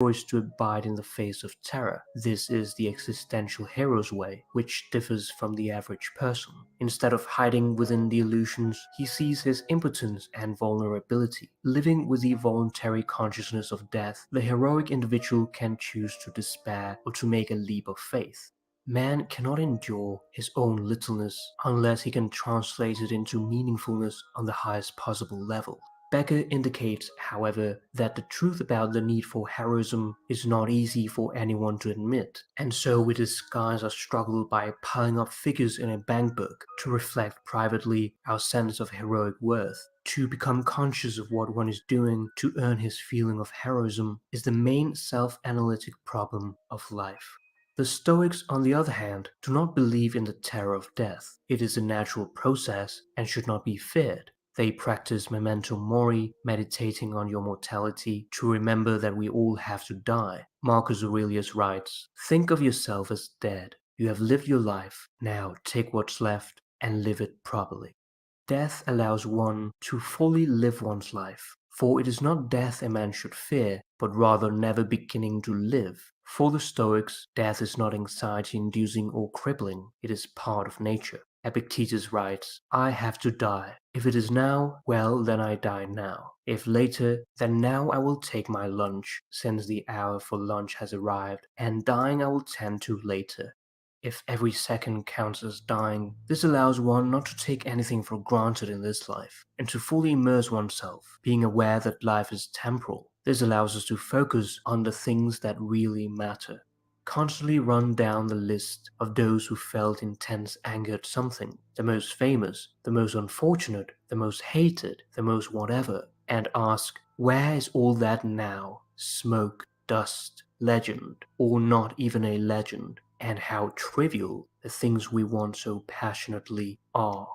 choice to abide in the face of terror. This is the existential hero's way, which differs from the average person. Instead of hiding within the illusions, he sees his impotence and vulnerability. Living with the voluntary consciousness of death, the heroic individual can choose to despair or to make a leap of faith. Man cannot endure his own littleness unless he can translate it into meaningfulness on the highest possible level. Becker indicates, however, that the truth about the need for heroism is not easy for anyone to admit, and so we disguise our struggle by piling up figures in a bank book to reflect privately our sense of heroic worth. To become conscious of what one is doing to earn his feeling of heroism is the main self-analytic problem of life. The Stoics, on the other hand, do not believe in the terror of death. It is a natural process and should not be feared. They practice memento mori, meditating on your mortality to remember that we all have to die. Marcus Aurelius writes, "Think of yourself as dead. You have lived your life. Now take what's left and live it properly." Death allows one to fully live one's life, for it is not death a man should fear, but rather never beginning to live. For the Stoics, death is not anxiety-inducing or crippling, it is part of nature. Epictetus writes, "I have to die. If it is now, well, then I die now. If later, then now I will take my lunch, since the hour for lunch has arrived, and dying I will tend to later." If every second counts as dying, this allows one not to take anything for granted in this life, and to fully immerse oneself, being aware that life is temporal. This allows us to focus on the things that really matter. Constantly run down the list of those who felt intense anger at something, the most famous, the most unfortunate, the most hated, the most whatever, and ask, where is all that now? Smoke, dust, legend, or not even a legend, and how trivial the things we want so passionately are.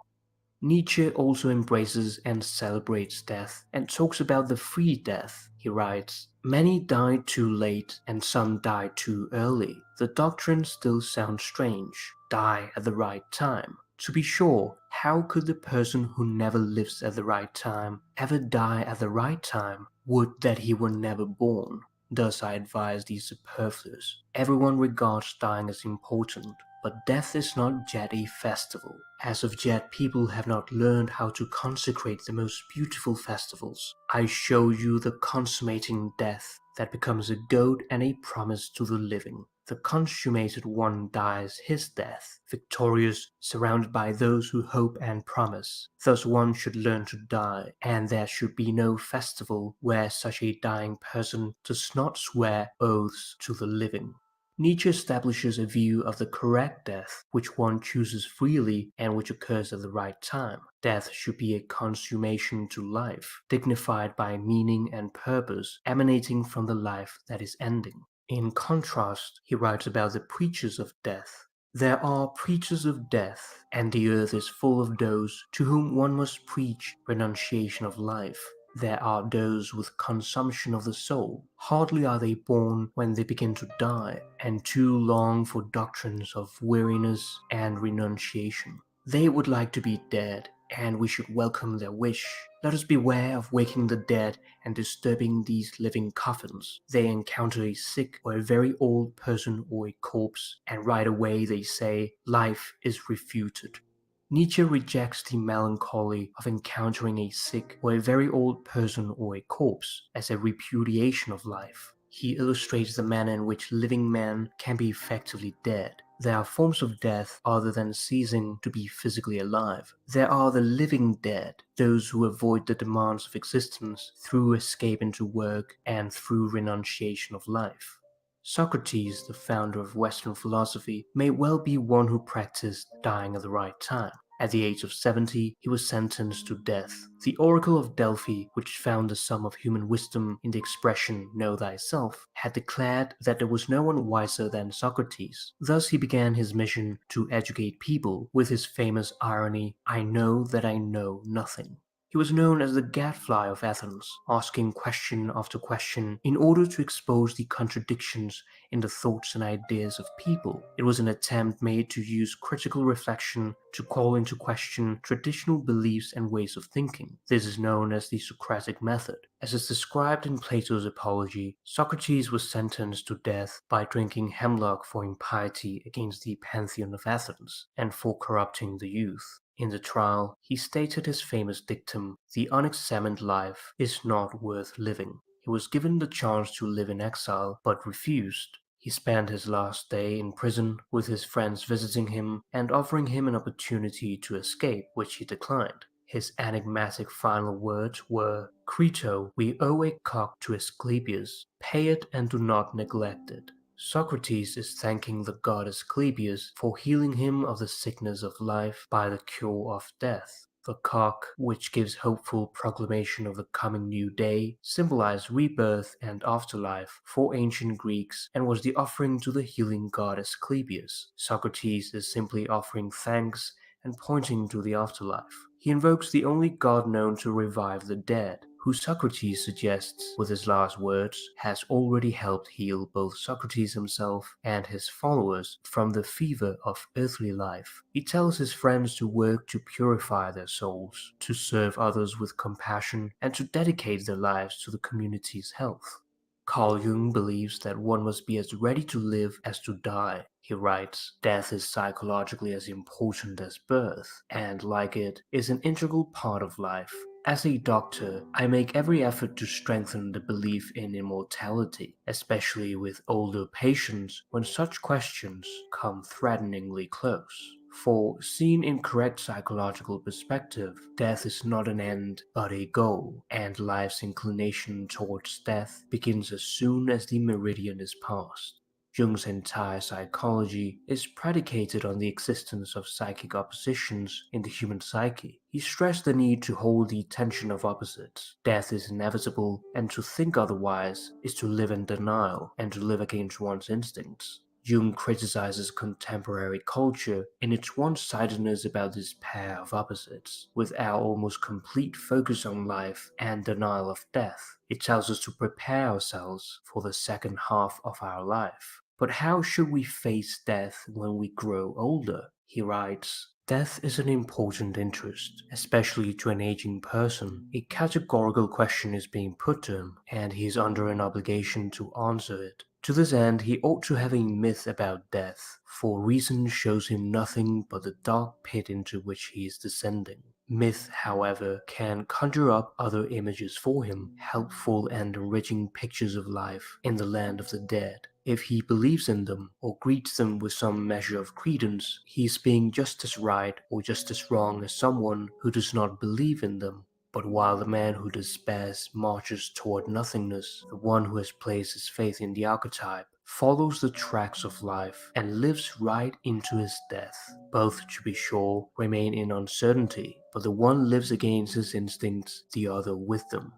Nietzsche also embraces and celebrates death and talks about the free death. He writes, "Many died too late and some died too early. The doctrine still sounds strange. Die at the right time. To be sure, how could the person who never lives at the right time ever die at the right time? Would that he were never born." Thus I advise the superfluous. Everyone regards dying as important, but death is not yet a festival. As of yet, people have not learned how to consecrate the most beautiful festivals. I show you the consummating death that becomes a goad and a promise to the living. The consummated one dies his death, victorious, surrounded by those who hope and promise. Thus one should learn to die, and there should be no festival where such a dying person does not swear oaths to the living. Nietzsche establishes a view of the correct death, which one chooses freely and which occurs at the right time. Death should be a consummation to life, dignified by meaning and purpose emanating from the life that is ending. In contrast, he writes about the preachers of death. "There are preachers of death, and the earth is full of those to whom one must preach renunciation of life. There are those with consumption of the soul. Hardly are they born when they begin to die, and too long for doctrines of weariness and renunciation. They would like to be dead, and we should welcome their wish. Let us beware of waking the dead and disturbing these living coffins. They encounter a sick or a very old person or a corpse, and right away they say, life is refuted." Nietzsche rejects the melancholy of encountering a sick or a very old person or a corpse as a repudiation of life. He illustrates the manner in which living men can be effectively dead. There are forms of death other than ceasing to be physically alive. There are the living dead, those who avoid the demands of existence through escape into work and through renunciation of life. Socrates, the founder of Western philosophy, may well be one who practiced dying at the right time. At the age of 70, he was sentenced to death. The Oracle of Delphi, which found the sum of human wisdom in the expression "know thyself," had declared that there was no one wiser than Socrates. Thus he began his mission to educate people with his famous irony, "I know that I know nothing." He was known as the gadfly of Athens, asking question after question in order to expose the contradictions in the thoughts and ideas of people. It was an attempt made to use critical reflection to call into question traditional beliefs and ways of thinking. This is known as the Socratic method. As is described in Plato's Apology, Socrates was sentenced to death by drinking hemlock for impiety against the pantheon of Athens and for corrupting the youth. In the trial, he stated his famous dictum, "The unexamined life is not worth living." He was given the chance to live in exile, but refused. He spent his last day in prison, with his friends visiting him and offering him an opportunity to escape, which he declined. His enigmatic final words were, "Crito, we owe a cock to Asclepius. Pay it and do not neglect it." Socrates is thanking the god Asclepius for healing him of the sickness of life by the cure of death. The cock, which gives hopeful proclamation of the coming new day, symbolized rebirth and afterlife for ancient Greeks and was the offering to the healing god Asclepius. Socrates is simply offering thanks and pointing to the afterlife. He invokes the only god known to revive the dead, who Socrates suggests, with his last words, has already helped heal both Socrates himself and his followers from the fever of earthly life. He tells his friends to work to purify their souls, to serve others with compassion, and to dedicate their lives to the community's health. Carl Jung believes that one must be as ready to live as to die. He writes, "Death is psychologically as important as birth, and, like it, is an integral part of life. As a doctor, I make every effort to strengthen the belief in immortality, especially with older patients when such questions come threateningly close. For, seen in correct psychological perspective, death is not an end but a goal, and life's inclination towards death begins as soon as the meridian is passed." Jung's entire psychology is predicated on the existence of psychic oppositions in the human psyche. He stressed the need to hold the tension of opposites. Death is inevitable, and to think otherwise is to live in denial and to live against one's instincts. Jung criticizes contemporary culture in its one-sidedness about this pair of opposites. With our almost complete focus on life and denial of death, it tells us to prepare ourselves for the second half of our life. But how should we face death when we grow older? He writes, "Death is an important interest, especially to an aging person. A categorical question is being put to him, and he is under an obligation to answer it. To this end, he ought to have a myth about death, for reason shows him nothing but the dark pit into which he is descending. Myth, however, can conjure up other images for him, helpful and enriching pictures of life in the land of the dead. If he believes in them, or greets them with some measure of credence, he is being just as right or just as wrong as someone who does not believe in them. But while the man who despairs marches toward nothingness, the one who has placed his faith in the archetype follows the tracks of life and lives right into his death. Both, to be sure, remain in uncertainty, but the one lives against his instincts, the other with them.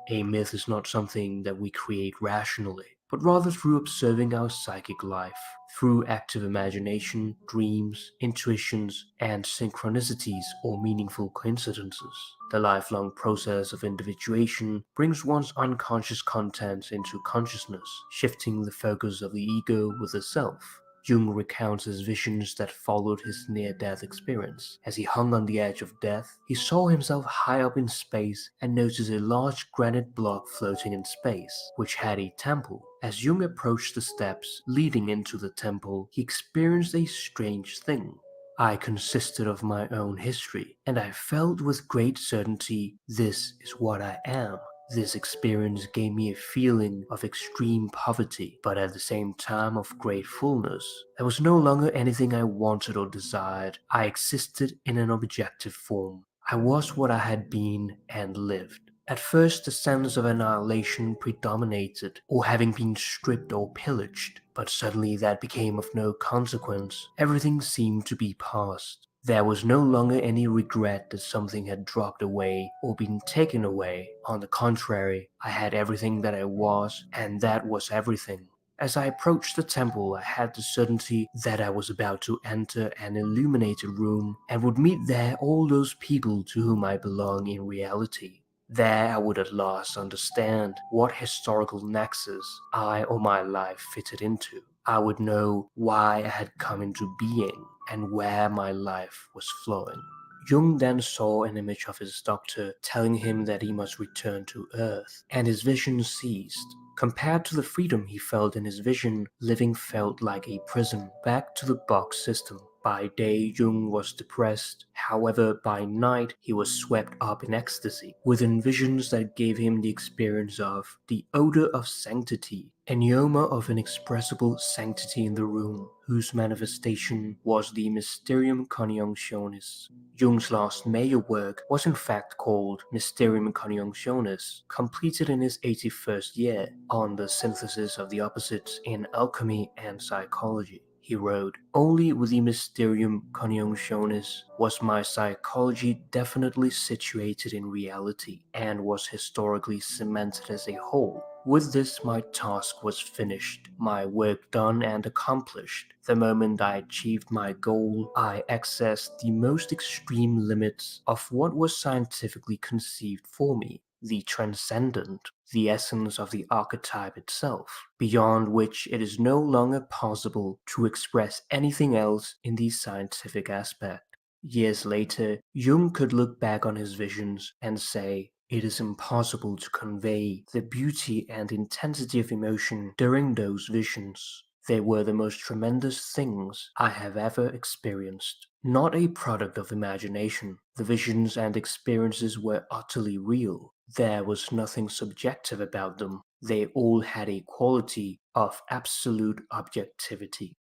A myth is not something that we create rationally, but rather through observing our psychic life, through active imagination, dreams, intuitions, and synchronicities or meaningful coincidences. The lifelong process of individuation brings one's unconscious contents into consciousness, shifting the focus of the ego with the self. Jung recounts his visions that followed his near-death experience. As he hung on the edge of death, he saw himself high up in space and noticed a large granite block floating in space, which had a temple. As Jung approached the steps leading into the temple, he experienced a strange thing. I consisted of my own history, and I felt with great certainty this is what I am. This experience gave me a feeling of extreme poverty, but at the same time of great fullness. There was no longer anything I wanted or desired. I existed in an objective form. I was what I had been and lived. At first, the sense of annihilation predominated, or having been stripped or pillaged, but suddenly that became of no consequence. Everything seemed to be past. There was no longer any regret that something had dropped away or been taken away. On the contrary, I had everything that I was, and that was everything. As I approached the temple, I had the certainty that I was about to enter an illuminated room and would meet there all those people to whom I belong in reality. There I would at last understand what historical nexus I or my life fitted into. I would know why I had come into being and where my life was flowing. Jung then saw an image of his doctor telling him that he must return to Earth, and his vision ceased. Compared to the freedom he felt in his vision, living felt like a prison, back to the box system. By day, Jung was depressed. However, by night, he was swept up in ecstasy, within visions that gave him the experience of the odor of sanctity, an aroma of inexpressible sanctity in the room, whose manifestation was the Mysterium Conjunctionis. Jung's last major work was in fact called Mysterium Conjunctionis, completed in his 81st year, on the synthesis of the opposites in alchemy and psychology. He wrote, "Only with the Mysterium Conjunctionis was my psychology definitely situated in reality and was historically cemented as a whole. With this my task was finished, my work done and accomplished. The moment I achieved my goal, I accessed the most extreme limits of what was scientifically conceived for me, the transcendent, the essence of the archetype itself, beyond which it is no longer possible to express anything else in the scientific aspect." Years later, Jung could look back on his visions and say, "It is impossible to convey the beauty and intensity of emotion during those visions. They were the most tremendous things I have ever experienced. Not a product of imagination. The visions and experiences were utterly real. There was nothing subjective about them. They all had a quality of absolute objectivity."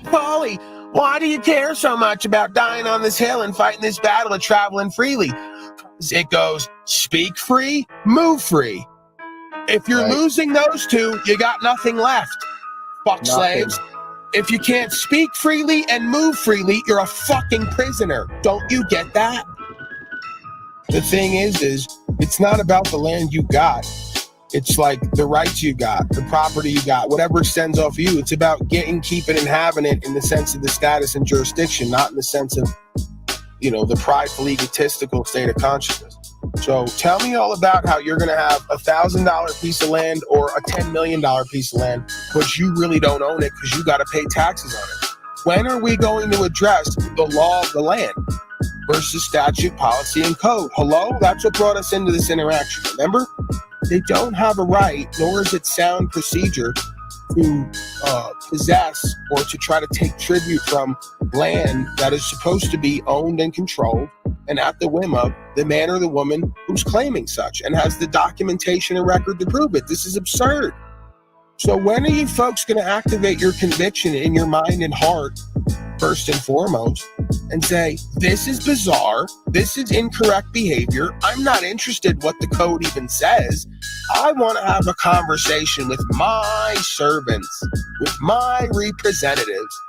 Paulie, why do you care so much about dying on this hill and fighting this battle of traveling freely? It goes, speak free, move free. If you're losing those two, you got nothing left. Fuck slaves. If you can't speak freely and move freely, you're a fucking prisoner. Don't you get that? The thing is it's not about the land you got. It's like the rights you got, the property you got, whatever extends off you. It's about getting, keeping, and having it in the sense of the status and jurisdiction, not in the sense of, the prideful, egotistical state of consciousness. So tell me all about how you're going to have $1,000 piece of land or a $10 million piece of land, but you really don't own it because you got to pay taxes on it. When are we going to address the law of the land versus statute, policy, and code? Hello? That's what brought us into this interaction, remember? They don't have a right, nor is it sound procedure, to possess or to try to take tribute from land that is supposed to be owned and controlled and at the whim of the man or the woman who's claiming such and has the documentation and record to prove it. This is absurd. So when are you folks going to activate your conviction in your mind and heart, first and foremost, and say, this is bizarre, this is incorrect behavior, I'm not interested what the code even says, I want to have a conversation with my servants, with my representatives.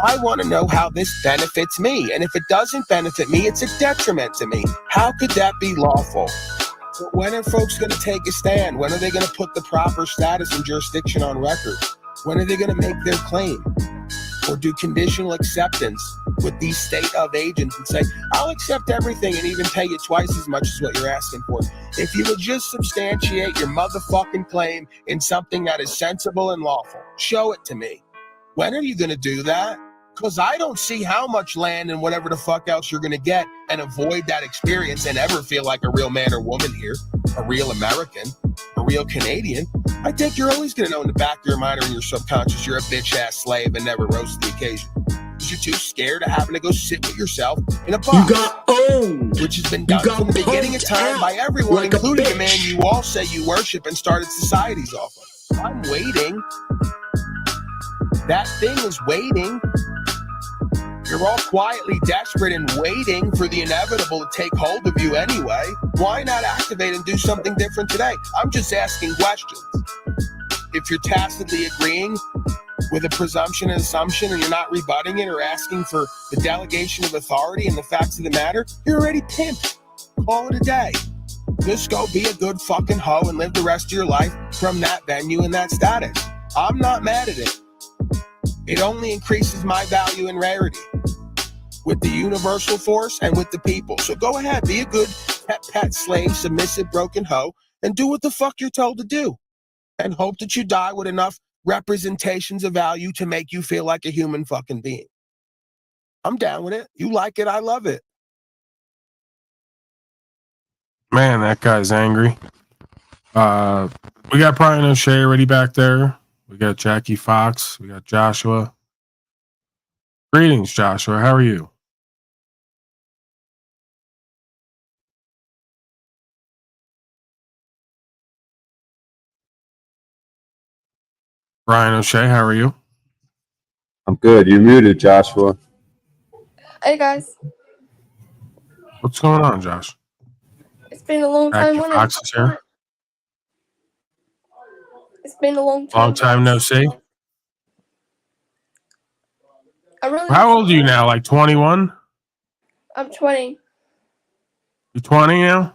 I want to know how this benefits me, and if it doesn't benefit me, it's a detriment to me. How could that be lawful? So when are folks going to take a stand? When are they going to put the proper status and jurisdiction on record? When are they going to make their claim? Or do conditional acceptance with these state of agents and say, I'll accept everything and even pay you twice as much as what you're asking for. If you would just substantiate your motherfucking claim in something that is sensible and lawful, show it to me. When are you going to do that? Because I don't see how much land and whatever the fuck else you're going to get and avoid that experience and ever feel like a real man or woman here, a real American, a real Canadian. I think you're always going to know in the back of your mind or in your subconscious you're a bitch-ass slave and never rose to the occasion. Because you're too scared of having to go sit with yourself in a box. You got owned. Which has been done from the beginning of time by everyone, like including the man you all say you worship and started societies off of. I'm waiting. That thing is waiting. You're all quietly desperate and waiting for the inevitable to take hold of you anyway. Why not activate and do something different today? I'm just asking questions. If you're tacitly agreeing with a presumption and assumption, and you're not rebutting it or asking for the delegation of authority and the facts of the matter, you're already pimped. Call it a day. Just go be a good fucking hoe and live the rest of your life from that venue and that status. I'm not mad at it. It only increases my value and rarity with the universal force and with the people. So go ahead, be a good pet, slave, submissive, broken hoe, and do what the fuck you're told to do. And hope that you die with enough representations of value to make you feel like a human fucking being. I'm down with it. You like it, I love it. Man, that guy's angry. We got Brian O'Shea already back there. We got Jackie Fox. We got Joshua. Greetings, Joshua. How are you? Brian O'Shea, how are you? I'm good. You're muted, Joshua. Hey guys, What's going on, Josh? it's been a long time. Jackie Fox is here. It's been a long time. Long time no see. How old are you now? Like 21? I'm 20. You're 20 now?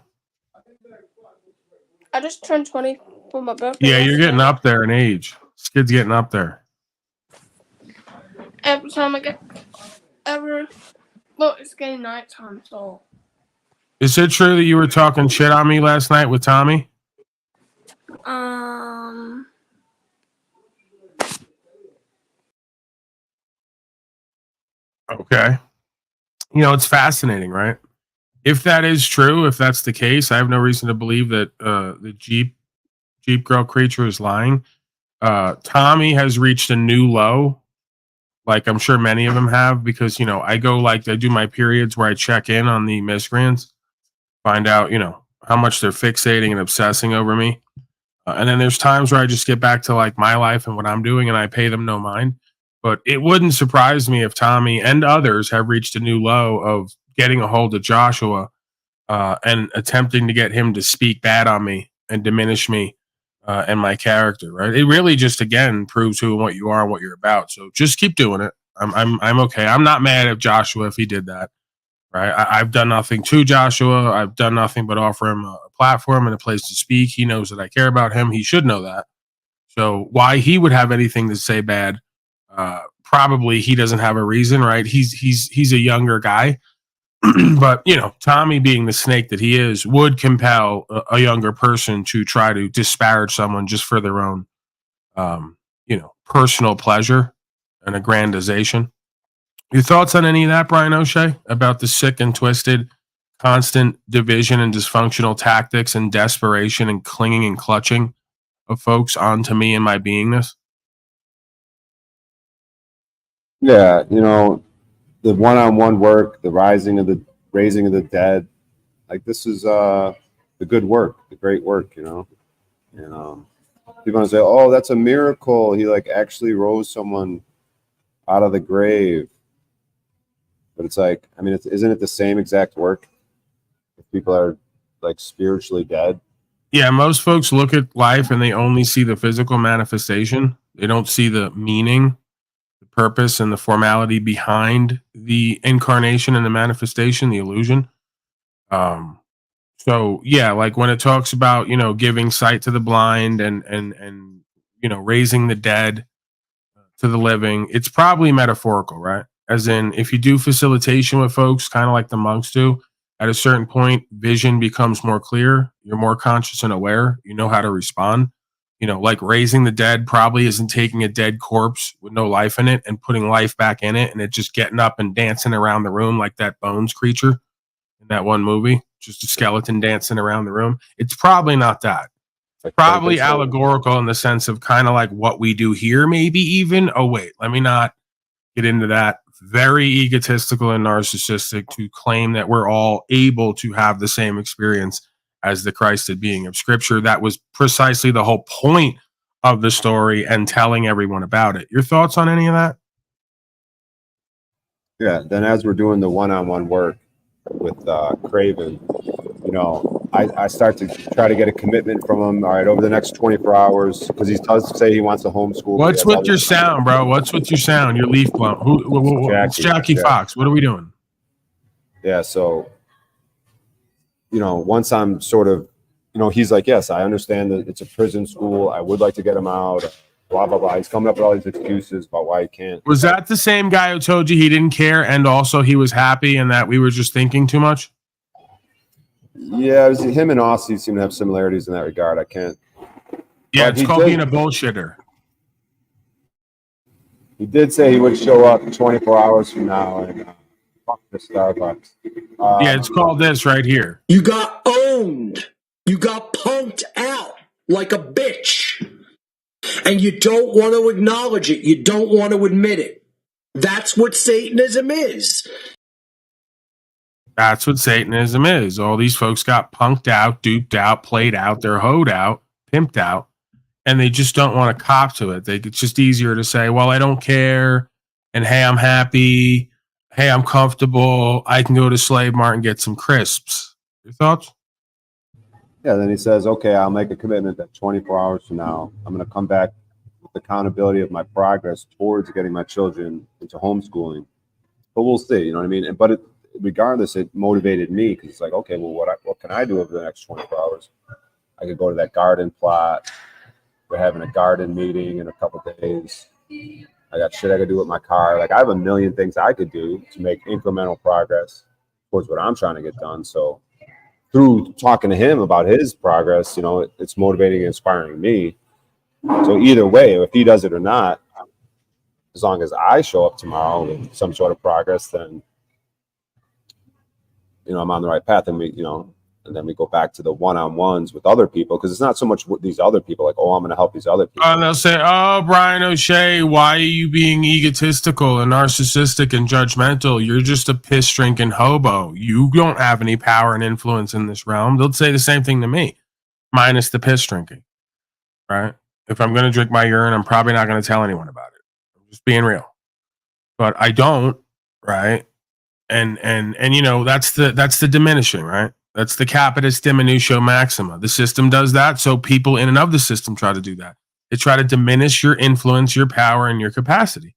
I just turned 20 for my birthday. Yeah, you're getting up there in age. This kid's getting up there. Every time I get well, it's getting nighttime, so. Is it true that you were talking shit on me last night with Tommy? Okay. You know, it's fascinating, right? If that is true, if that's the case, I have no reason to believe that the Jeep girl creature is lying. Tommy has reached a new low. Like I'm sure many of them have, because, you know, I do my periods where I check in on the miscreants, find out, you know, how much they're fixating and obsessing over me. And then there's times where I just get back to like my life and what I'm doing, and I pay them no mind. But it wouldn't surprise me if Tommy and others have reached a new low of getting a hold of Joshua and attempting to get him to speak bad on me and diminish me and my character. Right? It really just again proves who and what you are and what you're about. So just keep doing it. I'm okay. I'm not mad at Joshua if he did that. Right? I've done nothing to Joshua. I've done nothing but offer him a platform and a place to speak. He knows that I care about him. He should know that. So why he would have anything to say bad? Probably he doesn't have a reason, right? He's a younger guy, but you know, Tommy being the snake that he is would compel a younger person to try to disparage someone just for their own, you know, personal pleasure and aggrandization. Your thoughts on any of that, Brian O'Shea, about the sick and twisted, constant division and dysfunctional tactics and desperation and clinging and clutching of folks onto me and my beingness? Yeah, you know, the one-on-one work, the raising of the dead, like this is the good work, the great work, you know. And people want to say, "Oh, that's a miracle. He like actually rose someone out of the grave." But it's like, I mean, isn't it the same exact work if people are like spiritually dead? Yeah, most folks look at life and they only see the physical manifestation. They don't see the meaning, the purpose, and the formality behind the incarnation and the manifestation, the illusion. So yeah, like when it talks about, you know, giving sight to the blind and you know, raising the dead to the living, it's probably metaphorical, right? As in, if you do facilitation with folks, kind of like the monks do, at a certain point, vision becomes more clear. You're more conscious and aware. You know how to respond. You know, like raising the dead probably isn't taking a dead corpse with no life in it and putting life back in it and it just getting up and dancing around the room like that Bones creature in that one movie, just a skeleton dancing around the room. It's probably not that. Like probably allegorical in the sense of kind of like what we do here, maybe even. Oh, wait, let me not get into that. Very egotistical and narcissistic to claim that we're all able to have the same experience as the Christed being of Scripture. That was precisely the whole point of the story and telling everyone about it. Your thoughts on any of that? Yeah, then as we're doing the one-on-one work with Craven, you know, I start to try to get a commitment from him. All right, over the next 24 hours, because he does say he wants to homeschool. What's with your sound, bro? What's with your sound? Your leaf blown. It's Jackie Fox. What are we doing? Yeah, so, once I'm sort of, he's like, yes, I understand that it's a prison school. I would like to get him out. Blah, blah, blah. He's coming up with all these excuses about why he can't. Was that the same guy who told you he didn't care and also he was happy and that we were just thinking too much? Yeah, it was him and Aussie seem to have similarities in that regard. I can't. Yeah, it's called being a bullshitter. He did say he would show up 24 hours from now and fuck the Starbucks. Yeah, it's called this right here. You got owned. You got punked out like a bitch. And you don't want to acknowledge it. You don't want to admit it. That's what Satanism is. That's what Satanism is. All these folks got punked out, duped out, played out, they're hoed out, pimped out, and they just don't want to cop to it. It's just easier to say, well, I don't care, and hey, I'm happy, hey, I'm comfortable, I can go to Slave Mart and get some crisps. Your thoughts? Yeah, then he says, okay, I'll make a commitment that 24 hours from now, I'm going to come back with accountability of my progress towards getting my children into homeschooling. But we'll see, you know what I mean? But regardless, it motivated me because it's like, okay, well, what can I do over the next 24 hours? I could go to that garden plot. We're having a garden meeting in a couple of days. I got shit I could do with my car. Like, I have a million things I could do to make incremental progress towards what I'm trying to get done. So through talking to him about his progress, it's motivating and inspiring me. So either way, if he does it or not, as long as I show up tomorrow with some sort of progress, then I'm on the right path, and and then we go back to the one-on-ones with other people, because it's not so much with these other people, like, oh, I'm going to help these other people. And they'll say, oh, Brian O'Shea, why are you being egotistical and narcissistic and judgmental? You're just a piss-drinking hobo. You don't have any power and influence in this realm. They'll say the same thing to me, minus the piss drinking, right? If I'm going to drink my urine, I'm probably not going to tell anyone about it. I'm just being real. But I don't, right? And that's the diminishing, right? That's the capitis diminutio maxima. The system does that, so people in and of the system try to do that. They try to diminish your influence, your power, and your capacity.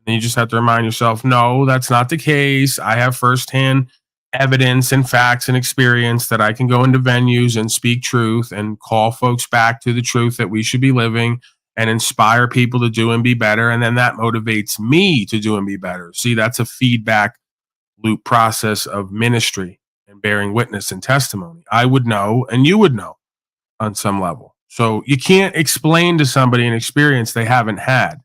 And you just have to remind yourself, no, that's not the case. I have firsthand evidence and facts and experience that I can go into venues and speak truth and call folks back to the truth that we should be living and inspire people to do and be better. And then that motivates me to do and be better. See, that's a feedback loop process of ministry and bearing witness and testimony. I would know and you would know on some level. So you can't explain to somebody an experience they haven't had.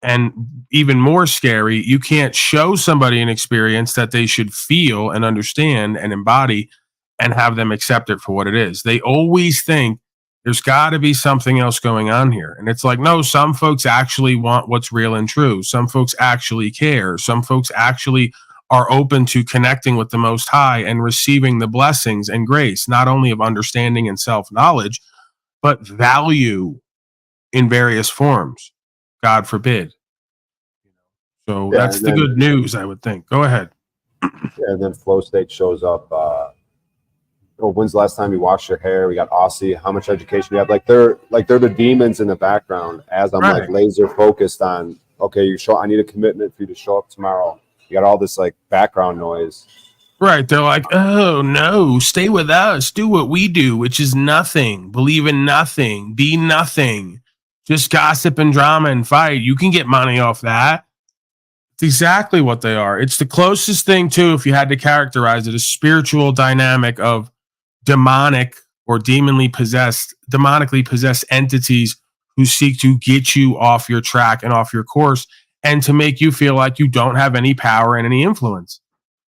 And even more scary, you can't show somebody an experience that they should feel and understand and embody and have them accept it for what it is. They always think there's got to be something else going on here. And it's like, no, some folks actually want what's real and true. Some folks actually care. Some folks actually are open to connecting with the Most High and receiving the blessings and grace, not only of understanding and self-knowledge, but value in various forms. God forbid. So that's the good news, I would think. Go ahead. Yeah, and then Flow State shows up. When's the last time you washed your hair? We got Aussie. How much education do you have? Like they're the demons in the background as I'm like laser focused on. Okay, I need a commitment for you to show up tomorrow. You got all this like background noise. Right. They're like, oh, no, stay with us. Do what we do, which is nothing. Believe in nothing. Be nothing. Just gossip and drama and fight. You can get money off that. It's exactly what they are. It's the closest thing to, if you had to characterize it, a spiritual dynamic of demonic or demonically possessed entities who seek to get you off your track and off your course and to make you feel like you don't have any power and any influence.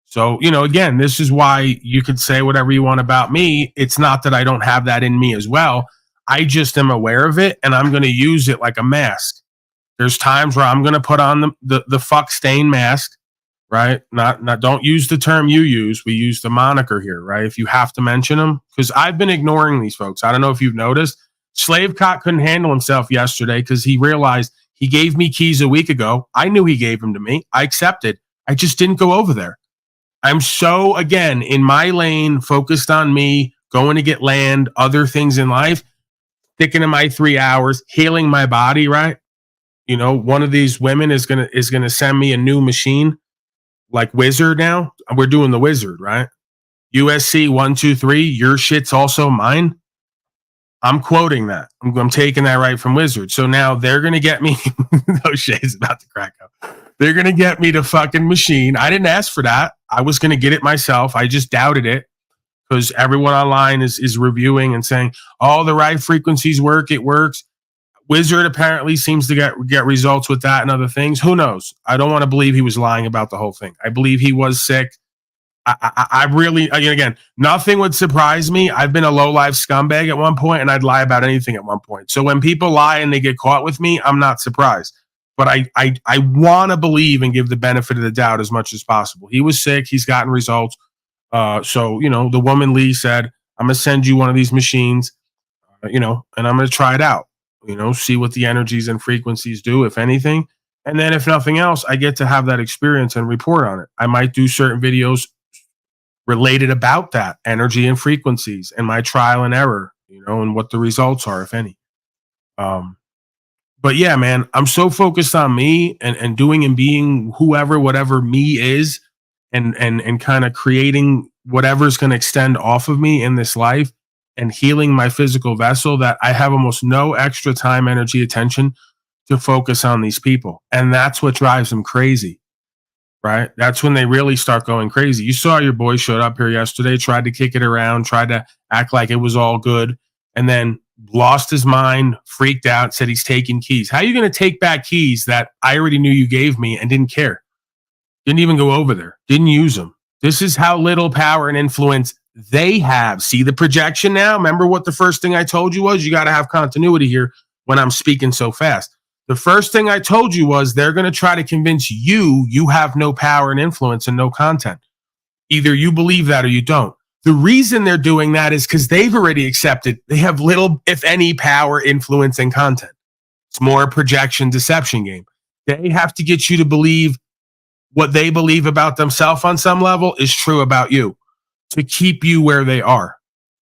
So, again, this is why you could say whatever you want about me. It's not that I don't have that in me as well. I just am aware of it, and I'm going to use it like a mask. There's times where I'm going to put on the fuck stain mask, right? Not don't use the term you use. We use the moniker here, right? If you have to mention them, because I've been ignoring these folks. I don't know if you've noticed. Slave Cot couldn't handle himself yesterday because he realized he gave me keys a week ago. I knew he gave them to me. I accepted. I just didn't go over there. I'm so, again, in my lane, focused on me, going to get land, other things in life, sticking to my 3 hours, healing my body, right? You know, one of these women is gonna send me a new machine, like Wizard now. We're doing the Wizard, right? USC 123, your shit's also mine. I'm quoting that. I'm taking that right from Wizard. So now they're going to get me. No shades about to crack up. They're going to get me the fucking machine. I didn't ask for that. I was going to get it myself. I just doubted it because everyone online is reviewing and saying, all the right frequencies work. It works. Wizard apparently seems to get results with that and other things. Who knows? I don't want to believe he was lying about the whole thing. I believe he was sick. I really, again, nothing would surprise me. I've been a low-life scumbag at one point, and I'd lie about anything at one point. So when people lie and they get caught with me, I'm not surprised. But I want to believe and give the benefit of the doubt as much as possible. He was sick. He's gotten results. So, the woman Lee said, I'm going to send you one of these machines, and I'm going to try it out, see what the energies and frequencies do, if anything. And then if nothing else, I get to have that experience and report on it. I might do certain videos related about that energy and frequencies and my trial and error, and what the results are, if any. But yeah, man, I'm so focused on me and doing and being whatever me is, and kind of creating whatever's going to extend off of me in this life and healing my physical vessel that I have almost no extra time, energy, attention to focus on these people. And that's what drives them crazy. Right? That's when they really start going crazy. You saw your boy showed up here yesterday, tried to kick it around, tried to act like it was all good, and then lost his mind, freaked out, said he's taking keys. How are you going to take back keys that I already knew you gave me and didn't care? Didn't even go over there. Didn't use them. This is how little power and influence they have. See the projection now? Remember what the first thing I told you was? You got to have continuity here when I'm speaking so fast. The first thing I told you was they're going to try to convince you have no power and influence and no content. Either you believe that or you don't. The reason they're doing that is because they've already accepted they have little, if any, power, influence, and content. It's more a projection deception game. They have to get you to believe what they believe about themselves on some level is true about you to keep you where they are.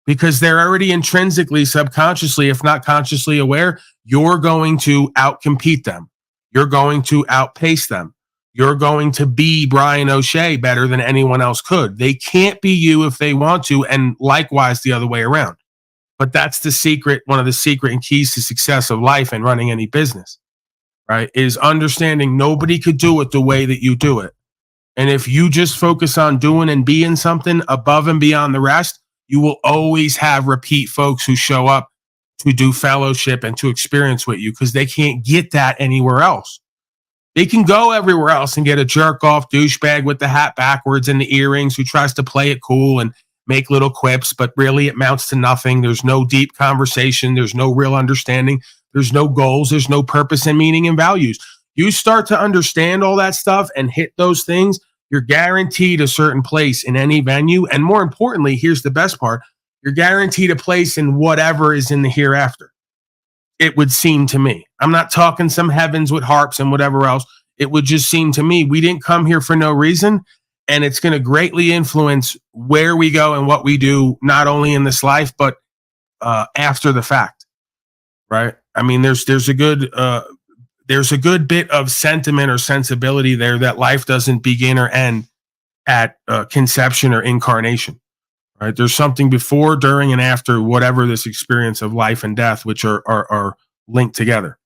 Because they're already intrinsically, subconsciously, if not consciously aware, you're going to outcompete them. You're going to outpace them. You're going to be Brian O'Shea better than anyone else could. They can't be you if they want to, and likewise the other way around. But that's the secret, one of the secret and keys to success of life and running any business, right? Is understanding nobody could do it the way that you do it. And if you just focus on doing and being something above and beyond the rest, you will always have repeat folks who show up to do fellowship and to experience with you because they can't get that anywhere else. They can go everywhere else and get a jerk off douchebag with the hat backwards and the earrings who tries to play it cool and make little quips, but really it amounts to nothing. There's no deep conversation. There's no real understanding. There's no goals. There's no purpose and meaning and values. You start to understand all that stuff and hit those things, you're guaranteed a certain place in any venue. And more importantly, here's the best part. You're guaranteed a place in whatever is in the hereafter. It would seem to me. I'm not talking some heavens with harps and whatever else. It would just seem to me we didn't come here for no reason. And it's going to greatly influence where we go and what we do, not only in this life, but after the fact. Right? I mean, there's a good bit of sentiment or sensibility there that life doesn't begin or end at conception or incarnation, right? There's something before, during, and after whatever this experience of life and death, which are linked together.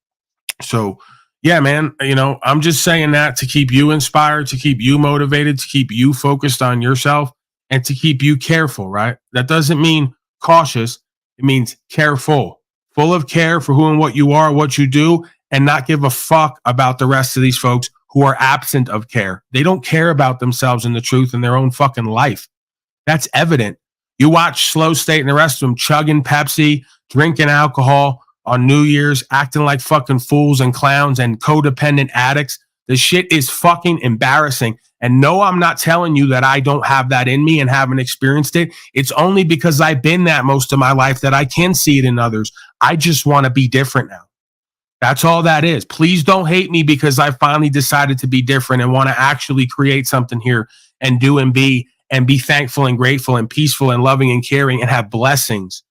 So, yeah, man, I'm just saying that to keep you inspired, to keep you motivated, to keep you focused on yourself, and to keep you careful, right? That doesn't mean cautious. It means careful, full of care for who and what you are, what you do, and not give a fuck about the rest of these folks who are absent of care. They don't care about themselves and the truth in their own fucking life. That's evident. You watch Slow State and the rest of them chugging Pepsi, drinking alcohol on New Year's, acting like fucking fools and clowns and codependent addicts. The shit is fucking embarrassing. And no, I'm not telling you that I don't have that in me and haven't experienced it. It's only because I've been that most of my life that I can see it in others. I just want to be different now. That's all that is. Please don't hate me because I finally decided to be different and want to actually create something here and do and be thankful and grateful and peaceful and loving and caring and have blessings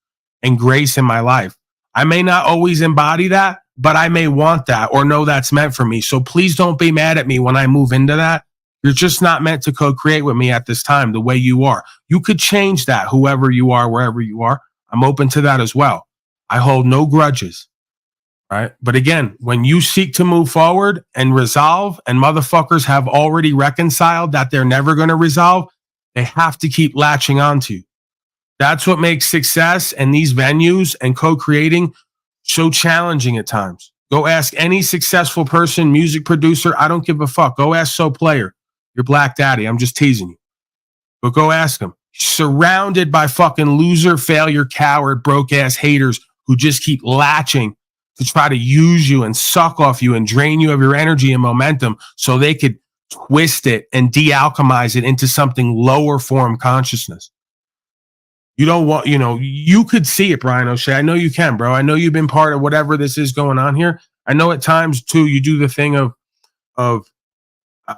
and grace in my life. I may not always embody that, but I may want that or know that's meant for me. So please don't be mad at me when I move into that. You're just not meant to co-create with me at this time the way you are. You could change that, whoever you are, wherever you are. I'm open to that as well. I hold no grudges, right? But again, when you seek to move forward and resolve, and motherfuckers have already reconciled that they're never going to resolve, they have to keep latching onto you. That's what makes success and these venues and co-creating so challenging at times. Go ask any successful person, music producer. I don't give a fuck. Go ask So Player, your Black Daddy. I'm just teasing you. But go ask him. Surrounded by fucking loser, failure, coward, broke ass haters who just keep latching to try to use you and suck off you and drain you of your energy and momentum so they could twist it and de-alchemize it into something lower form consciousness. You don't want, you could see it, Brian O'Shea. I know you can, bro. I know you've been part of whatever this is going on here. I know at times too, you do the thing of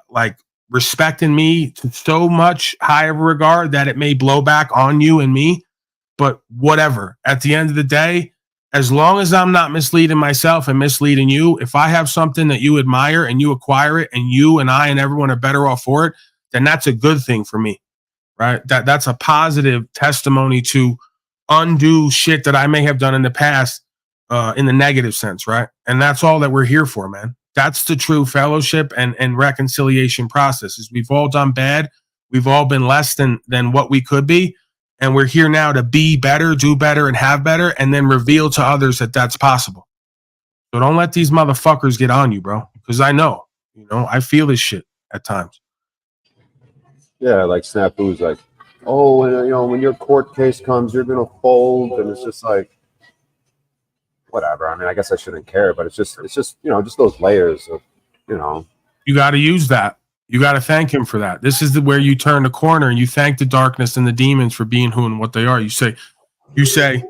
like respecting me to so much high of a regard that it may blow back on you and me, but whatever. At the end of the day, as long as I'm not misleading myself and misleading you, if I have something that you admire and you acquire it and you and I and everyone are better off for it, then that's a good thing for me. Right? That's a positive testimony to undo shit that I may have done in the past in the negative sense, right? And that's all that we're here for, man. That's the true fellowship and reconciliation process. Is we've all done bad. We've all been less than what we could be. And we're here now to be better, do better, and have better, and then reveal to others that that's possible. So don't let these motherfuckers get on you, bro. Because I know, I feel this shit at times. Yeah, like Snafu's like, oh, and, when your court case comes, you're gonna fold, and it's just like, whatever. I mean, I guess I shouldn't care, but it's just just those layers of, You got to use that. You got to thank him for that. This is where you turn the corner and you thank the darkness and the demons for being who and what they are. You say,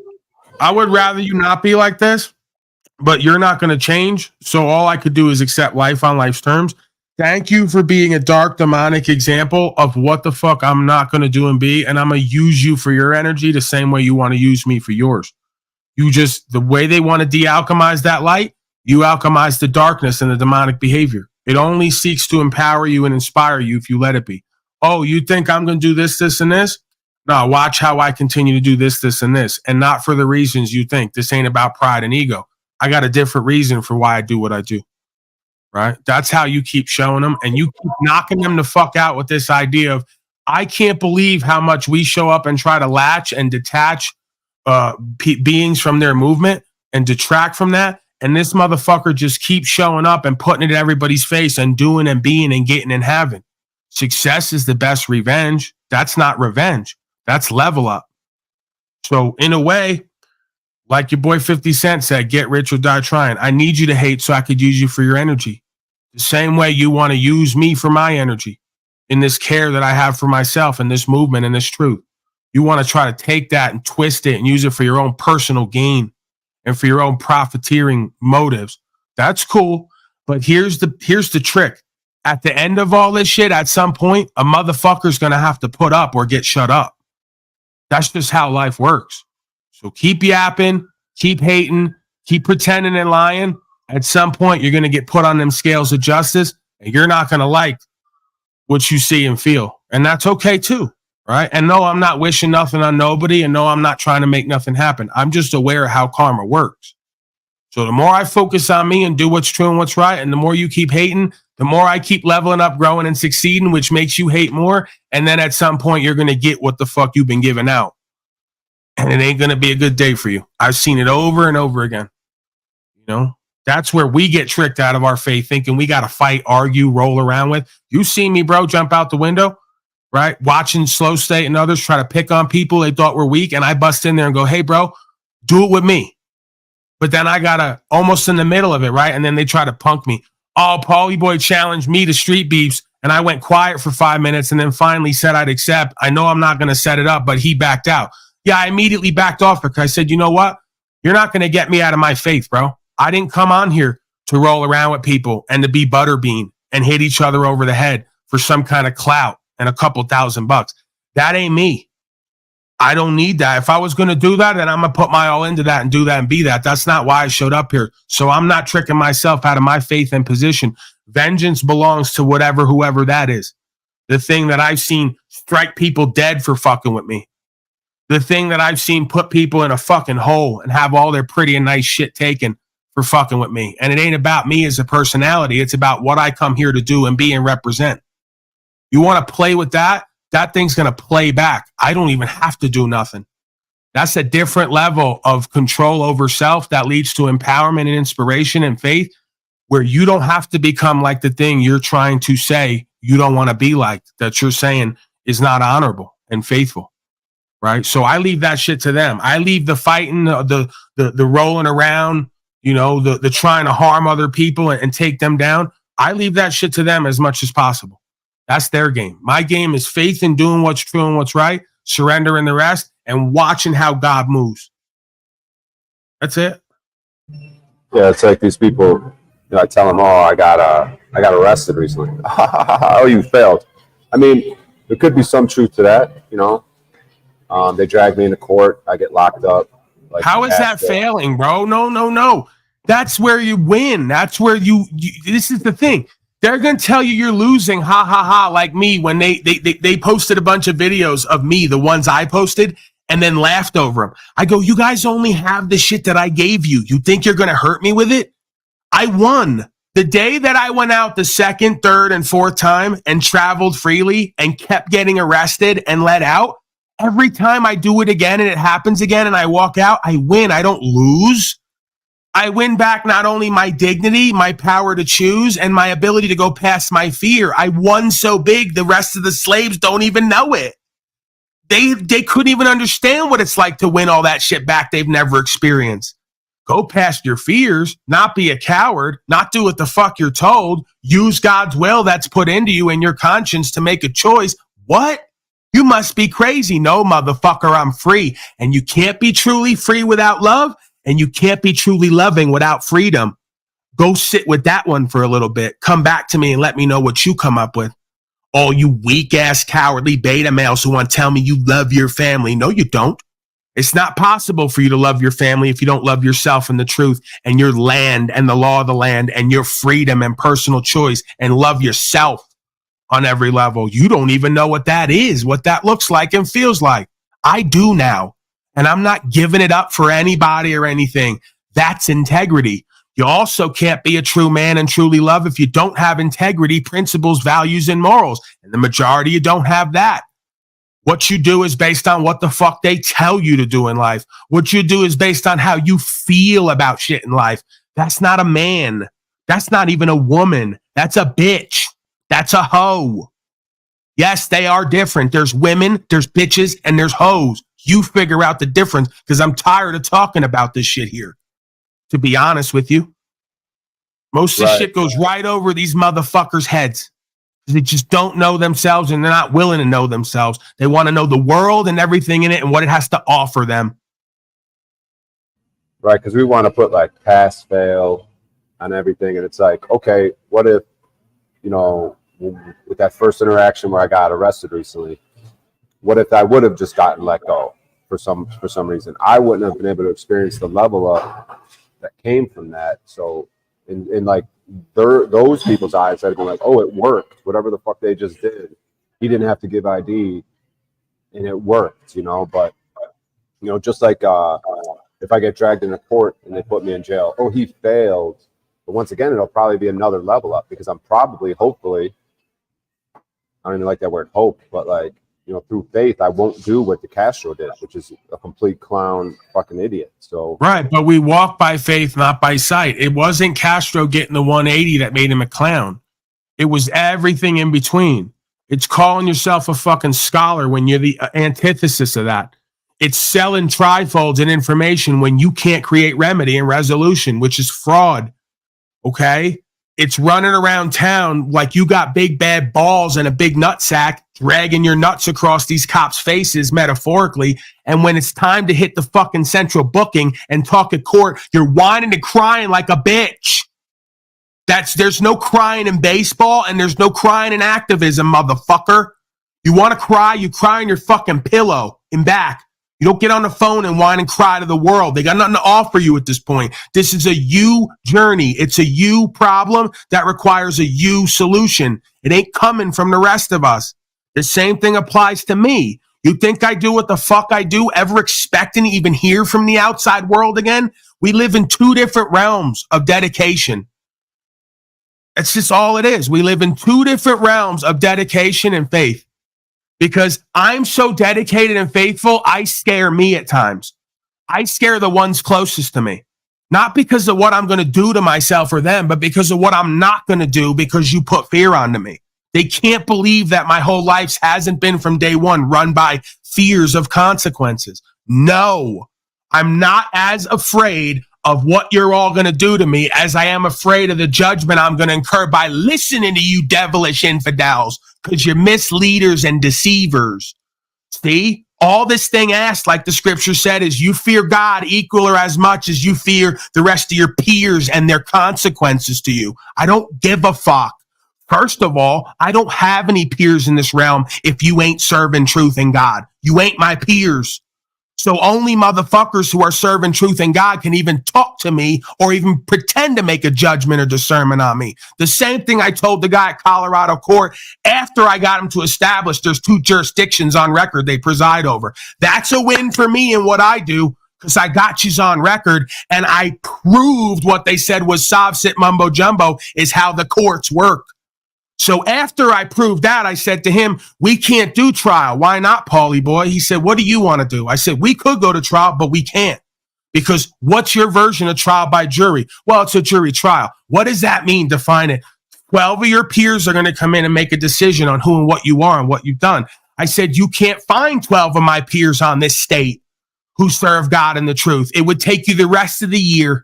I would rather you not be like this, but you're not going to change. So all I could do is accept life on life's terms. Thank you for being a dark, demonic example of what the fuck I'm not going to do and be. And I'm going to use you for your energy the same way you want to use me for yours. The way they want to de-alchemize that light, you alchemize the darkness and the demonic behavior. It only seeks to empower you and inspire you if you let it be. Oh, you think I'm going to do this, this, and this? No, watch how I continue to do this, this, and this. And not for the reasons you think. This ain't about pride and ego. I got a different reason for why I do what I do. Right? That's how you keep showing them, and you keep knocking them the fuck out with this idea of, I can't believe how much we show up and try to latch and detach beings from their movement and detract from that. And this motherfucker just keeps showing up and putting it in everybody's face and doing and being and getting and having. Success is the best revenge. That's not revenge. That's level up. So in a way, like your boy 50 Cent said, get rich or die trying. I need you to hate so I could use you for your energy. The same way you want to use me for my energy in this care that I have for myself and this movement and this truth. You want to try to take that and twist it and use it for your own personal gain and for your own profiteering motives. That's cool. But here's the trick. At the end of all this shit, at some point, a motherfucker's going to have to put up or get shut up. That's just how life works. So keep yapping, keep hating, keep pretending and lying. At some point, you're going to get put on them scales of justice, and you're not going to like what you see and feel. And that's okay too, right? And no, I'm not wishing nothing on nobody, and no, I'm not trying to make nothing happen. I'm just aware of how karma works. So the more I focus on me and do what's true and what's right, and the more you keep hating, the more I keep leveling up, growing, and succeeding, which makes you hate more. And then at some point, you're going to get what the fuck you've been giving out. And it ain't going to be a good day for you. I've seen it over and over again. That's where we get tricked out of our faith, thinking we got to fight, argue, roll around with. You see me, bro, jump out the window, right? Watching Slow State and others try to pick on people they thought were weak. And I bust in there and go, hey, bro, do it with me. But then I got to almost in the middle of it, right? And then they try to punk me. Oh, Paulie Boy challenged me to street beefs. And I went quiet for 5 minutes and then finally said I'd accept. I know I'm not going to set it up, but he backed out. Yeah, I immediately backed off because I said, you know what? You're not going to get me out of my faith, bro. I didn't come on here to roll around with people and to be butterbean and hit each other over the head for some kind of clout and a couple $1,000. That ain't me. I don't need that. If I was going to do that, then I'm going to put my all into that and do that and be that. That's not why I showed up here. So I'm not tricking myself out of my faith and position. Vengeance belongs to whoever that is. The thing that I've seen strike people dead for fucking with me. The thing that I've seen put people in a fucking hole and have all their pretty and nice shit taken for fucking with me. And it ain't about me as a personality. It's about what I come here to do and be and represent. You want to play with that? That thing's going to play back. I don't even have to do nothing. That's a different level of control over self that leads to empowerment and inspiration and faith, where you don't have to become like the thing you're trying to say you don't want to be like, that you're saying is not honorable and faithful, right? So I leave that shit to them. I leave the fighting, the rolling around, the trying to harm other people and take them down. I leave that shit to them as much as possible. That's their game. My game is faith in doing what's true and what's right, surrendering the rest, and watching how God moves. That's it. Yeah, it's like these people. I tell them, "Oh, I got arrested recently." Oh, you failed. I mean, there could be some truth to that. They drag me into court. I get locked up. Like, how is that failing, bro? No. That's where you win. That's where you this is the thing. They're going to tell you you're losing, ha, ha, ha, like me when they posted a bunch of videos of me, the ones I posted, and then laughed over them. I go, you guys only have the shit that I gave you. You think you're going to hurt me with it? I won. The day that I went out the second, third, and fourth time and traveled freely and kept getting arrested and let out, every time I do it again and it happens again and I walk out, I win. I don't lose. I win back not only my dignity, my power to choose, and my ability to go past my fear. I won so big, the rest of the slaves don't even know it. They couldn't even understand what it's like to win all that shit back they've never experienced. Go past your fears, not be a coward, not do what the fuck you're told. Use God's will that's put into you and your conscience to make a choice. What? You must be crazy. No, motherfucker, I'm free. And you can't be truly free without love. And you can't be truly loving without freedom. Go sit with that one for a little bit. Come back to me and let me know what you come up with. All you weak-ass, cowardly beta males who want to tell me you love your family. No, you don't. It's not possible for you to love your family if you don't love yourself and the truth and your land and the law of the land and your freedom and personal choice and love yourself on every level. You don't even know what that is, what that looks like and feels like. I do now. And I'm not giving it up for anybody or anything. That's integrity. You also can't be a true man and truly love if you don't have integrity, principles, values, and morals. And the majority of you don't have that. What you do is based on what the fuck they tell you to do in life. What you do is based on how you feel about shit in life. That's not a man. That's not even a woman. That's a bitch. That's a hoe. Yes, they are different. There's women, there's bitches, and there's hoes. You figure out the difference, because I'm tired of talking about this shit here. To be honest with you, most of this shit goes right over these motherfuckers' heads. They just don't know themselves, and they're not willing to know themselves. They want to know the world and everything in it and what it has to offer them. Right, because we want to put like pass, fail on everything. And it's like, okay, what if, with that first interaction where I got arrested recently, what if I would have just gotten let go for some reason? I wouldn't have been able to experience the level up that came from that. So in like those people's eyes, I'd have been like, oh, it worked. Whatever the fuck they just did, he didn't have to give ID, and it worked, But just like if I get dragged into court and they put me in jail, oh, he failed. But once again, it'll probably be another level up, because I'm probably, hopefully, I don't even like that word hope, but like, through faith, I won't do what the Castro did, which is a complete clown fucking idiot. So right, but we walk by faith, not by sight. It wasn't Castro getting the 180 that made him a clown. It was everything in between. It's calling yourself a fucking scholar when you're the antithesis of that. It's selling trifolds and information when you can't create remedy and resolution, which is fraud. Okay? It's running around town like you got big bad balls and a big nutsack, dragging your nuts across these cops' faces metaphorically. And when it's time to hit the fucking central booking and talk at court, you're whining and crying like a bitch. There's no crying in baseball and there's no crying in activism, motherfucker. You want to cry? You cry on your fucking pillow in back. You don't get on the phone and whine and cry to the world. They got nothing to offer you at this point. This is a you journey. It's a you problem that requires a you solution. It ain't coming from the rest of us. The same thing applies to me. You think I do what the fuck I do, ever expecting to even hear from the outside world again? We live in two different realms of dedication. That's just all it is. We live in two different realms of dedication and faith. Because I'm so dedicated and faithful, I scare me at times. I scare the ones closest to me. Not because of what I'm going to do to myself or them, but because of what I'm not going to do because you put fear onto me. They can't believe that my whole life hasn't been from day one run by fears of consequences. No, I'm not as afraid of what you're all going to do to me as I am afraid of the judgment I'm going to incur by listening to you devilish infidels, because you're misleaders and deceivers. See, all this thing asked, like the scripture said, is you fear God equal or as much as you fear the rest of your peers and their consequences to you. I don't give a fuck. First of all, I don't have any peers in this realm if you ain't serving truth and God. You ain't my peers. So only motherfuckers who are serving truth and God can even talk to me or even pretend to make a judgment or discernment on me. The same thing I told the guy at Colorado court after I got him to establish there's two jurisdictions on record they preside over. That's a win for me in what I do because I got yous on record and I proved what they said was sob sit mumbo jumbo is how the courts work. So after I proved that, I said to him, we can't do trial. Why not, Paulie boy? He said, what do you want to do? I said, we could go to trial, but we can't. Because what's your version of trial by jury? Well, it's a jury trial. What does that mean? Define it. 12 of your peers are going to come in and make a decision on who and what you are and what you've done. I said, you can't find 12 of my peers on this state who serve God and the truth. It would take you the rest of the year.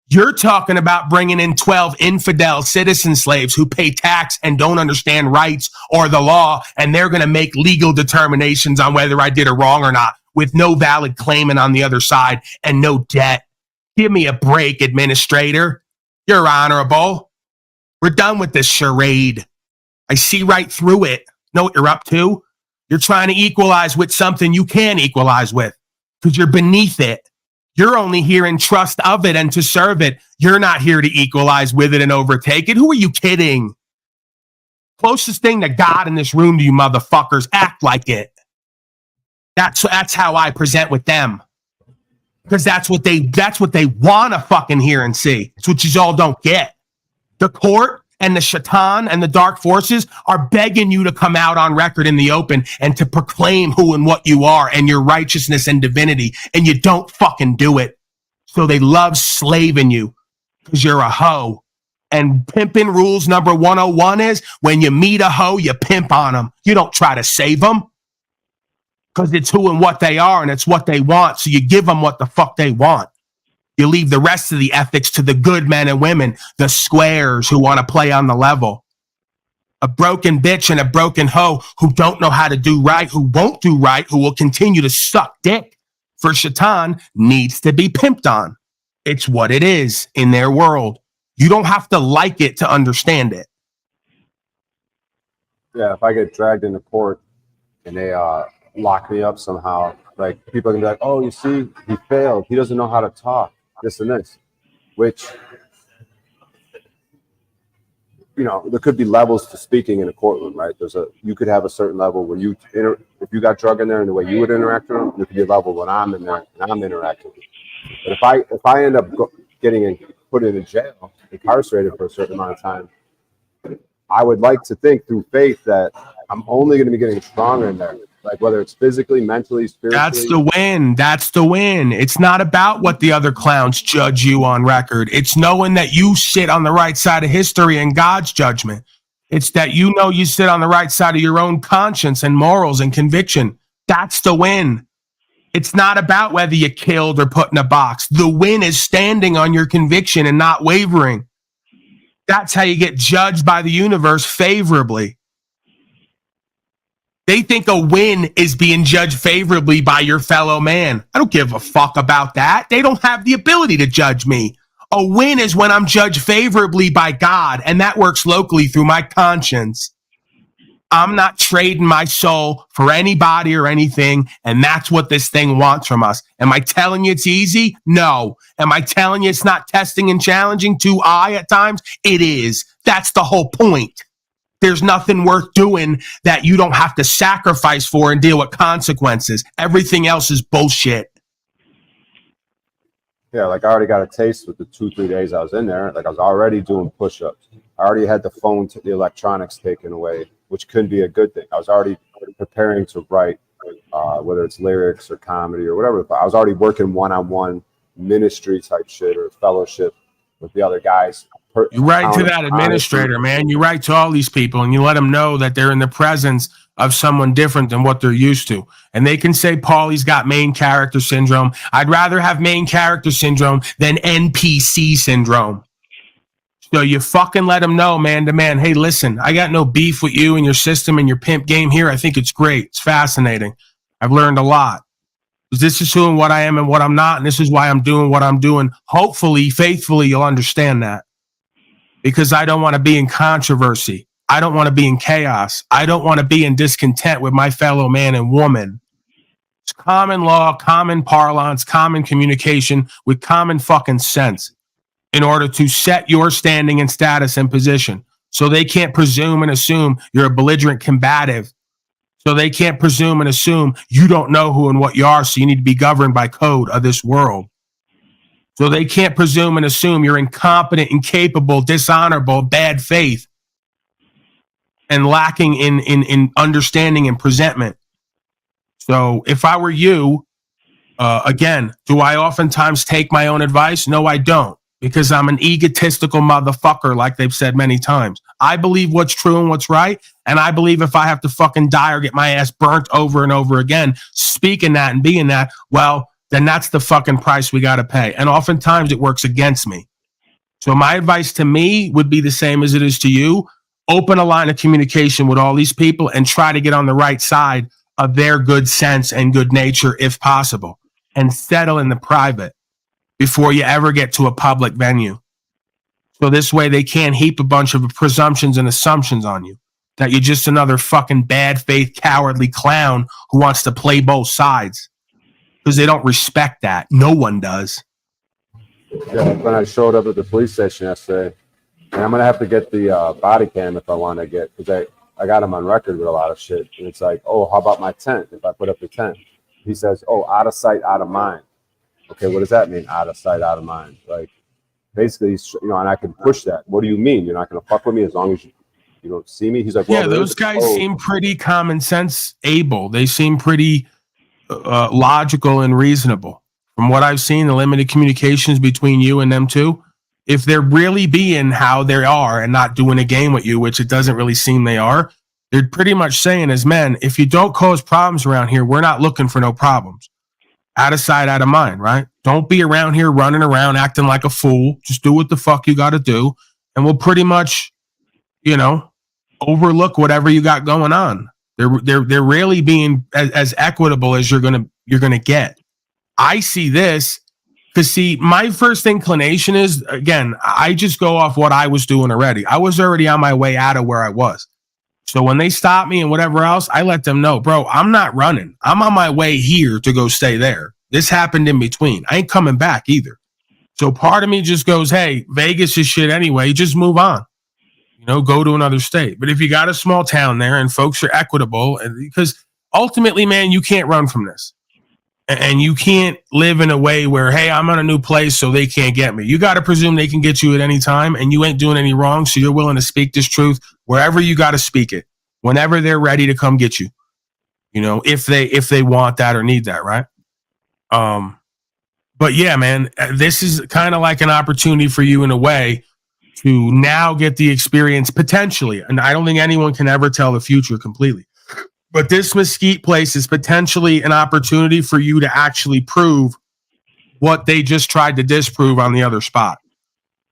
You're talking about bringing in 12 infidel citizen slaves who pay tax and don't understand rights or the law, and they're going to make legal determinations on whether I did it wrong or not with no valid claimant on the other side and no debt. Give me a break, administrator. You're honorable. We're done with this charade. I see right through it. Know what you're up to? You're trying to equalize with something you can't equalize with because you're beneath it. You're only here in trust of it and to serve it. You're not here to equalize with it and overtake it. Who are you kidding? Closest thing to God in this room to you motherfuckers. Act like it. That's how I present with them. Because that's what they want to fucking hear and see. It's what you all don't get. The court and the shaitan and the dark forces are begging you to come out on record in the open and to proclaim who and what you are and your righteousness and divinity, and you don't fucking do it. So they love slaving you because you're a hoe. And pimping rules number 101 is when you meet a hoe, you pimp on them. You don't try to save them because it's who and what they are and it's what they want. So you give them what the fuck they want. You leave the rest of the ethics to the good men and women, the squares who want to play on the level. A broken bitch and a broken hoe who don't know how to do right, who won't do right, who will continue to suck dick for Shaitan needs to be pimped on. It's what it is in their world. You don't have to like it to understand it. Yeah, if I get dragged into court and they lock me up somehow, like people are gonna be like, oh, you see, he failed. He doesn't know how to talk. This and this, which, you know, there could be levels to speaking in a courtroom, right? You could have a certain level where if you got drug in there and the way you would interact with them, there could be a level when I'm in there and I'm interacting with them. But if I end up getting put in jail, incarcerated for a certain amount of time, I would like to think through faith that I'm only going to be getting stronger in there. Like whether it's physically, mentally, spiritually. That's the win. That's the win. It's not about what the other clowns judge you on record. It's knowing that you sit on the right side of history and God's judgment. It's that you know you sit on the right side of your own conscience and morals and conviction. That's the win. It's not about whether you killed or put in a box. The win is standing on your conviction and not wavering. That's how you get judged by the universe favorably. They think a win is being judged favorably by your fellow man. I don't give a fuck about that. They don't have the ability to judge me. A win is when I'm judged favorably by God, and that works locally through my conscience. I'm not trading my soul for anybody or anything, and that's what this thing wants from us. Am I telling you it's easy? No. Am I telling you it's not testing and challenging to I at times? It is. That's the whole point. There's nothing worth doing that you don't have to sacrifice for and deal with consequences. Everything else is bullshit. Yeah, like I already got a taste with the 2-3 days I was in there. Like I was already doing push-ups. I already had the phone to the electronics taken away, which could be a good thing. I was already preparing to write, whether it's lyrics or comedy or whatever. I was already working one-on-one ministry type shit or fellowship with the other guys. You write to that administrator, man. You write to all these people and you let them know that they're in the presence of someone different than what they're used to. And they can say, Paulie's got main character syndrome. I'd rather have main character syndrome than NPC syndrome. So you fucking let them know, man to man, hey, listen, I got no beef with you and your system and your pimp game here. I think it's great. It's fascinating. I've learned a lot. This is who and what I am and what I'm not. And this is why I'm doing what I'm doing. Hopefully, faithfully, you'll understand that. Because I don't want to be in controversy. I don't want to be in chaos. I don't want to be in discontent with my fellow man and woman. It's common law, common parlance, common communication with common fucking sense in order to set your standing and status and position. So they can't presume and assume you're a belligerent combative. So they can't presume and assume you don't know who and what you are, so you need to be governed by code of this world. So they can't presume and assume you're incompetent, incapable, dishonorable, bad faith, and lacking in understanding and presentment. So if I were you, again, do I oftentimes take my own advice? No, I don't, because I'm an egotistical motherfucker, like they've said many times. I believe what's true and what's right, and I believe if I have to fucking die or get my ass burnt over and over again, speaking that and being that, well, then that's the fucking price we got to pay. And oftentimes it works against me. So my advice to me would be the same as it is to you. Open a line of communication with all these people and try to get on the right side of their good sense and good nature if possible, and settle in the private before you ever get to a public venue. So this way they can't heap a bunch of presumptions and assumptions on you that you're just another fucking bad faith, cowardly clown who wants to play both sides. Because they don't respect that. No one does. Yeah, when I showed up at the police station yesterday, and I'm going to have to get the body cam if I want to get, because I got him on record with a lot of shit. And it's like, oh, how about my tent? If I put up the tent, he says, oh, out of sight, out of mind. Okay, what does that mean? Out of sight, out of mind. Like, basically, and I can push that. What do you mean? You're not going to fuck with me as long as you don't see me? He's like, well, yeah, those guys seem pretty common sense able. They seem pretty logical and reasonable. From what I've seen, the limited communications between you and them two, if they're really being how they are and not doing a game with you, which it doesn't really seem they are, they're pretty much saying as men, if you don't cause problems around here, we're not looking for no problems. Out of sight, out of mind, right? Don't be around here running around acting like a fool. Just do what the fuck you got to do. And we'll pretty much, overlook whatever you got going on. They're really being as equitable as you're gonna get. I see this because my first inclination is, again, I just go off what I was doing already. I was already on my way out of where I was. So when they stop me and whatever else, I let them know, bro, I'm not running. I'm on my way here to go stay there. This happened in between. I ain't coming back either. So part of me just goes, hey, Vegas is shit anyway. Just move on. Go to another state. But if you got a small town there and folks are equitable, and because ultimately, man, you can't run from this. And you can't live in a way where, hey, I'm on a new place, so they can't get me. You got to presume they can get you at any time, and you ain't doing any wrong, so you're willing to speak this truth wherever you got to speak it, whenever they're ready to come get you. If they want that or need that, right? But yeah, man, this is kind of like an opportunity for you in a way to now get the experience potentially. And I don't think anyone can ever tell the future completely. But this mesquite place is potentially an opportunity for you to actually prove what they just tried to disprove on the other spot.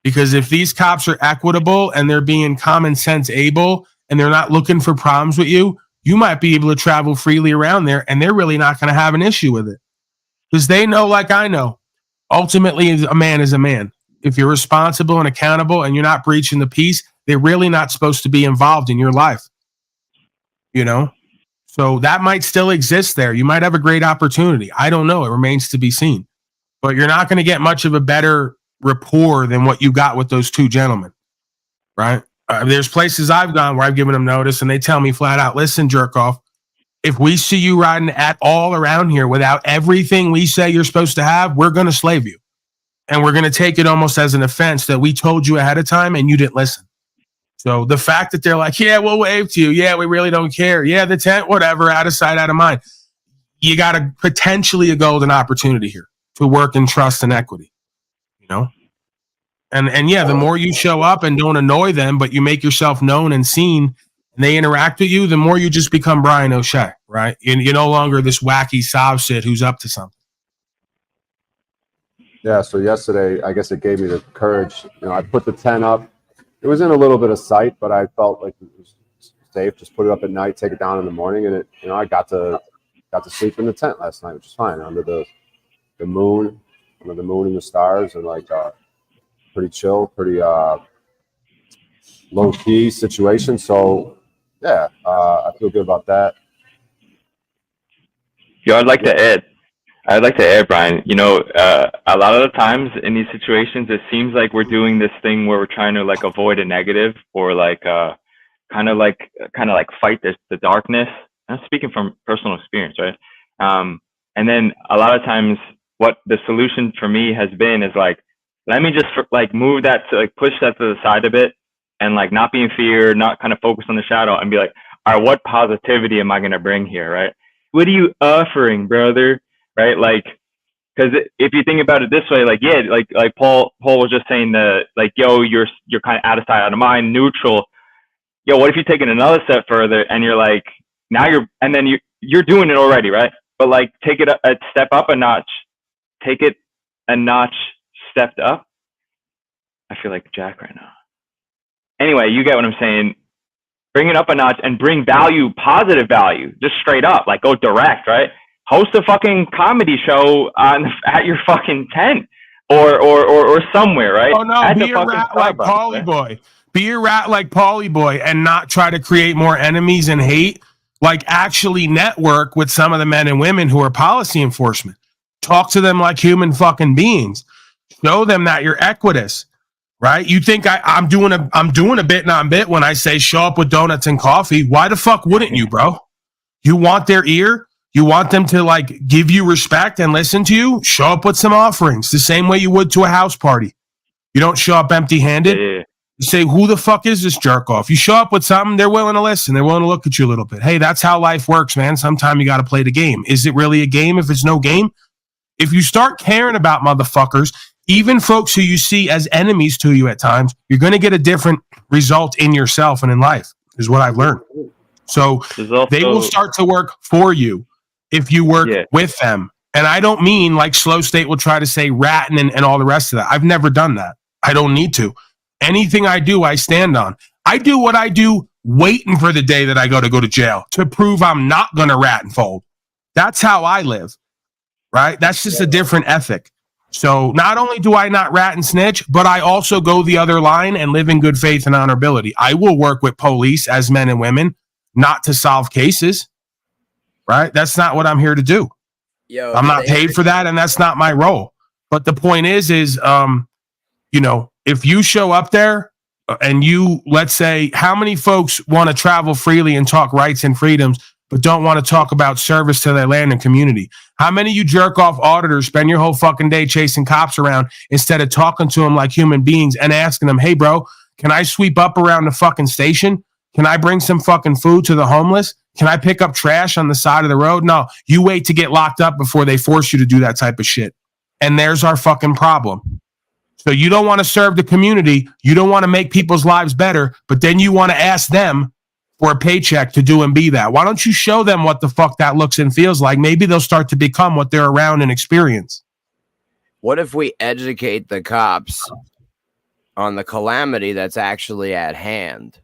Because if these cops are equitable and they're being common sense able and they're not looking for problems with you, you might be able to travel freely around there and they're really not going to have an issue with it. Because they know, like I know, ultimately a man is a man. If you're responsible and accountable and you're not breaching the peace, they're really not supposed to be involved in your life. you know? So that might still exist there. You might have a great opportunity. I don't know. It remains to be seen. But you're not going to get much of a better rapport than what you got with those two gentlemen, right? There's places I've gone where I've given them notice and they tell me flat out, listen, jerk off, if we see you riding at all around here without everything we say you're supposed to have, we're going to slave you. And we're going to take it almost as an offense that we told you ahead of time and you didn't listen. So the fact that they're like, yeah, we'll wave to you. Yeah, we really don't care. Yeah, the tent, whatever, out of sight, out of mind. You got potentially a golden opportunity here to work in trust and equity, you know? And yeah, the more you show up and don't annoy them, but you make yourself known and seen, and they interact with you, the more you just become Brian O'Shea, right? You're no longer this wacky sob shit who's up to something. Yeah, so yesterday, I guess it gave me the courage. You know, I put the tent up. It was in a little bit of sight, but I felt like it was safe. Just put it up at night, take it down in the morning, and it, you know, I got to sleep in the tent last night, which is fine, under the moon, under the moon and the stars, and like pretty chill, pretty low key situation. So yeah, I feel good about that. Yo, I'd like to add, Brian, you know, a lot of the times in these situations, it seems like we're doing this thing where we're trying to like avoid a negative or like kind of like fight the darkness. I'm speaking from personal experience, right? And then a lot of times what the solution for me has been is like, let me just like move that to like push that to the side a bit and like not be in fear, not kind of focus on the shadow and be like, all right, what positivity am I going to bring here, right? What are you offering, brother? Right? Like, because if you think about it this way, like, yeah, like Paul was just saying that, like, yo, you're kind of out of sight, out of mind, neutral. Yo, what if you take it another step further and you're like, now you're doing it already, right? But like, take it a step up a notch, take it a notch stepped up. I feel like Jack right now. Anyway, you get what I'm saying. Bring it up a notch and bring value, positive value, just straight up, like go direct, right? Host a fucking comedy show at your fucking tent or somewhere, right? Oh no, be a rat like Pauly Boy. Be a rat like Pauly Boy and not try to create more enemies and hate. Like actually network with some of the men and women who are policy enforcement. Talk to them like human fucking beings. Show them that you're equitous, right? You think I'm doing a bit non bit when I say show up with donuts and coffee. Why the fuck wouldn't you, bro? You want their ear? You want them to like give you respect and listen to you? Show up with some offerings the same way you would to a house party. You don't show up empty-handed. Yeah. You say, who the fuck is this jerk off? You show up with something, they're willing to listen. They're willing to look at you a little bit. Hey, that's how life works, man. Sometimes you got to play the game. Is it really a game if it's no game? If you start caring about motherfuckers, even folks who you see as enemies to you at times, you're going to get a different result in yourself and in life, is what I've learned. So they will start to work for you if you work with them. And I don't mean like Slow State will try to say ratting and all the rest of that. I've never done that. I don't need to. Anything I do, I stand on. I do what I do waiting for the day that I go to jail to prove I'm not going to rat and fold. That's how I live, right? That's just a different ethic. So not only do I not rat and snitch, but I also go the other line and live in good faith and honorability. I will work with police as men and women, not to solve cases, right? That's not what I'm here to do. I'm not paid for that, and that's not my role. But the point is, you know, if you show up there and you, let's say, how many folks want to travel freely and talk rights and freedoms, but don't want to talk about service to their land and community? How many of you jerk off auditors spend your whole fucking day chasing cops around instead of talking to them like human beings and asking them, hey, bro, can I sweep up around the fucking station? Can I bring some fucking food to the homeless? Can I pick up trash on the side of the road? No, you wait to get locked up before they force you to do that type of shit. And there's our fucking problem. So you don't want to serve the community. You don't want to make people's lives better, but then you want to ask them for a paycheck to do and be that. Why don't you show them what the fuck that looks and feels like? Maybe they'll start to become what they're around and experience. What if we educate the cops on the calamity that's actually at hand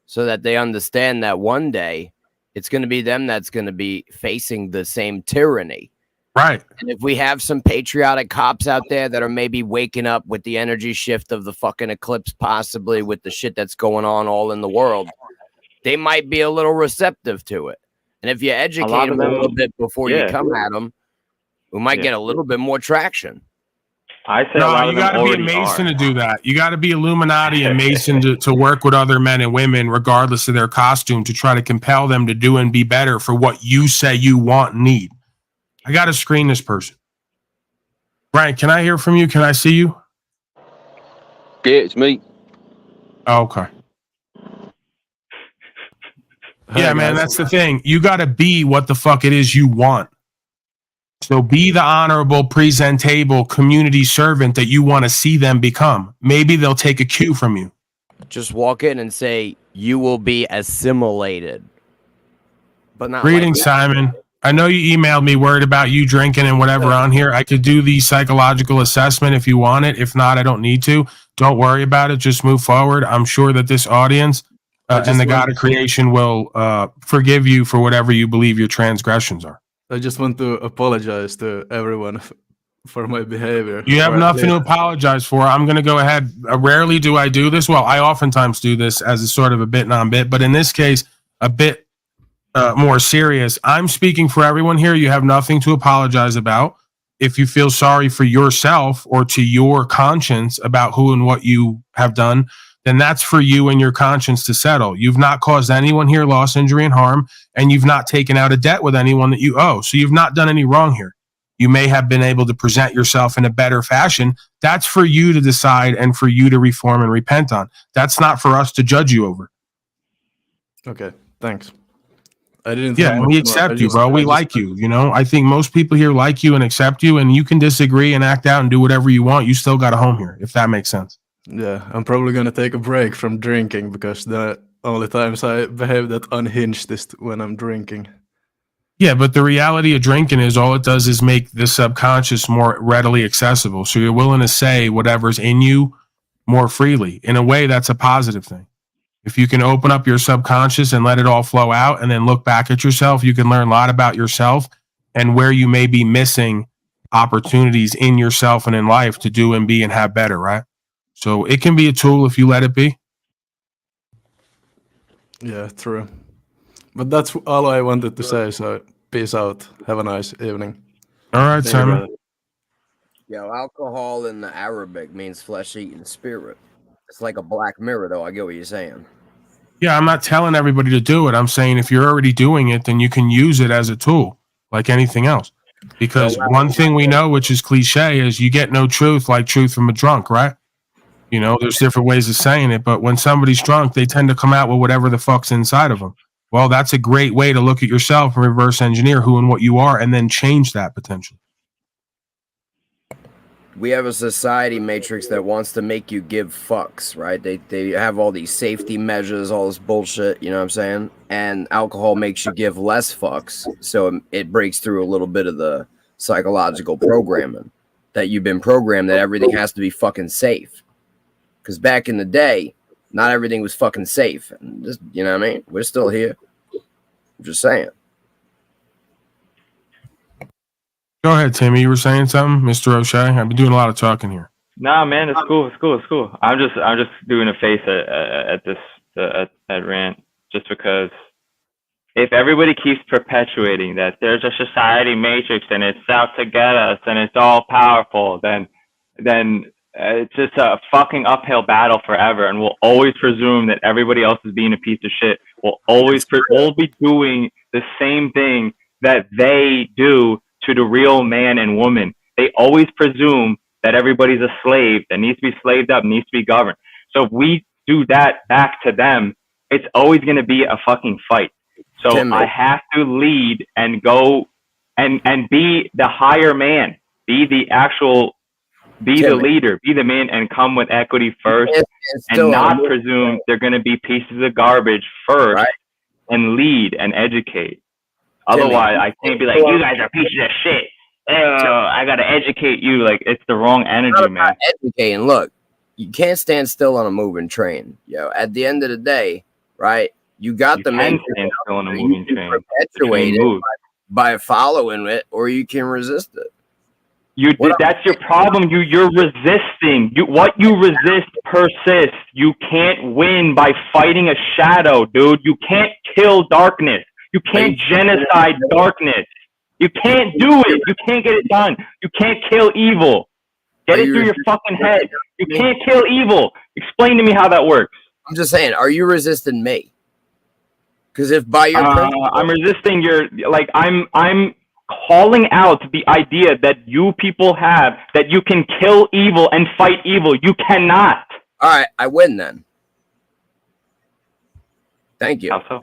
so that they understand that one day it's going to be them that's going to be facing the same tyranny? Right. And if we have some patriotic cops out there that are maybe waking up with the energy shift of the fucking eclipse, possibly with the shit that's going on all in the world, they might be a little receptive to it. And if you educate them a little bit before you come at them, we might get a little bit more traction. I say you got to be a Mason to do that. You got to be Illuminati and Mason to work with other men and women, regardless of their costume, to try to compel them to do and be better for what you say you want and need. I got to screen this person. Brian, can I hear from you? Can I see you? Yeah, it's me. Oh, okay. Yeah, man, that's the thing. You got to be what the fuck it is you want. So be the honorable, presentable community servant that you want to see them become. Maybe they'll take a cue from you. Just walk in and say, you will be assimilated. But not Greetings, like Simon. I know you emailed me worried about you drinking and whatever on here. I could do the psychological assessment if you want it. If not, I don't need to. Don't worry about it. Just move forward. I'm sure that this audience and the God of creation will forgive you for whatever you believe your transgressions are. I just want to apologize to everyone for my behavior. You have nothing to apologize for. I'm going to go ahead. Rarely do I do this. Well, I oftentimes do this as a sort of a bit non-bit, but in this case, a bit more serious. I'm speaking for everyone here. You have nothing to apologize about. If you feel sorry for yourself or to your conscience about who and what you have done, then that's for you and your conscience to settle. You've not caused anyone here loss, injury, and harm, and you've not taken out a debt with anyone that you owe. So you've not done any wrong here. You may have been able to present yourself in a better fashion. That's for you to decide and for you to reform and repent on. That's not for us to judge you over. Okay, thanks. I didn't. Yeah, we accept you, bro. We like you. You know, I think most people here like you and accept you, and you can disagree and act out and do whatever you want. You still got a home here, if that makes sense. Yeah, I'm probably gonna take a break from drinking because the only times I behave that unhinged is when I'm drinking. Yeah, but the reality of drinking is all it does is make the subconscious more readily accessible. So you're willing to say whatever's in you more freely. In a way, that's a positive thing. If you can open up your subconscious and let it all flow out and then look back at yourself, you can learn a lot about yourself and where you may be missing opportunities in yourself and in life to do and be and have better, right? So it can be a tool if you let it be. Yeah, true. But that's all I wanted to say. So peace out. Have a nice evening. All right, Simon. Yo, alcohol in the Arabic means flesh-eating spirit. It's like a black mirror, though. I get what you're saying. Yeah, I'm not telling everybody to do it. I'm saying if you're already doing it, then you can use it as a tool like anything else. Because one thing we know, which is cliche, is you get no truth like truth from a drunk, right? You know, there's different ways of saying it, but when somebody's drunk, they tend to come out with whatever the fuck's inside of them. Well, that's a great way to look at yourself and reverse engineer who and what you are and then change that potentially. We have a society matrix that wants to make you give fucks, right? They have all these safety measures, all this bullshit, you know what I'm saying? And alcohol makes you give less fucks, so it breaks through a little bit of the psychological programming that you've been programmed that everything has to be fucking safe. Because back in the day, not everything was fucking safe. And just, you know what I mean? We're still here. I'm just saying. Go ahead, Timmy. You were saying something, Mr. O'Shea? I've been doing a lot of talking here. Nah, man, it's cool. It's cool. It's cool. I'm just doing a face at this rant just because if everybody keeps perpetuating that there's a society matrix and it's out to get us and it's all powerful, then it's just a fucking uphill battle forever, and we'll always presume that everybody else is being a piece of shit. We'll always all be doing the same thing that they do to the real man and woman. They always presume that everybody's a slave that needs to be slaved up, needs to be governed. So if we do that back to them, it's always going to be a fucking fight. So I have to lead and go and be the higher man, be the leader, be the man, and come with equity first, and not presume they're going to be pieces of garbage first, right? And lead and educate. Otherwise, I can't be like, you guys are pieces of shit. I got to educate you. Like, it's the wrong energy, man. Educating. Look, you can't stand still on a moving train. Yo, at the end of the day, right? You got the main stand still on a moving train. Perpetuate it by following it, or you can resist it. That's your problem. You're resisting. What you resist persists. You can't win by fighting a shadow, dude. You can't kill darkness. You can't genocide darkness. You can't do it. You can't get it done. You can't kill evil. Get it through your fucking head. You can't kill evil. Explain to me how that works. I'm just saying, are you resisting me? Because if by your I'm resisting your, like, I'm calling out the idea that you people have that you can kill evil and fight evil. You cannot. All right, I win then. Thank you. How so?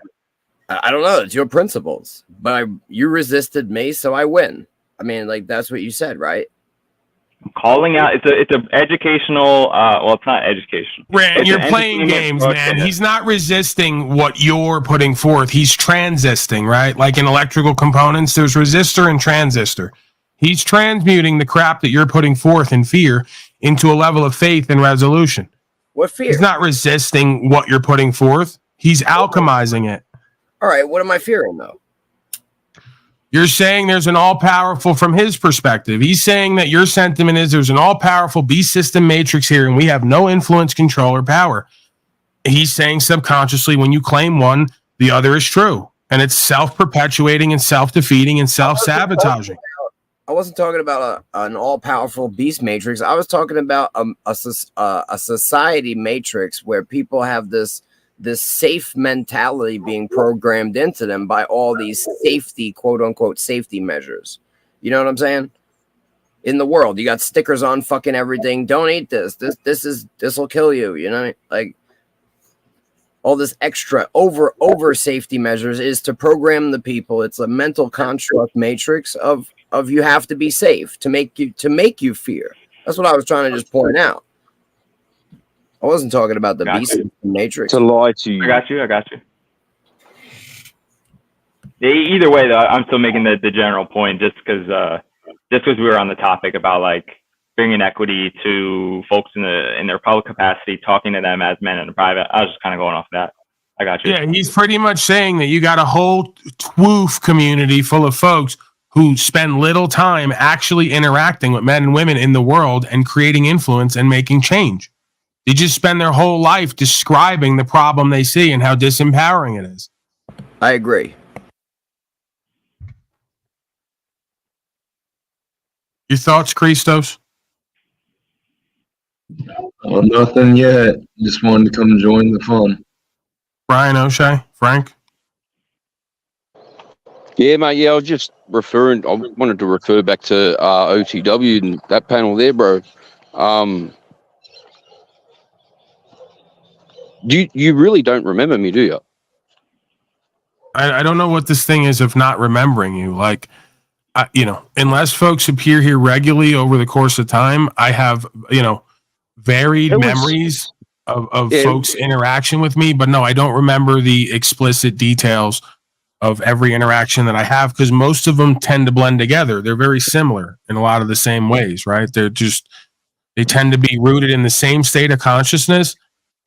I don't know. It's your principles, but you resisted me, so I win. I mean, like, that's what you said, right? I'm calling out. It's a educational. Well, it's not educational. Rand, you're playing games, man. He's not resisting what you're putting forth. He's transisting, right? Like in electrical components, there's resistor and transistor. He's transmuting the crap that you're putting forth in fear into a level of faith and resolution. What fear? He's not resisting what you're putting forth. He's alchemizing it. All right, what am I fearing, though? You're saying there's an all-powerful from his perspective. He's saying that your sentiment is there's an all-powerful beast system matrix here, and we have no influence, control, or power. He's saying subconsciously when you claim one, the other is true. And it's self-perpetuating and self-defeating and self-sabotaging. I wasn't talking about an all-powerful beast matrix. I was talking about a society matrix where people have this safe mentality being programmed into them by all these safety, quote unquote, safety measures. You know what I'm saying? In the world, you got stickers on fucking everything. Don't eat this. This will kill you. You know, like all this extra over safety measures is to program the people. It's a mental construct matrix of you have to be safe to make you fear. That's what I was trying to just point out. I wasn't talking about the beast matrix. To lie to you. I got you. Either way, though, I'm still making the general point just because we were on the topic about like bringing equity to folks in their public capacity, talking to them as men in the private. I was just kind of going off that. I got you. Yeah, he's pretty much saying that you got a whole twoof community full of folks who spend little time actually interacting with men and women in the world and creating influence and making change. They just spend their whole life describing the problem they see and how disempowering it is. I agree. Your thoughts, Christos? Well, nothing yet. Just wanted to come join the fun. Brian O'Shea? Frank? Yeah, mate. Yeah, I was just referring. I wanted to refer back to OTW and that panel there, bro. You really don't remember me, do you? I don't know what this thing is of not remembering you. Like, unless folks appear here regularly over the course of time, I have, varied memories of folks' interaction with me. But no, I don't remember the explicit details of every interaction that I have because most of them tend to blend together. They're very similar in a lot of the same ways, right? They tend to be rooted in the same state of consciousness.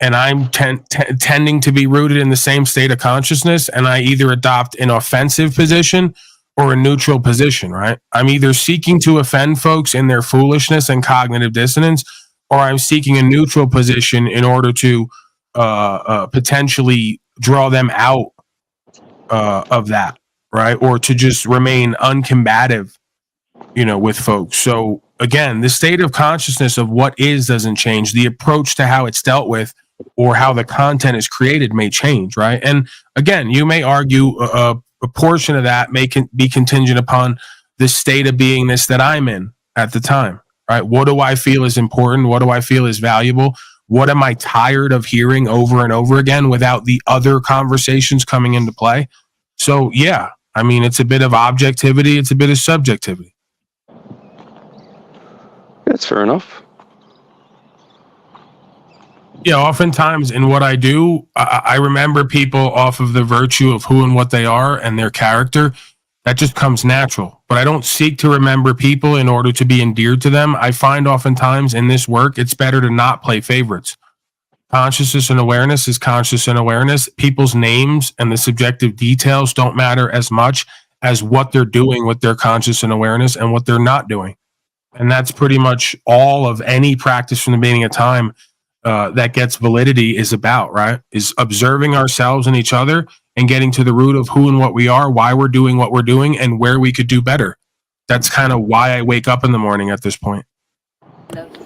And I'm tending to be rooted in the same state of consciousness, and I either adopt an offensive position or a neutral position, right? I'm either seeking to offend folks in their foolishness and cognitive dissonance, or I'm seeking a neutral position in order to potentially draw them out of that, right? Or to just remain uncombative, with folks. So again, the state of consciousness of what is doesn't change. The approach to how it's dealt with or how the content is created may change, right? And again, you may argue a portion of that may be contingent upon the state of beingness that I'm in at the time, right? What do I feel is important? What do I feel is valuable? What am I tired of hearing over and over again without the other conversations coming into play? So yeah, I mean, it's a bit of objectivity. It's a bit of subjectivity. That's fair enough. Yeah, oftentimes in what I do, I remember people off of the virtue of who and what they are and their character. That just comes natural. But I don't seek to remember people in order to be endeared to them. I find oftentimes in this work, it's better to not play favorites. Consciousness and awareness is conscious and awareness. People's names and the subjective details don't matter as much as what they're doing with their conscious and awareness and what they're not doing. And that's pretty much all of any practice from the beginning of time that gets validity is about, right? Is observing ourselves and each other and getting to the root of who and what we are, why we're doing what we're doing, and where we could do better. That's kind of why I wake up in the morning at this point.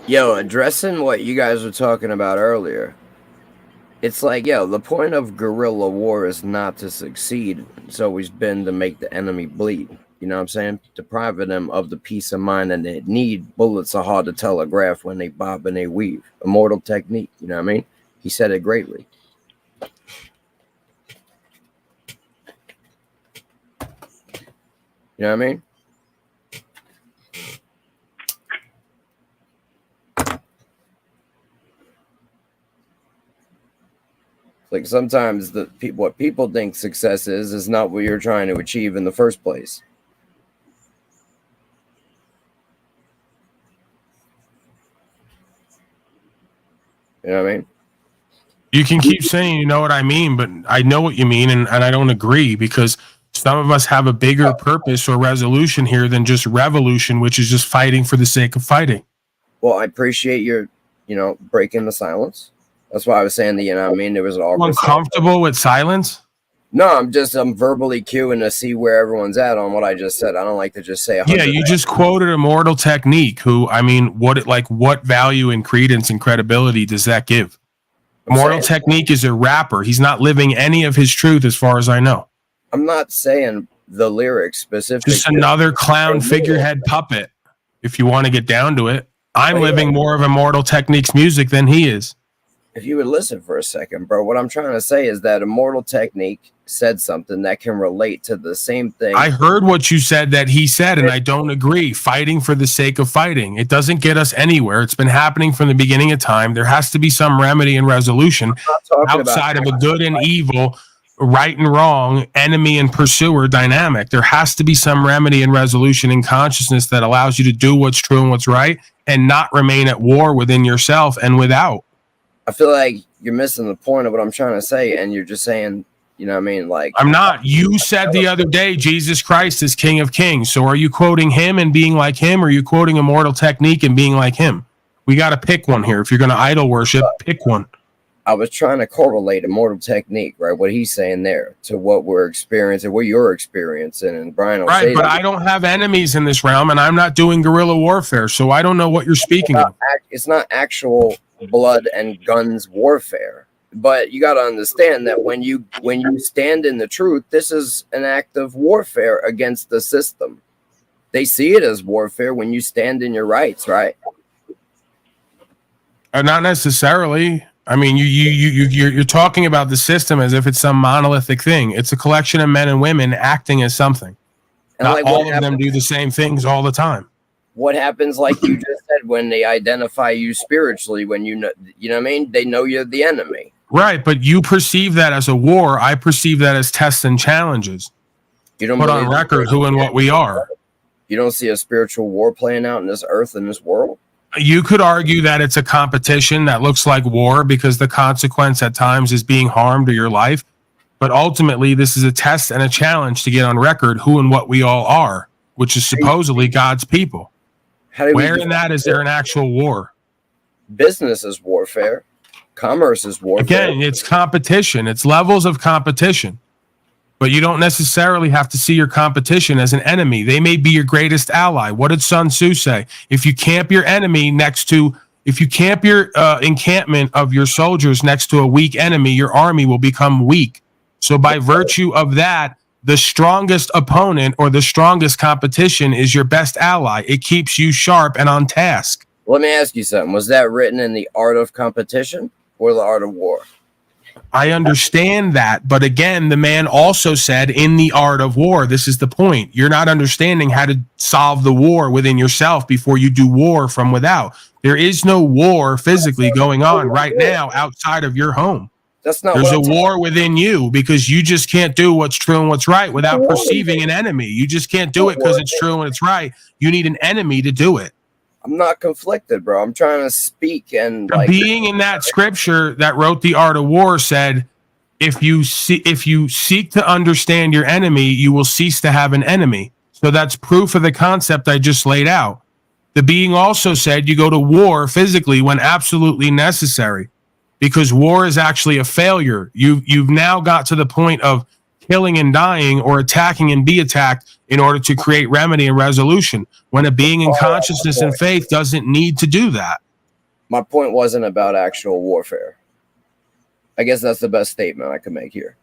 Yo, addressing what you guys were talking about earlier, it's like, yo, the point of guerrilla war is not to succeed. It's always been to make the enemy bleed. You know what I'm saying? Depriving them of the peace of mind and they need. Bullets are hard to telegraph when they bob and they weave. Immortal technique. You know what I mean? He said it greatly. You know what I mean? Like sometimes what people think success is not what you're trying to achieve in the first place. You know what I mean? You can keep saying, you know what I mean, but I know what you mean, and I don't agree, because some of us have a bigger purpose or resolution here than just revolution, which is just fighting for the sake of fighting. Well, I appreciate your, breaking the silence. That's why I was saying that, you know what I mean? There was an awkward uncomfortable with silence? No, I'm verbally queuing to see where everyone's at on what I just said. I don't like to just say. Yeah, you just quoted Immortal Technique, who, I mean, what value and credence and credibility does that give? Immortal Technique is a rapper. He's not living any of his truth as far as I know. I'm not saying the lyrics specifically. Just another clown figurehead puppet, if you want to get down to it. I'm living more of Immortal Technique's music than he is. If you would listen for a second, bro, what I'm trying to say is that Immortal Technique said something that can relate to the same thing. I heard what you said that he said, and I don't agree. Fighting for the sake of fighting. It doesn't get us anywhere. It's been happening from the beginning of time. There has to be some remedy and resolution outside of a good and evil, right and wrong, enemy and pursuer dynamic. There has to be some remedy and resolution in consciousness that allows you to do what's true and what's right and not remain at war within yourself and without. I feel like you're missing the point of what I'm trying to say, and you're just saying, you know what I mean? Like, I'm not. You said the other day, Jesus Christ is King of Kings. So are you quoting him and being like him, or are you quoting Immortal Technique and being like him? We got to pick one here. If you're going to idol worship, pick one. I was trying to correlate Immortal Technique, right? What he's saying there to what we're experiencing, what you're experiencing, and Brian will say but I don't have enemies in this realm, and I'm not doing guerrilla warfare, so I don't know what you're speaking of. It's not actual blood and guns warfare, but you got to understand that when you stand in the truth, this is an act of warfare against the system. They see it as warfare when you stand in your rights, right? Not necessarily. I mean, you're talking about the system as if it's some monolithic thing. It's a collection of men and women acting as something. And not all of them do the same things all the time. What happens, like you just said, when they identify you spiritually, when you know what I mean? They know you're the enemy. Right, but you perceive that as a war. I perceive that as tests and challenges. You don't put on record who and what we are. You don't see a spiritual war playing out in this earth and this world? You could argue that it's a competition that looks like war because the consequence at times is being harmed to your life. But ultimately, this is a test and a challenge to get on record who and what we all are, which is supposedly God's people. Where in that is there an actual war? Business is warfare. Commerce is warfare. Again, it's competition. It's levels of competition. But you don't necessarily have to see your competition as an enemy. They may be your greatest ally. What did Sun Tzu say? If you camp your enemy if you camp your encampment of your soldiers next to a weak enemy, your army will become weak. So by virtue of that, the strongest opponent or the strongest competition is your best ally. It keeps you sharp and on task. Let me ask you something. Was that written in The Art of Competition or The Art of War? I understand that. But again, the man also said in The Art of War, this is the point. You're not understanding how to solve the war within yourself before you do war from without. There is no war physically going on right now outside of your home. That's not. There's a war within you because you just can't do what's true and what's right without perceiving an enemy. You just can't do it because it's true and it's right. You need an enemy to do it. I'm not conflicted, bro. I'm trying to speak and being in that scripture that wrote The Art of War said, if you seek to understand your enemy, you will cease to have an enemy. So that's proof of the concept I just laid out. The being also said you go to war physically when absolutely necessary, because war is actually a failure. You've now got to the point of killing and dying or attacking and be attacked in order to create remedy and resolution, when a being in consciousness and faith doesn't need to do that. My point wasn't about actual warfare. I guess that's the best statement I could make here.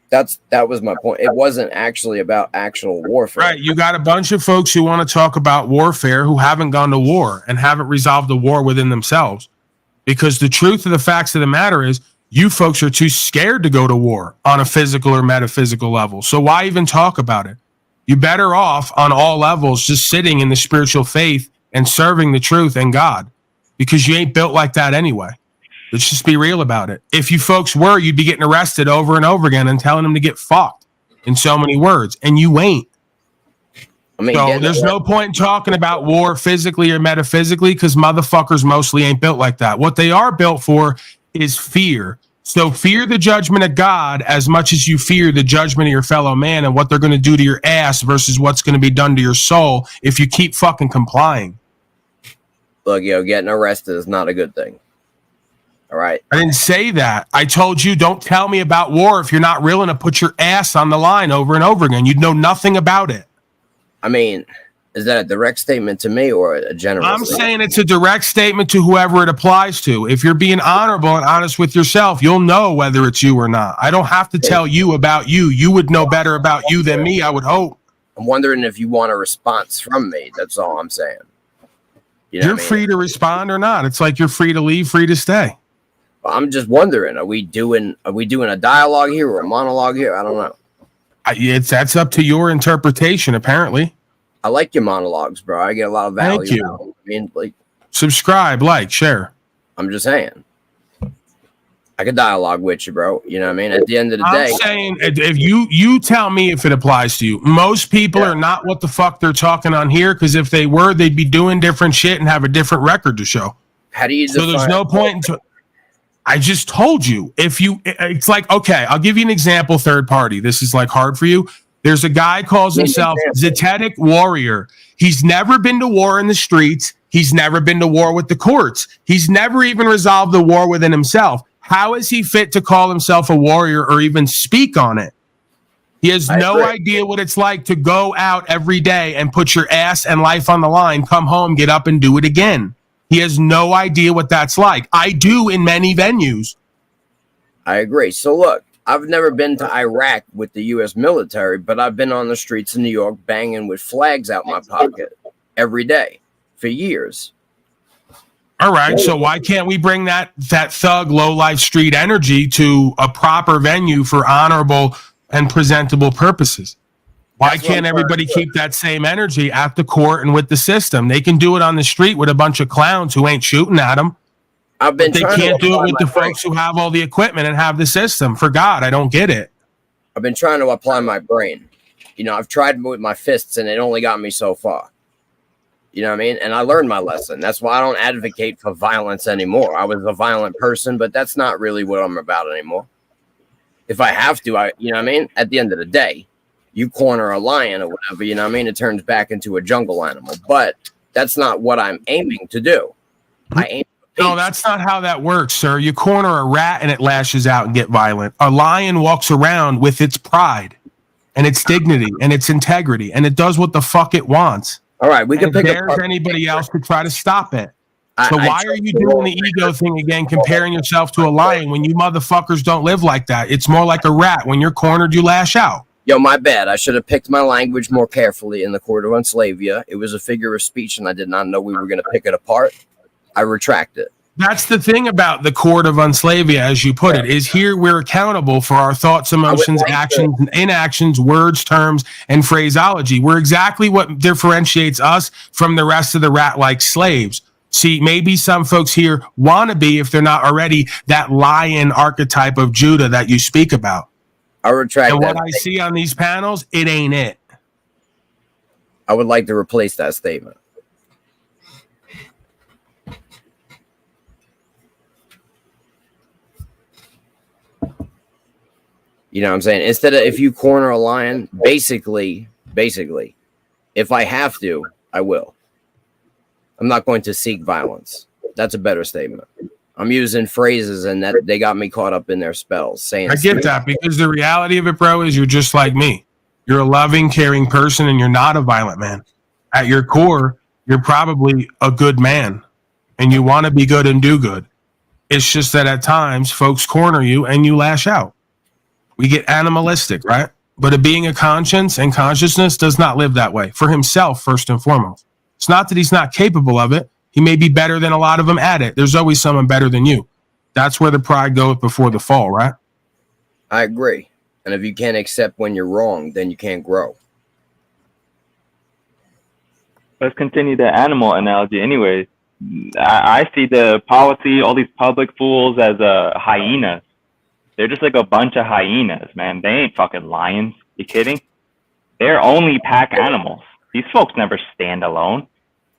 That was my point. It wasn't actually about actual warfare. Right. You got a bunch of folks who want to talk about warfare who haven't gone to war and haven't resolved the war within themselves. Because the truth of the facts of the matter is, you folks are too scared to go to war on a physical or metaphysical level. So why even talk about it? You're better off on all levels just sitting in the spiritual faith and serving the truth and God, because you ain't built like that anyway. Let's just be real about it. If you folks were, you'd be getting arrested over and over again and telling them to get fucked in so many words, and you ain't. I mean, so there's no point in talking about war physically or metaphysically, because motherfuckers mostly ain't built like that. What they are built for is fear. So fear the judgment of God as much as you fear the judgment of your fellow man and what they're going to do to your ass versus what's going to be done to your soul if you keep fucking complying. Look, getting arrested is not a good thing. All right. I didn't say that. I told you, don't tell me about war if you're not willing to put your ass on the line over and over again. You'd know nothing about it. I mean, is that a direct statement to me or a general I'm statement? saying it's a direct statement to whoever it applies to. If you're being honorable and honest with yourself, you'll know whether it's you or not. I don't have to tell you about you. You would know better about you than me, I would hope. I'm wondering if you want a response from me. That's all I'm saying. You're free to respond or not. It's like you're free to leave, free to stay. I'm just wondering, are we doing a dialogue here or a monologue here? I don't know. That's up to your interpretation, apparently. I like your monologues, bro. I get a lot of value. Thank you. Out of them. I mean, like, subscribe, like, share. I'm just saying. I could dialogue with you, bro. You know what I mean? At the end of the day, I'm saying, if you tell me if it applies to you. Most people are not what the fuck they're talking on here, because if they were, they'd be doing different shit and have a different record to show. How do you So there's no point in I just told you. It's like, okay, I'll give you an example, third party. This is like hard for you. There's a guy calls himself Zetetic Warrior. He's never been to war in the streets. He's never been to war with the courts. He's never even resolved the war within himself. How is he fit to call himself a warrior or even speak on it? He has no idea what it's like to go out every day and put your ass and life on the line, come home, get up and do it again. He has no idea what that's like. I do in many venues. I agree. So look, I've never been to Iraq with the U.S. military, but I've been on the streets of New York banging with flags out my pocket every day for years. All right, so why can't we bring that thug, low-life street energy to a proper venue for honorable and presentable purposes? Why can't everybody keep that same energy at the court and with the system? They can do it on the street with a bunch of clowns who ain't shooting at them. They can't do it with the folks who have all the equipment and have the system. For God, I don't get it. I've been trying to apply my brain. I've tried with my fists and it only got me so far. You know what I mean? And I learned my lesson. That's why I don't advocate for violence anymore. I was a violent person, but that's not really what I'm about anymore. If I have to, you know what I mean? At the end of the day, you corner a lion or whatever, you know what I mean? It turns back into a jungle animal. But that's not what I'm aiming to do. I aim No, that's not how that works, sir. You corner a rat and it lashes out and get violent. A lion walks around with its pride and its dignity and its integrity, and it does what the fuck it wants. All right, we can pick up anybody else to try to stop it. So why are you doing the ego thing again, comparing yourself to a lion when you motherfuckers don't live like that? It's more like a rat. When you're cornered, you lash out. Yo, my bad. I should have picked my language more carefully in the court of Unslaved. It was a figure of speech, and I did not know we were going to pick it apart. I retract it. That's the thing about the court of Unslaved, as you put it, is here we're accountable for our thoughts, emotions, actions, and inactions, words, terms, and phraseology. We're exactly what differentiates us from the rest of the rat-like slaves. See, maybe some folks here want to be, if they're not already, that lion archetype of Judah that you speak about. I retract and that. What I see on these panels, it ain't it. I would like to replace that statement. You know what I'm saying? Instead of if you corner a lion, basically, if I have to, I will. I'm not going to seek violence. That's a better statement. I'm using phrases and that they got me caught up in their spells. Saying I get that because the reality of it, bro, is you're just like me. You're a loving, caring person and you're not a violent man. At your core, you're probably a good man and you want to be good and do good. It's just that at times folks corner you and you lash out. We get animalistic, right? But a being of conscience and consciousness does not live that way for himself, first and foremost. It's not that he's not capable of it. He may be better than a lot of them at it. There's always someone better than you. That's where the pride goes before the fall, right? I agree. And if you can't accept when you're wrong, then you can't grow. Let's continue the animal analogy anyways. I see the policy, all these public fools as hyenas. They're just like a bunch of hyenas, man. They ain't fucking lions. You kidding? They're only pack animals. These folks never stand alone.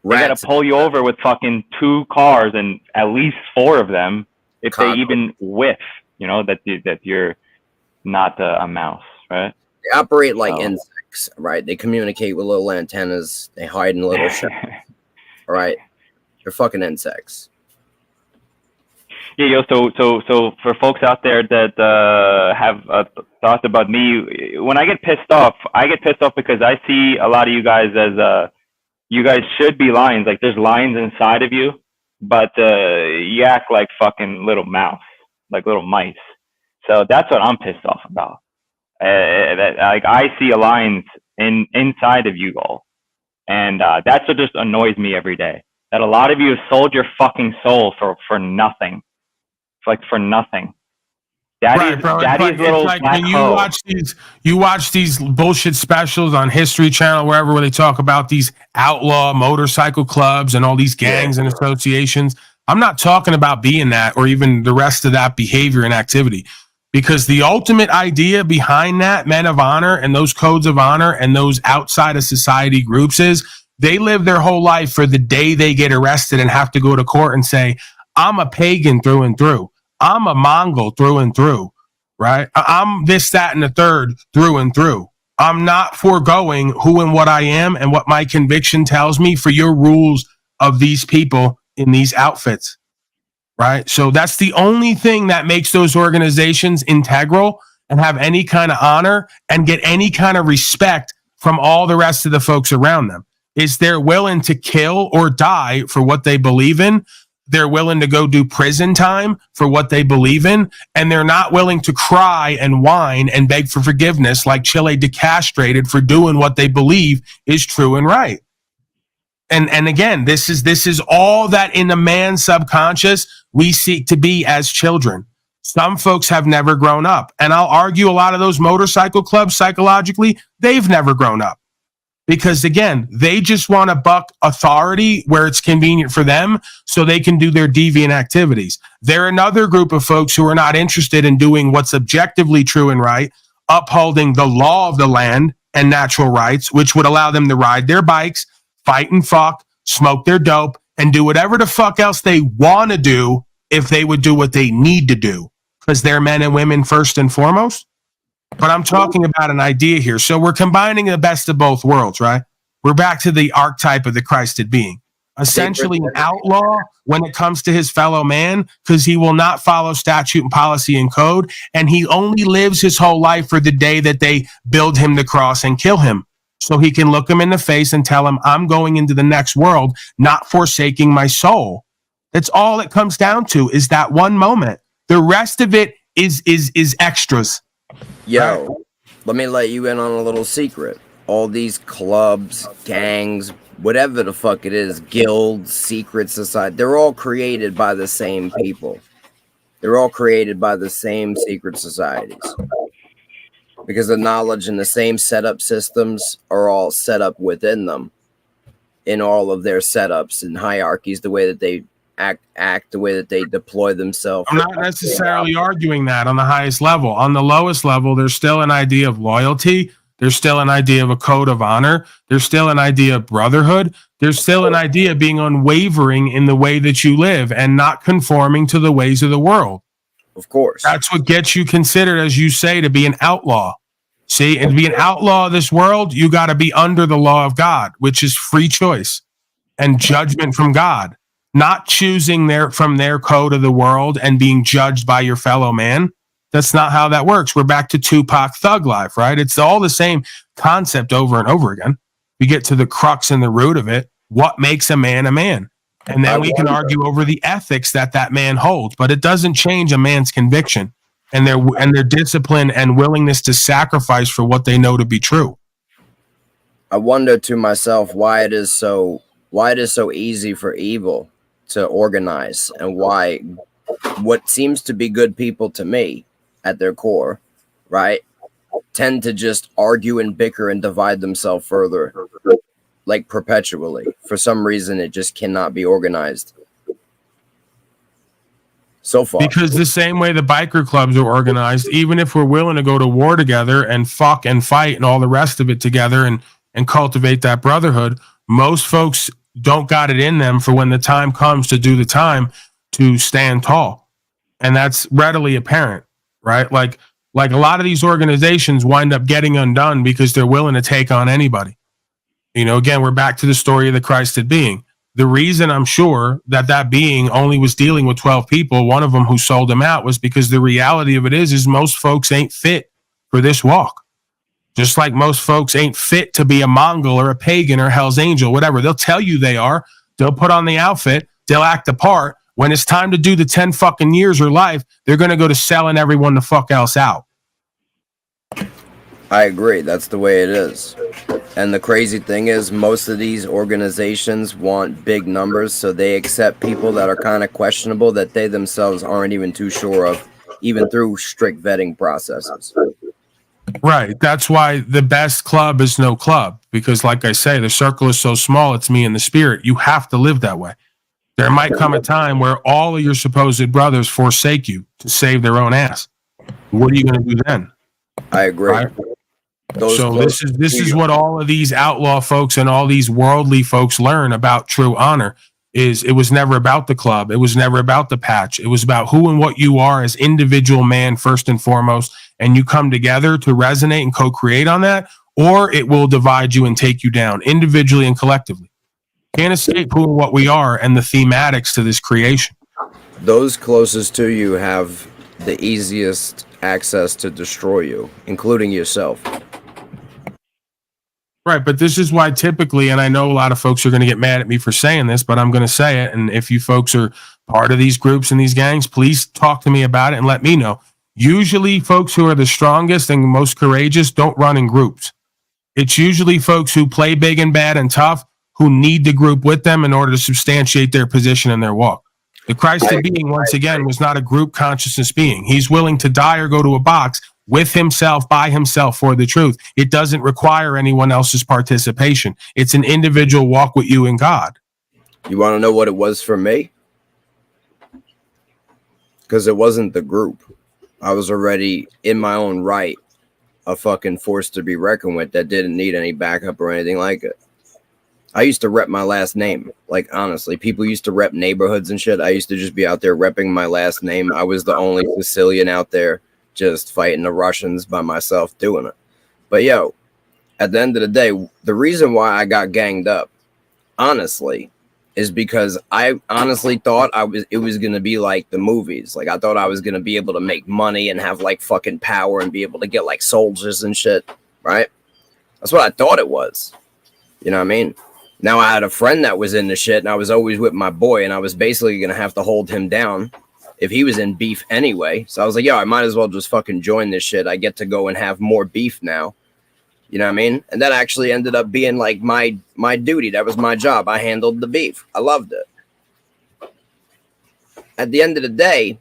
They got to pull you over with fucking 2 cars and at least 4 of them if they even whiff, you know, that you're not a mouse, right? They operate like insects, right? They communicate with little antennas. They hide in little shells, right? They're fucking insects. Yeah, yo. So for folks out there that have thoughts about me, when I get pissed off because I see a lot of you guys as you guys should be lions. Like there's lions inside of you, but you act like fucking little mouse, like little mice. So that's what I'm pissed off about. Like I see a lion inside of you all, and that's what just annoys me every day. That a lot of you have sold your fucking soul for nothing. Like for nothing. Daddy's little like when you watch these bullshit specials on History Channel, wherever, where they talk about these outlaw motorcycle clubs and all these gangs and associations. I'm not talking about being that or even the rest of that behavior and activity, because the ultimate idea behind that, men of honor and those codes of honor and those outside of society groups, is they live their whole life for the day they get arrested and have to go to court and say, I'm a pagan through and through. I'm a Mongol through and through, right? I'm this, that, and the third through and through. I'm not foregoing who and what I am and what my conviction tells me for your rules of these people in these outfits, right? So that's the only thing that makes those organizations integral and have any kind of honor and get any kind of respect from all the rest of the folks around them, is they're willing to kill or die for what they believe in. They're willing to go do prison time for what they believe in, and they're not willing to cry and whine and beg for forgiveness like Chile decastrated for doing what they believe is true and right. And again, this is all that in a man's subconscious we seek to be as children. Some folks have never grown up, and I'll argue a lot of those motorcycle clubs psychologically, they've never grown up. Because again, they just want to buck authority where it's convenient for them so they can do their deviant activities. They're another group of folks who are not interested in doing what's objectively true and right, upholding the law of the land and natural rights, which would allow them to ride their bikes, fight and fuck, smoke their dope, and do whatever the fuck else they want to do if they would do what they need to do. Because they're men and women first and foremost. But I'm talking about an idea here. So we're combining the best of both worlds, right? We're back to the archetype of the Christed being. Essentially an outlaw when it comes to his fellow man, because he will not follow statute and policy and code. And he only lives his whole life for the day that they build him the cross and kill him. So he can look him in the face and tell him, I'm going into the next world, not forsaking my soul. That's all it comes down to, is that one moment. The rest of it is extras. Yo, let me let you in on a little secret. All these clubs, gangs, whatever the fuck it is, guilds, secret society, they're all created by the same people. They're all created by the same secret societies. Because the knowledge and the same setup systems are all set up within them in all of their setups and hierarchies, the way that they act, the way that they deploy themselves. I'm not necessarily arguing that on the highest level. On the lowest level, there's still an idea of loyalty. There's still an idea of a code of honor. There's still an idea of brotherhood. There's still an idea of being unwavering in the way that you live and not conforming to the ways of the world. Of course. That's what gets you considered, as you say, to be an outlaw. See, and to be an outlaw of this world, you got to be under the law of God, which is free choice and judgment from God, not choosing from their code of the world and being judged by your fellow man. That's not how that works. We're back to Tupac Thug Life, right? It's all the same concept over and over again. We get to the crux and the root of it. What makes a man a man? And then we can argue over the ethics that man holds, but it doesn't change a man's conviction and their discipline and willingness to sacrifice for what they know to be true. I wonder to myself why it is so easy for evil to organize, and why what seems to be good people to me at their core, right, tend to just argue and bicker and divide themselves further, like perpetually. For some reason, it just cannot be organized. So far. Because the same way the biker clubs are organized, even if we're willing to go to war together and fuck and fight and all the rest of it together and cultivate that brotherhood, most folks don't got it in them for when the time comes to do the time to stand tall. And that's readily apparent, right? Like a lot of these organizations wind up getting undone because they're willing to take on anybody. You know, again, we're back to the story of the Christed being. The reason I'm sure that being only was dealing with 12 people, one of them who sold him out, was because the reality of it is most folks ain't fit for this walk. Just like most folks ain't fit to be a Mongol or a pagan or Hell's Angel, whatever. They'll tell you they are. They'll put on the outfit. They'll act the part. When it's time to do the 10 fucking years or life, they're going to go to selling everyone the fuck else out. I agree. That's the way it is. And the crazy thing is, most of these organizations want big numbers, so they accept people that are kind of questionable that they themselves aren't even too sure of, even through strict vetting processes. Right. That's why the best club is no club, because like I say, the circle is so small, it's me and the spirit. You have to live that way. There might come a time where all of your supposed brothers forsake you to save their own ass. What are you going to do then? I agree. Right? So this is what all of these outlaw folks and all these worldly folks learn about true honor. Is it was never about the club. It was never about the patch. It was about who and what you are as individual man first and foremost. And you come together to resonate and co-create on that, or it will divide you and take you down individually and collectively. Can't escape who and what we are and the thematics to this creation. Those closest to you have the easiest access to destroy you, including yourself. Right, but this is why typically, and I know a lot of folks are going to get mad at me for saying this, but I'm going to say it. And if you folks are part of these groups and these gangs, please talk to me about it and let me know. Usually folks who are the strongest and most courageous don't run in groups. It's usually folks who play big and bad and tough who need the group with them in order to substantiate their position and their walk. The Christed being, once again, was not a group consciousness being. He's willing to die or go to a box with himself, by himself, for the truth. It doesn't require anyone else's participation. It's an individual walk with you and God. You want to know what it was for me? Because it wasn't the group. I was already, in my own right, a fucking force to be reckoned with that didn't need any backup or anything like it. I used to rep my last name. Like, honestly, people used to rep neighborhoods and shit. I used to just be out there repping my last name. I was the only Sicilian out there just fighting the Russians by myself doing it. But yo, at the end of the day, the reason why I got ganged up, honestly, is because I honestly thought it was going to be like the movies. Like, I thought I was going to be able to make money and have like fucking power and be able to get like soldiers and shit, right? That's what I thought it was. You know what I mean? Now I had a friend that was in the shit and I was always with my boy and I was basically going to have to hold him down if he was in beef anyway. So I was like, yo, I might as well just fucking join this shit. I get to go and have more beef now. You know what I mean? And that actually ended up being like my duty. That was my job. I handled the beef. I loved it. At the end of the day,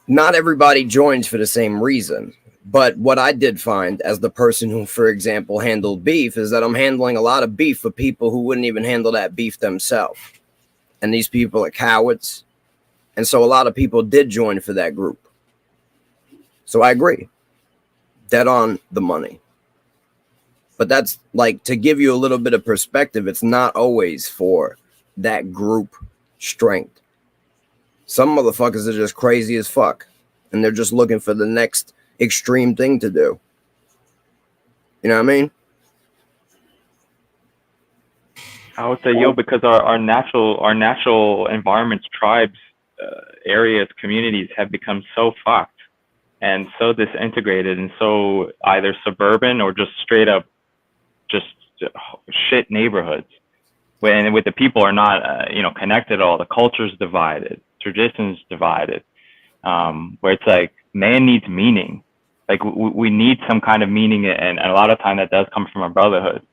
not everybody joins for the same reason. But what I did find as the person who, for example, handled beef is that I'm handling a lot of beef for people who wouldn't even handle that beef themselves. And these people are cowards. And so a lot of people did join for that group. So I agree. Dead on the money. But that's like, to give you a little bit of perspective, it's not always for that group strength. Some motherfuckers are just crazy as fuck. And they're just looking for the next extreme thing to do. You know what I mean? I would say, because our natural environments, tribes, areas, communities have become so fucked and so disintegrated and so either suburban or just straight up just shit neighborhoods. When with the people are not connected at all, the culture's divided, traditions divided. Where it's like man needs meaning, like we need some kind of meaning, and a lot of time that does come from a brotherhood.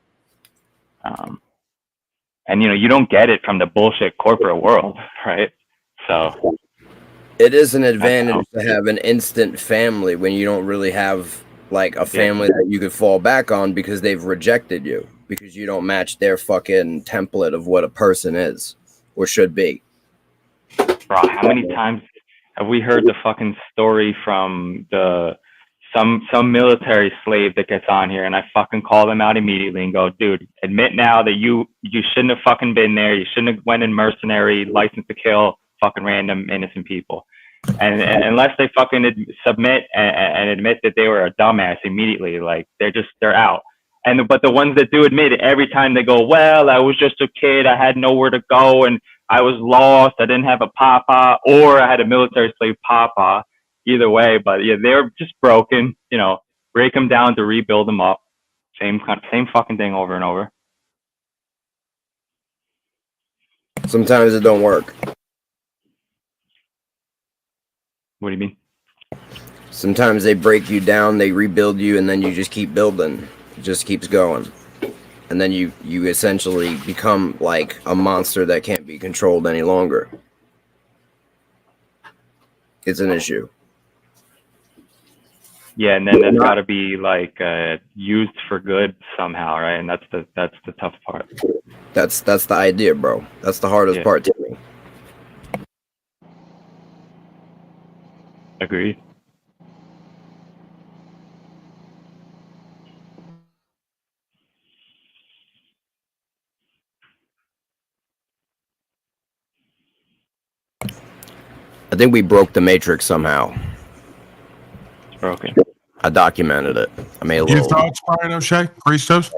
And you don't get it from the bullshit corporate world, right? So it is an advantage to have an instant family when you don't really have like a family that you could fall back on because they've rejected you because you don't match their fucking template of what a person is or should be. Bro, how many times have we heard the fucking story from some military slave that gets on here, and I fucking call them out immediately and go, dude, admit now that you shouldn't have fucking been there. You shouldn't have went in mercenary, license to kill fucking random innocent people. And unless they fucking submit and admit that they were a dumbass immediately, like they're out. But the ones that do admit it, every time they go, well, I was just a kid, I had nowhere to go, and I was lost, I didn't have a papa, or I had a military slave papa. Either way, but yeah, they're just broken. Break them down to rebuild them up. Same fucking thing over and over. Sometimes it don't work. What do you mean? Sometimes they break you down, they rebuild you, and then you just keep building. It just keeps going. And then you essentially become like a monster that can't be controlled any longer. It's an issue. Yeah, and then that's got to be like used for good somehow, right? And that's the tough part. That's the idea, bro. That's the hardest part to me. Agreed. I think we broke the Matrix somehow. It's broken. I documented it. I made a Your little. thoughts, Brian O'Shea? Christos?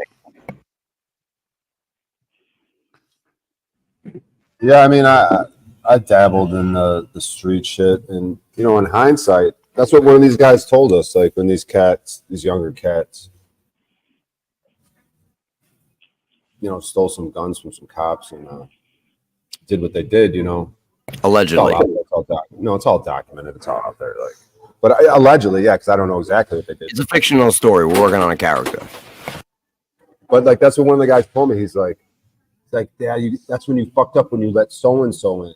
Yeah, I mean, I dabbled in the street shit, and in hindsight, that's what one of these guys told us. Like when these younger cats, stole some guns from some cops and did what they did. Allegedly. It's all documented. It's all out there. But allegedly, yeah, because I don't know exactly what they did. It's a fictional story. We're working on a character. But that's what one of the guys told me. He's like, yeah, that's when you fucked up when you let so and so in.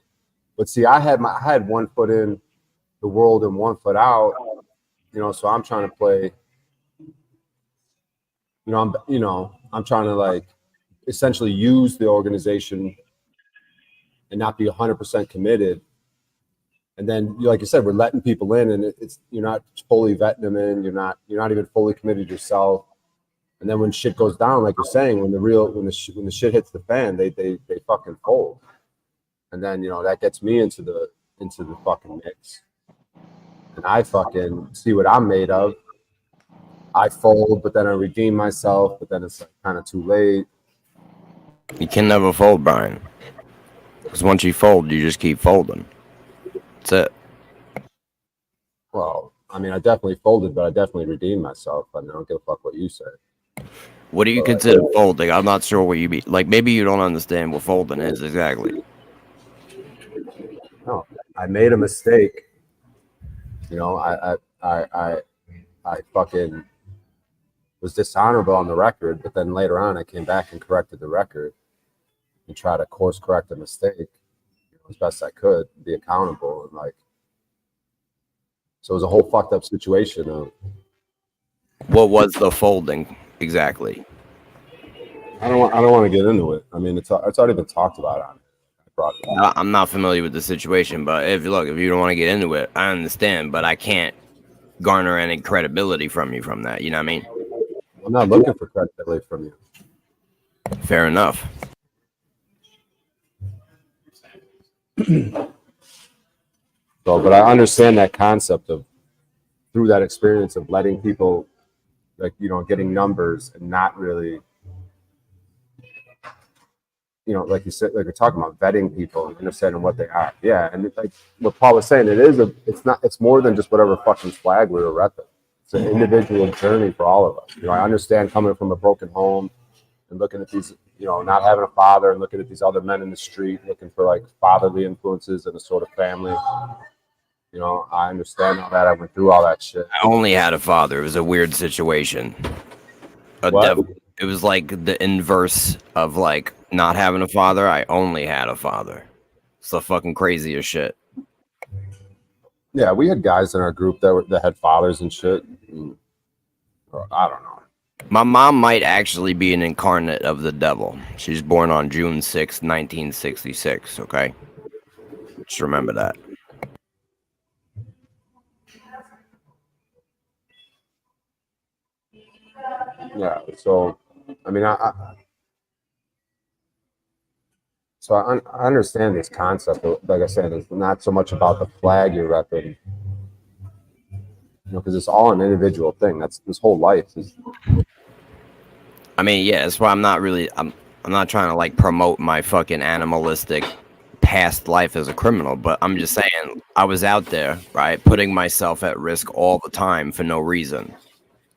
But see, I had 1 foot in the world and 1 foot out. So I'm trying to play. I'm trying to essentially use the organization and not be 100% committed. And then, like you said, we're letting people in, and you're not fully vetting them in. You're not even fully committed yourself. And then when shit goes down, like you're saying, when the shit hits the fan, they fucking fold. And then that gets me into the fucking mix. And I fucking see what I'm made of. I fold, but then I redeem myself. But then it's kind of too late. You can never fold, Brian. Because once you fold, you just keep folding. That's it. Well, I mean, I definitely folded, but I definitely redeemed myself. I don't give a fuck what you say. What do you consider folding? I'm not sure what you mean. Like, maybe you don't understand what folding is exactly. No, I made a mistake. I fucking was dishonorable on the record, but then later on I came back and corrected the record and tried to course correct the mistake as best I could, be accountable, and so it was a whole fucked up situation of what was the folding exactly? I don't want to get into it. I mean, it's already been talked about on it. I'm not familiar with the situation, but if you don't want to get into it, I understand, but I can't garner any credibility from you from that. You know what I mean? I'm not looking for credibility from you. Fair enough. But I understand that concept of through that experience of letting people, like, getting numbers and not really, like you said, like we're talking about vetting people and understanding what they are. Yeah, and like what Paul was saying, it's more than just whatever fucking flag we were repping. It's an individual journey for all of us. I understand coming from a broken home and looking at these, not having a father and looking at these other men in the street, looking for like fatherly influences and a sort of family. I understand all that. I went through all that shit. I only had a father. It was a weird situation. It was like the inverse of like not having a father. I only had a father. It's the fucking craziest shit. Yeah, we had guys in our group that had fathers and shit. I don't know. My mom might actually be an incarnate of the devil. She's born on June 6th, 1966, okay? Just remember that. Yeah, so, I mean, I understand this concept. But like I said, it's not so much about the flag you're repping, because it's all an individual thing. That's this whole life is. I mean, yeah, that's why I'm not trying to like promote my fucking animalistic past life as a criminal, but I'm just saying I was out there, right, putting myself at risk all the time for no reason.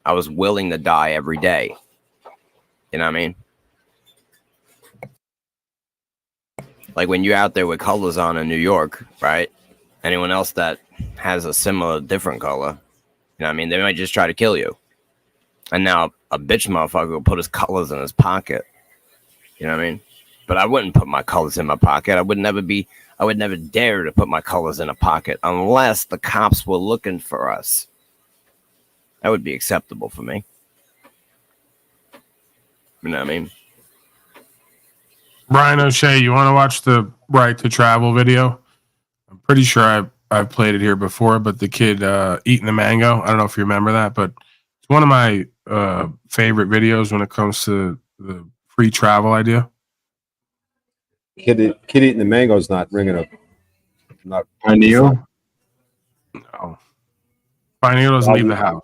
I was willing to die every day. You know what I mean? Like when you're out there with colors on in New York, right? Anyone else that has a similar, different color, you know what I mean? They might just try to kill you. And now a bitch motherfucker will put his colors in his pocket. You know what I mean? But I wouldn't put my colors in my pocket. I would never dare to put my colors in a pocket unless the cops were looking for us. That would be acceptable for me. You know what I mean? Brian O'Shea, you want to watch the Right to Travel video? I'm pretty sure I've played it here before, but the kid eating the mango. I don't know if you remember that, but it's one of my favorite videos when it comes to the free travel idea. Kid eating the mango is not ringing up. Not Pineal? No. Pineal doesn't leave the house.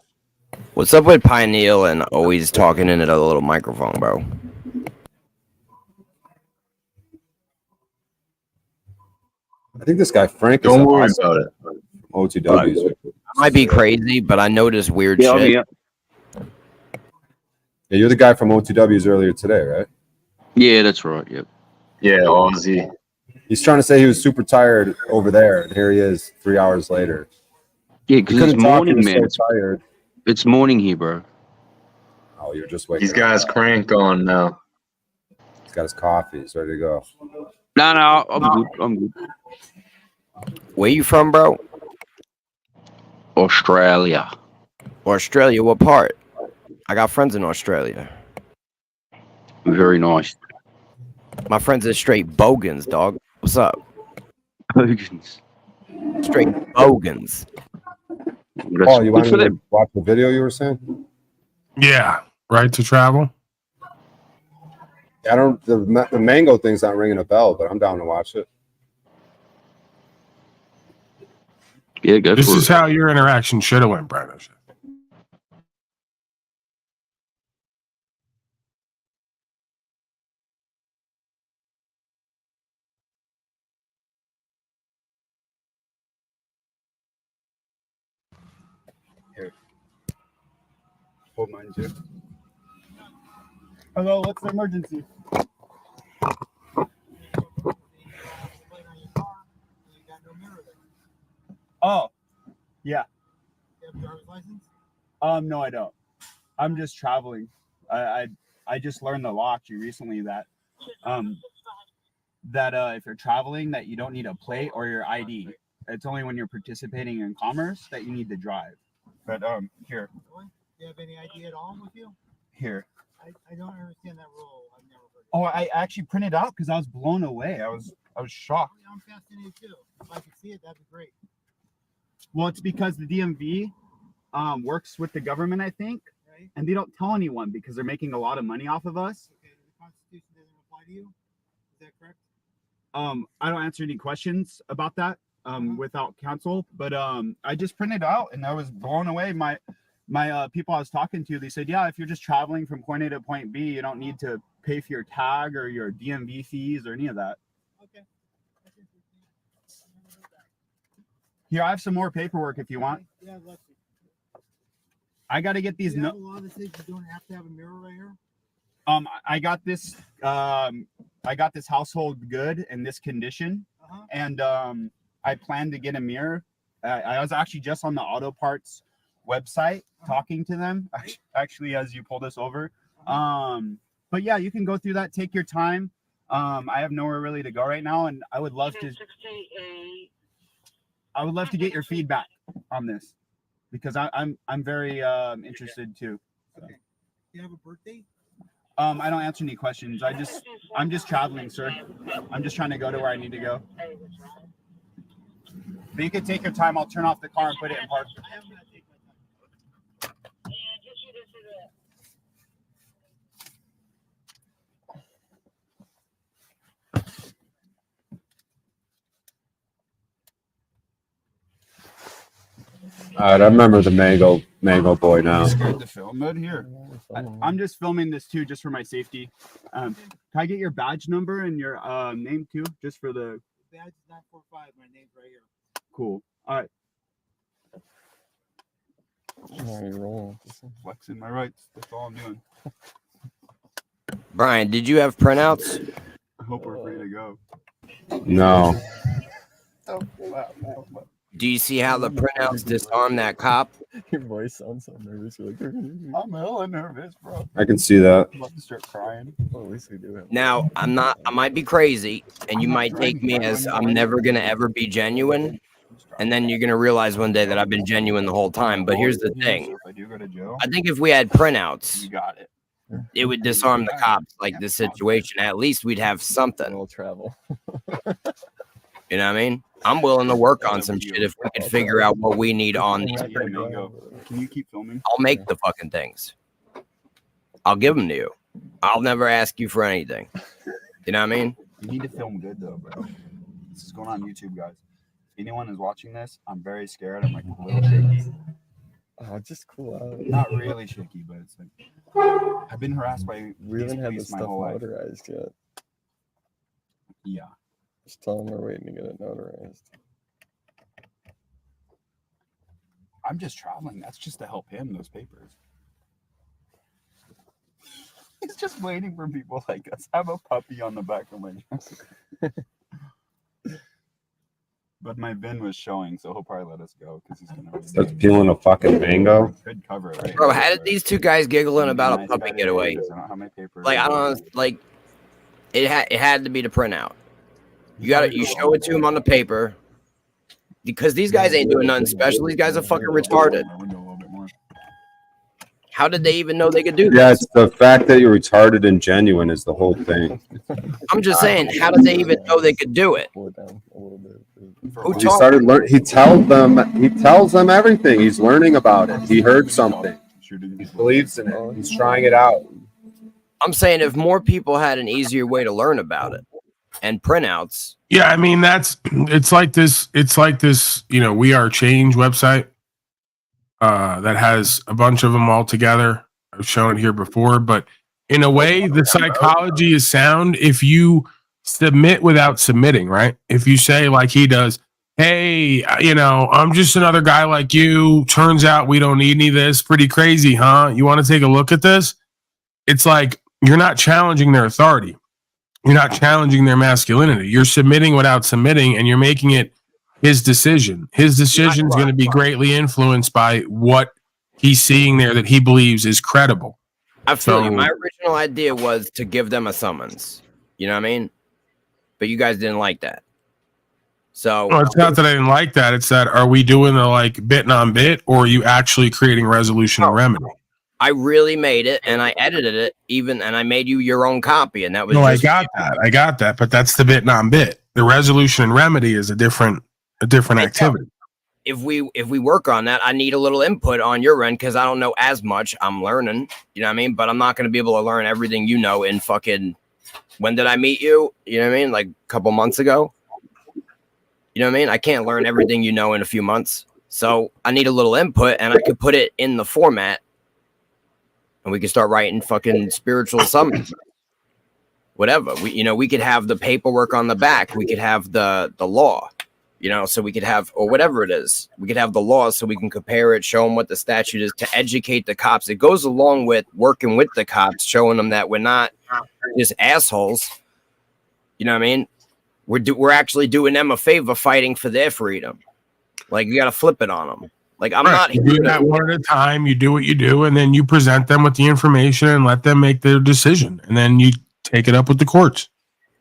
What's up with Pineal and always talking into the little microphone, bro? I think this guy Frank is Don't worry awesome. about it. OTWs. I might be crazy, but I know this weird shit. Yeah, you're the guy from OTWs earlier today, right? Yeah, that's right. Yep. Yeah, Aussie. He's trying to say he was super tired over there, and here he is 3 hours later. Yeah, because it's morning, man. So tired. It's morning here, bro. Oh, you're just waiting. He's got his crank on now. He's got his coffee. He's ready to go. No, I'm good. Where you from, bro? Australia. Australia, what part? I got friends in Australia. Very nice. My friends are straight bogans, dog. What's up? Bogans. Straight bogans. Paul, you wanted to watch the video you were saying? Yeah, Right to Travel. I don't. The mango thing's not ringing a bell, but I'm down to watch it. Yeah, go This for is it. how your interaction should have went, Brian O'Shea. Here. Hold mine too. Hello, what's the emergency? Oh, yeah. You have a driver's license? No, I don't. I'm just traveling. I just learned the law actually recently that if you're traveling that you don't need a plate or your ID. It's only when you're participating in commerce that you need to drive. But here. Do you have any ID at all with you? Here. I don't understand that rule. I've never heard of it. Oh, I actually printed out because I was blown away. I was shocked. I'm fascinated too. If I could see it, that'd be great. Well, it's because the DMV works with the government, I think, Right? and they don't tell anyone because they're making a lot of money off of us. Okay, the Constitution doesn't apply to you. Is that correct? I don't answer any questions about that. without counsel, but I just printed out and I was blown away. My people I was talking to, they said, yeah, if you're just traveling from point A to point B, you don't need to pay for your tag or your DMV fees or any of that. Okay. Here, I have some more paperwork if you want. Yeah, let's see. I got to get these. You have a law that says you don't have to have a mirror right here. I got this. I got this household good in this condition, and I plan to get a mirror. I was actually just on the auto parts website talking to them. Actually, as you pull this over. But yeah, you can go through that. Take your time. I have nowhere really to go right now, and I would love to. I would love to get your feedback on this because I'm very interested too. So. Okay. You have a birthday? I don't answer any questions. I'm just traveling, sir. I'm just trying to go to where I need to go. But you can take your time. I'll turn off the car and put it in park. All right, I remember the mango boy now. You scared the film mode here. I'm just filming this too, just for my safety. Can I get your badge number and your name too, just for the Badge is 945. My name's right here. cool. All right. Rolling. Flexing my rights. That's all I'm doing. Brian, did you have printouts? I hope we're free to go. No. Do you see how the printouts disarm that cop? Your voice sounds so nervous. You're like, I'm hella nervous, bro. I can see that. I'm about to start crying. Well, at least we do have. Now, I might be crazy, and you might take me as I'm never going to ever be genuine. And then you're going to realize one day that I've been genuine the whole time. But here's the thing. If I do go to jail, I think if we had printouts, you got it. it would disarm the cops like this situation. At least we'd have something. We'll travel. You know what I mean? I'm willing to work on some shit if we could figure out what we need on these. Can you keep filming? I'll make the fucking things. I'll give them to you. I'll never ask you for anything. You know what I mean? You need to film good though, bro. This is going on YouTube, guys. If anyone is watching this, I'm very scared. I'm like a little shaky. Oh, just cool out. Not really shaky, but it's like I've been harassed by We haven't had police this my stuff whole life. notarized yet. Yeah. Just tell them we're waiting to get it notarized. I'm just traveling. That's just to help him, those papers. He's just waiting for people like us. I have a puppy on the back of my neck. But my VIN was showing, so he'll probably let us go because he's gonna Starts peeling a fucking mango. could cover it. Right? Bro, how did these two guys giggling about a puppy getaway? I don't have my papers. Like, I don't like it had to be the printout. You show it to them on the paper because these guys ain't doing nothing special. These guys are fucking retarded. How did they even know they could do Yeah, this? it's the fact that you're retarded and genuine is the whole thing. I'm just saying, how did they even know they could do it? Pull it down a little bit. Who He taught started learning. He tells them everything. He's learning about it. He heard something. He believes in it. He's trying it out. I'm saying if more people had an easier way to learn about it and printouts. Yeah, I mean it's like this, We Are Change website that has a bunch of them all together. I've shown it here before, but in a way, the psychology is sound if you submit without submitting, right? If you say like he does, hey, I'm just another guy like you. Turns out we don't need any of this. Pretty crazy, huh? You want to take a look at this? It's like you're not challenging their authority. You're not challenging their masculinity. You're submitting without submitting, and you're making it his decision. His decision is going to be greatly influenced by what he's seeing there that he believes is credible. I feel you. My original idea was to give them a summons. You know what I mean? But you guys didn't like that. So well, it's not that I didn't like that. It's that are we doing the like bit on bit, or are you actually creating resolution and remedy? I really made it, and I edited it and I made you your own copy, and that was. No, I got that, but that's the bit on bit. The resolution and remedy is a different activity. If we work on that, I need a little input on your end because I don't know as much. I'm learning, you know what I mean? But I'm not going to be able to learn everything you know in fucking. When did I meet you? You know what I mean? Like a couple months ago. You know what I mean? I can't learn everything you know in a few months. So I need a little input, and I could put it in the format, and we can start writing fucking spiritual summons. Whatever. We could have the paperwork on the back. We could have the law, so we could have, or whatever it is. We could have the law so we can compare it, show them what the statute is, to educate the cops. It goes along with working with the cops, showing them that we're not just assholes. You know what I mean? We're actually doing them a favor, fighting for their freedom. Like, you got to flip it on them. Like, I'm not You do that one at a time. You do what you do, and then you present them with the information and let them make their decision, and then you take it up with the courts.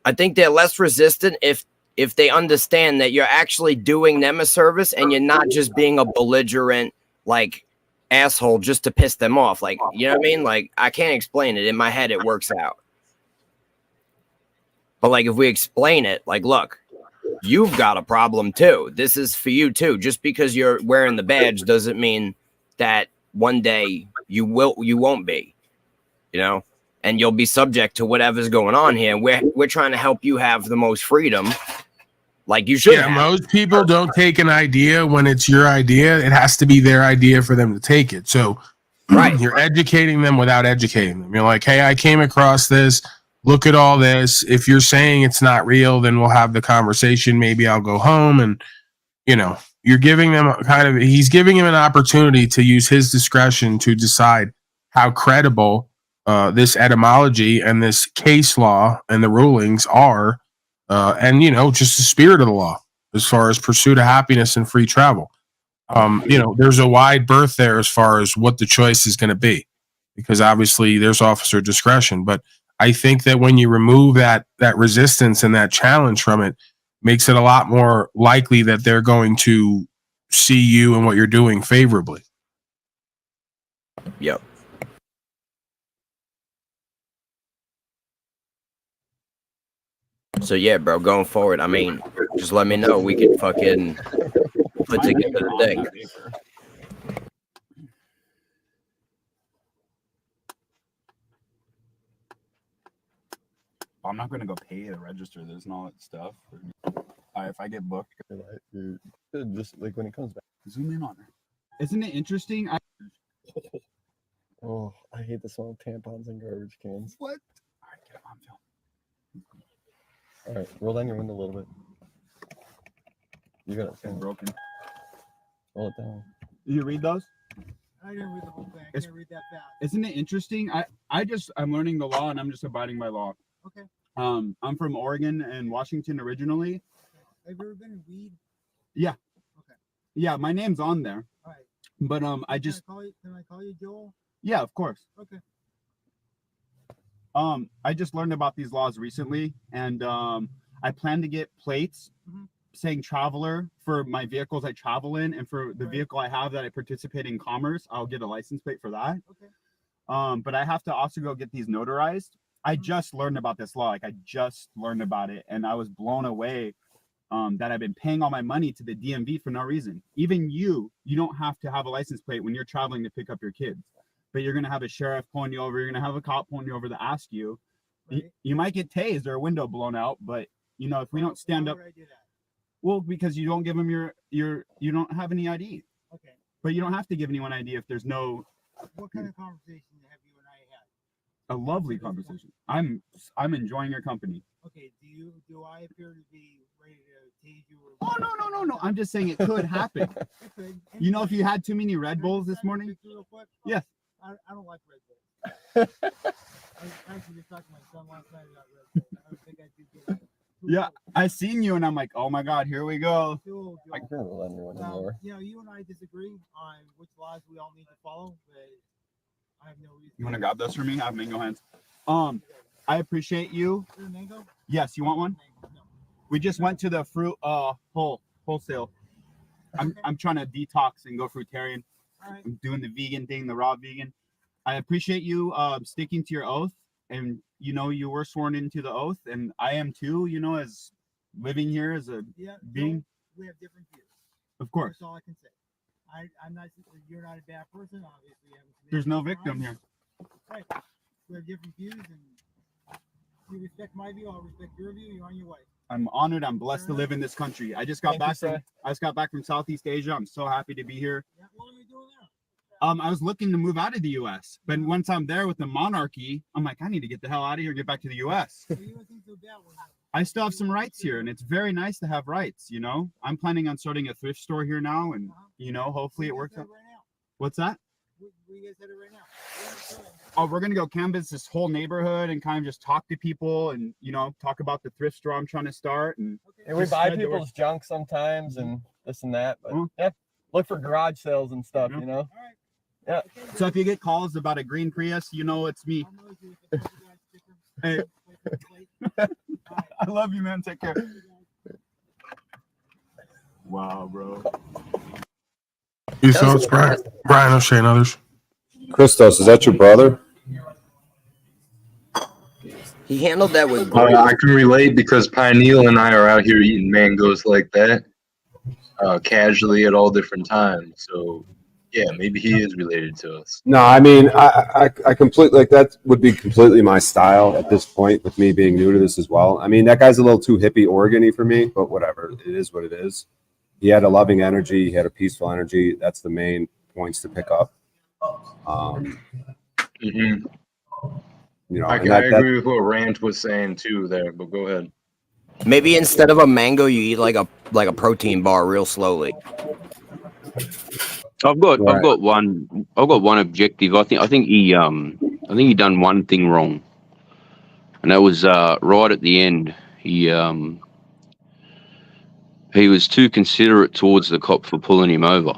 I think they're less resistant if they understand that you're actually doing them a service and you're not just being a belligerent, like, asshole just to piss them off. Like, you know what I mean? Like, I can't explain it. In my head, it works out. But, like, if we explain it, like, look, you've got a problem too. This is for you too. Just because you're wearing the badge doesn't mean that one day you won't be, and you'll be subject to whatever's going on here. We're trying to help you have the most freedom, like you should. Yeah, most people don't take an idea when it's your idea. It has to be their idea for them to take it. So right, you're educating them without educating them. You're like, hey, I came across this. Look at all this. If you're saying it's not real, then we'll have the conversation. Maybe I'll go home. And, you're giving them he's giving him an opportunity to use his discretion to decide how credible this etymology and this case law and the rulings are. And, just the spirit of the law as far as pursuit of happiness and free travel. There's a wide berth there as far as what the choice is going to be, because obviously there's officer discretion. But I think that when you remove that resistance and that challenge from it, makes it a lot more likely that they're going to see you and what you're doing favorably. Yep. So yeah, bro, going forward, I mean, just let me know. We can fucking put together the thing. I'm not gonna go pay to register this and all that stuff. If I get booked, just like when it comes back. Zoom in on her. Isn't it interesting? Oh, I hate the smell of tampons and garbage cans. What? All right, get him on film. All right, roll down your window a little bit. You got it. It's broken. Roll it down. Did you read those? I didn't read the whole thing. I can't read that fast. Isn't it interesting? I'm learning the law and I'm just abiding by law. Okay. I'm from Oregon and Washington originally. Have you ever been in weed? Yeah. Okay. Yeah, my name's on there. All right. But Can I call you Joel? Yeah, of course. Okay. I just learned about these laws recently, and I plan to get plates saying traveler for my vehicles I travel in, and for the vehicle I have that I participate in commerce, I'll get a license plate for that. Okay. But I have to also go get these notarized. I just learned about this law. Like, I just learned about it, and I was blown away that I've been paying all my money to the DMV for no reason. Even you don't have to have a license plate when you're traveling to pick up your kids, but you're going to have a sheriff pulling you over. You're going to have a cop pulling you over to ask you. Right. You might get tased or a window blown out, but if we don't stand up, well, because you don't give them you don't have any ID. Okay. But you don't have to give anyone ID if there's no. What kind of conversation have you and I had? A lovely conversation. I'm enjoying your company. Okay. Do I appear to be ready to tase you? Oh no. I'm just saying it could happen. It could. If you had too many Red Bulls this morning. Real quick? Yes. I don't like Red Bulls. I was actually just talking to my son last night about Red Bulls. I don't think I should get it. Yeah, I seen you and I'm like, oh my God, here we go. You and I disagree on which laws we all need to follow, but I have no reason. You want to grab those for me? I have mango hands. I appreciate you. Is there mango? Yes, you want one? No. We just went to the fruit wholesale. I'm trying to detox and go fruitarian. All right. I'm doing the vegan thing, the raw vegan. I appreciate you sticking to your oath, and you were sworn into the oath, and I am too. As living here as a being. We have different views. Of course. That's all I can say. I'm not. You're not a bad person, obviously. There's no victim here. Right. We have different views, and you respect my view. I'll respect your view. You're on your way. I'm honored. I'm blessed to live in this country. I just got back from Southeast Asia. I'm so happy to be here. I was looking to move out of the U.S., but once I'm there with the monarchy, I'm like, I need to get the hell out of here and get back to the U.S. I still have some rights here, and it's very nice to have rights, you know? I'm planning on starting a thrift store here now, and, you know, hopefully it works out. What's that? Oh, we're going to go canvas this whole neighborhood and kind of just talk to people and, you know, talk about the thrift store I'm trying to start. And we buy people's junk sometimes and this and that, but yeah, look for garage sales and stuff, you know? Yeah. So if you get calls about a green Prius, you know it's me. Hey. I love you, man. Take care. Wow, bro. So it's Brian O'Shea and others. Christos, is that your brother? He handled that with I can relate because Pineal and I are out here eating mangoes like that, casually at all different times. So yeah, maybe he is related to us. No, I mean, I completely, like, that would be completely my style at this point, with me being new to this as well. I mean, that guy's a little too hippie organy for me, but whatever. It is what it is. He had a loving energy. He had a peaceful energy. That's the main points to pick up. You know, I agree with what Rand was saying too there, but go ahead. Maybe instead of a mango, you eat like a protein bar real slowly. I've got one objective. I think he done one thing wrong, and that was right at the end. He was too considerate towards the cop for pulling him over.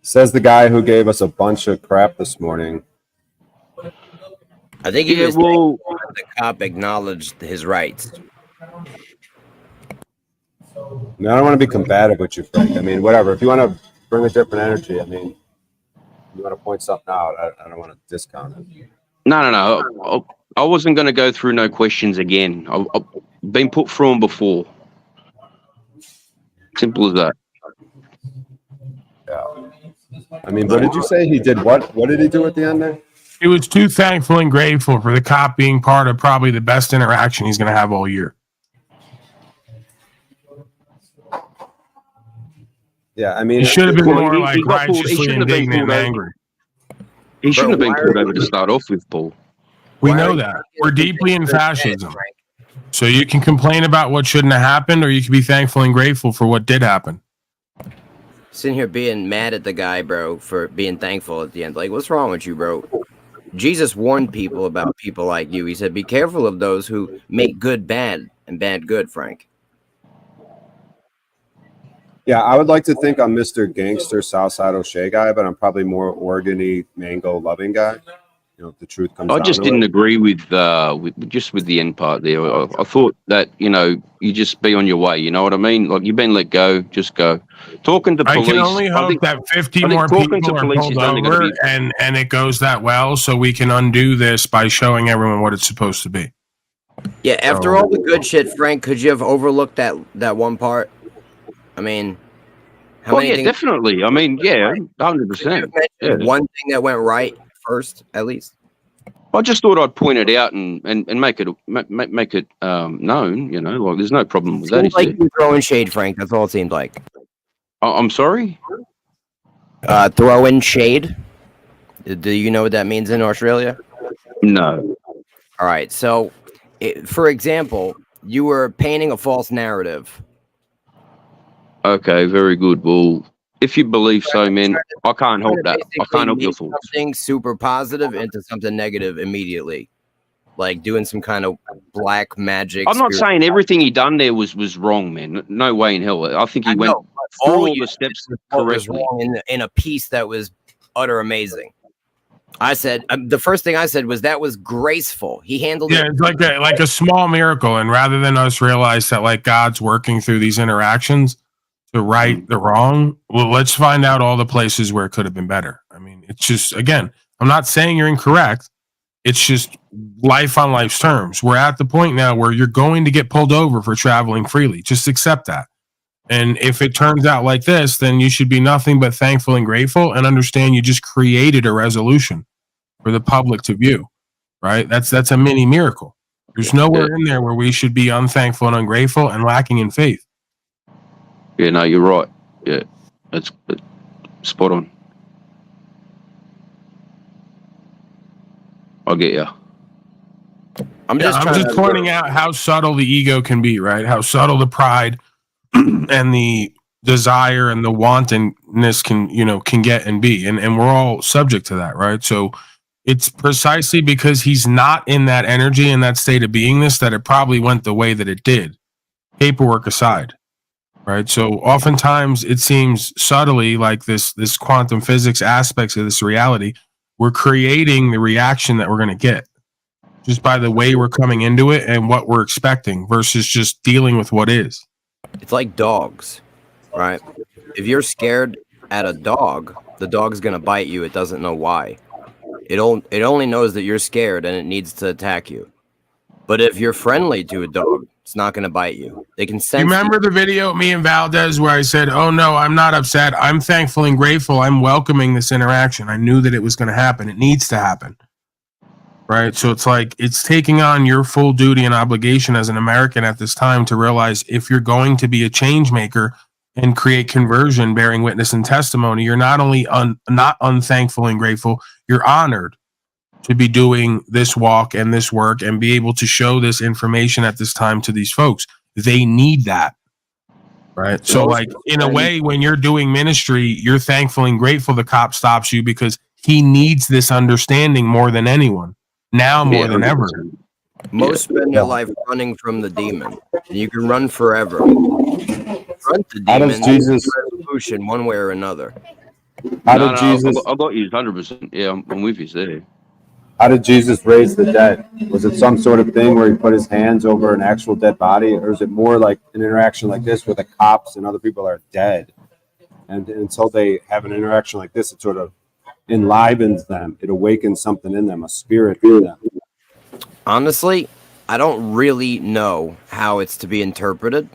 Says the guy who gave us a bunch of crap this morning. I think he was thankful that the cop acknowledged his rights. I mean, I don't want to be combative with you, Frank. I mean, whatever. If you want to bring a different energy, I mean, you want to point something out, I don't want to discount it. No. I wasn't going to go through no questions again. I've been put through them before. Simple as that. Yeah. I mean, what did you say? He did what? What did he do at the end there? He was too thankful and grateful for the cop being part of probably the best interaction he's going to have all year. Yeah, I mean, he should have been more like righteously indignant and angry. He shouldn't have been pulled over to start off with, Paul. We know that. We're deeply in fascism. So you can complain about what shouldn't have happened, or you can be thankful and grateful for what did happen. Sitting here being mad at the guy, bro, for being thankful at the end. Like, what's wrong with you, bro? Jesus warned people about people like you. He said, be careful of those who make good bad and bad good, Frank. Yeah, I would like to think I'm Mr. Gangster Southside O'Shea guy, but I'm probably more organy mango loving guy. You know, if the truth comes I just didn't agree with the end part there. I thought that, you know, you just be on your way. You know what I mean? Like, you've been let go, just go. Talking to police. I can only hope that 50 more people are pulled over and it goes that well, so we can undo this by showing everyone what it's supposed to be. Yeah, after all the good shit, Frank, could you have overlooked that one part? I mean, how many things? Definitely. I mean, yeah, 100%. Yeah. One thing that went right first, at least. I just thought I'd point it out and make it known. You know, like there's no problem with that. Seems like you're throwing shade, Frank. That's all it seemed like. I'm sorry. Throwing shade. Do you know what that means in Australia? No. All right. So, for example, you were painting a false narrative. Okay, very good. Well, if you believe so, man, I can't help that. I can't help your thoughts. Something super positive into something negative immediately, like doing some kind of black magic. I'm not saying everything he done there was wrong, man. No way in hell. I think he went through all the steps correctly. In a piece that was utter amazing. I said the first thing I said was that was graceful. He handled it. Yeah, it's like a small miracle, and rather than us realize that like God's working through these interactions to right the wrong, well, let's find out all the places where it could have been better. I mean, it's just, again, I'm not saying you're incorrect. It's just life on life's terms. We're at the point now where you're going to get pulled over for traveling freely. Just accept that. And if it turns out like this, then you should be nothing but thankful and grateful and understand you just created a resolution for the public to view, right? That's a mini miracle. There's nowhere in there where we should be unthankful and ungrateful and lacking in faith. Yeah, no, you're right. Yeah, that's spot on. I'll get you. I'm just pointing out how subtle the ego can be, right? How subtle the pride and the desire and the wantonness can get and be. And we're all subject to that, right? So it's precisely because he's not in that energy and that state of beingness that it probably went the way that it did. Paperwork aside, right? So oftentimes it seems subtly like this quantum physics aspects of this reality, we're creating the reaction that we're going to get just by the way we're coming into it and what we're expecting versus just dealing with what is. It's like dogs, right? If you're scared at a dog, the dog's going to bite you. It doesn't know why. It only knows that you're scared and it needs to attack you. But if you're friendly to a dog, it's not going to bite you. They can sense. You remember the video of me and Valdez where I said, oh no, I'm not upset. I'm thankful and grateful. I'm welcoming this interaction. I knew that it was going to happen. It needs to happen. Right? So it's like it's taking on your full duty and obligation as an American at this time to realize if you're going to be a change maker and create conversion, bearing witness and testimony, you're not only not unthankful and grateful, you're honored to be doing this walk and this work and be able to show this information at this time to these folks. They need that. Right? So like in a way, when you're doing ministry, you're thankful and grateful the cop stops you because he needs this understanding more than anyone. Now more than ever. Most spend their life running from the demon. And you can run forever. Front the How demon, does Jesus resolution one way or another. How did Jesus? I got you 100%. Yeah, I'm with you there. How did Jesus raise the dead? Was it some sort of thing where he put his hands over an actual dead body, or is it more like an interaction like this where the cops and other people are dead, and until they have an interaction like this, it sort of enlivens them. It awakens something in them, a spirit in them. Honestly, I don't really know how it's to be interpreted,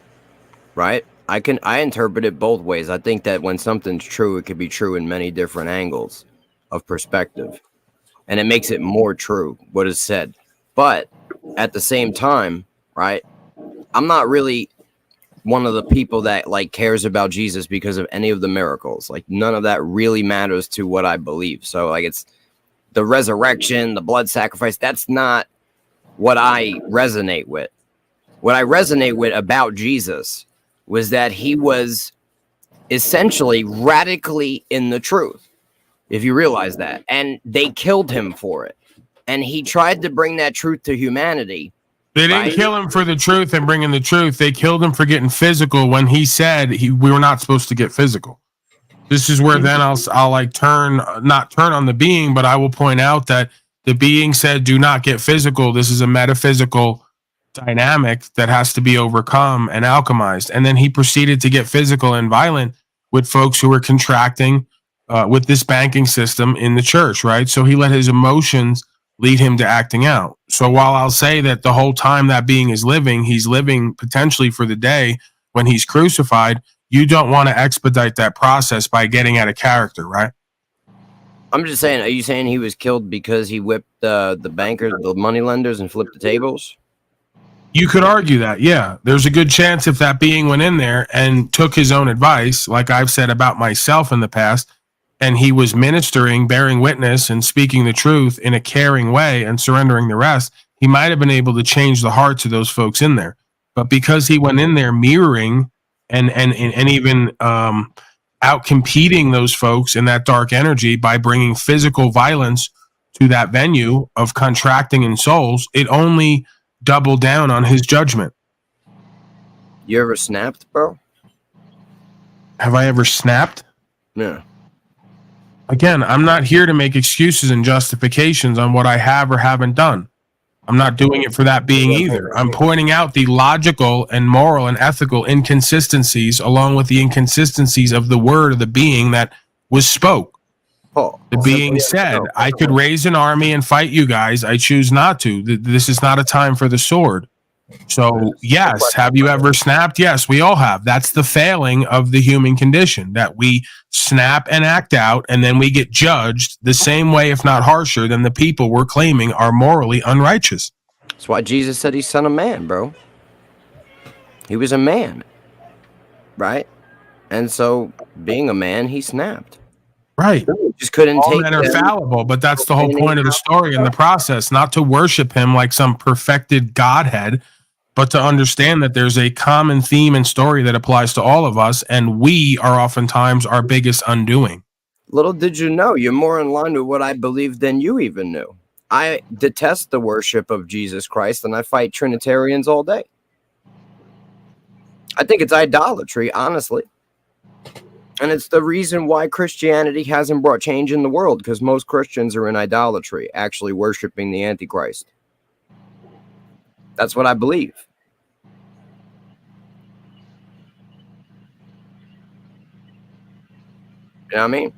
right? I interpret it both ways. I think that when something's true, it could be true in many different angles of perspective. And it makes it more true, what is said. But at the same time, right, I'm not really one of the people that like cares about Jesus because of any of the miracles. Like none of that really matters to what I believe. So like it's the resurrection, the blood sacrifice. That's not what I resonate with. What I resonate with about Jesus was that he was essentially radically in the truth, if you realize that. And they killed him for it. And he tried to bring that truth to humanity. They didn't kill him for the truth and bringing the truth. They killed him for getting physical when he said we were not supposed to get physical. This is where then I'll like not turn on the being, but I will point out that the being said, do not get physical. This is a metaphysical dynamic that has to be overcome and alchemized. And then he proceeded to get physical and violent with folks who were contracting with this banking system in the church, right? So he let his emotions lead him to acting out. So while I'll say that the whole time that being is living, he's living potentially for the day when he's crucified, you don't want to expedite that process by getting out of character, right? I'm just saying, are you saying he was killed because he whipped the bankers, the money lenders, and flipped the tables? You could argue that, yeah. There's a good chance if that being went in there and took his own advice, like I've said about myself in the past, and he was ministering, bearing witness, and speaking the truth in a caring way and surrendering the rest, he might have been able to change the hearts of those folks in there. But because he went in there mirroring and even out competing those folks in that dark energy by bringing physical violence to that venue of contracting in souls, it only doubled down on his judgment. You ever snapped, bro? Have I ever snapped? Yeah. Again, I'm not here to make excuses and justifications on what I have or haven't done. I'm not doing it for that being either. I'm pointing out the logical and moral and ethical inconsistencies along with the inconsistencies of the word of the being that was spoke. The being said, I could raise an army and fight you guys. I choose not to. This is not a time for the sword. So, yes, have you ever snapped? Yes, we all have. That's the failing of the human condition, that we snap and act out, and then we get judged the same way, if not harsher, than the people we're claiming are morally unrighteous. That's why Jesus said he's son of man, bro. He was a man, right? And so, being a man, he snapped. Right. Just couldn't All take men are them. fallible, but that's the whole And point of the story and the process, not to worship him like some perfected Godhead, but to understand that there's a common theme and story that applies to all of us, and we are oftentimes our biggest undoing. Little did you know, you're more in line with what I believe than you even knew. I detest the worship of Jesus Christ, and I fight Trinitarians all day. I think it's idolatry, honestly. And it's the reason why Christianity hasn't brought change in the world, because most Christians are in idolatry, actually worshiping the Antichrist. That's what I believe. You know what I mean?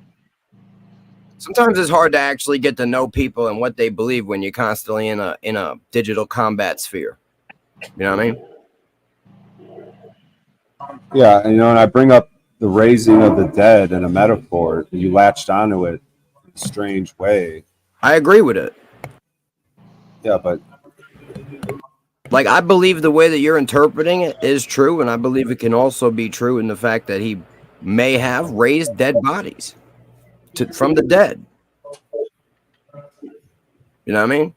Sometimes it's hard to actually get to know people and what they believe when you're constantly in a digital combat sphere. You know what I mean? Yeah, and and I bring up the raising of the dead in a metaphor, and you latched onto it in a strange way. I agree with it. Yeah, but like, I believe the way that you're interpreting it is true, and I believe it can also be true in the fact that he may have raised dead bodies from the dead. You know what I mean?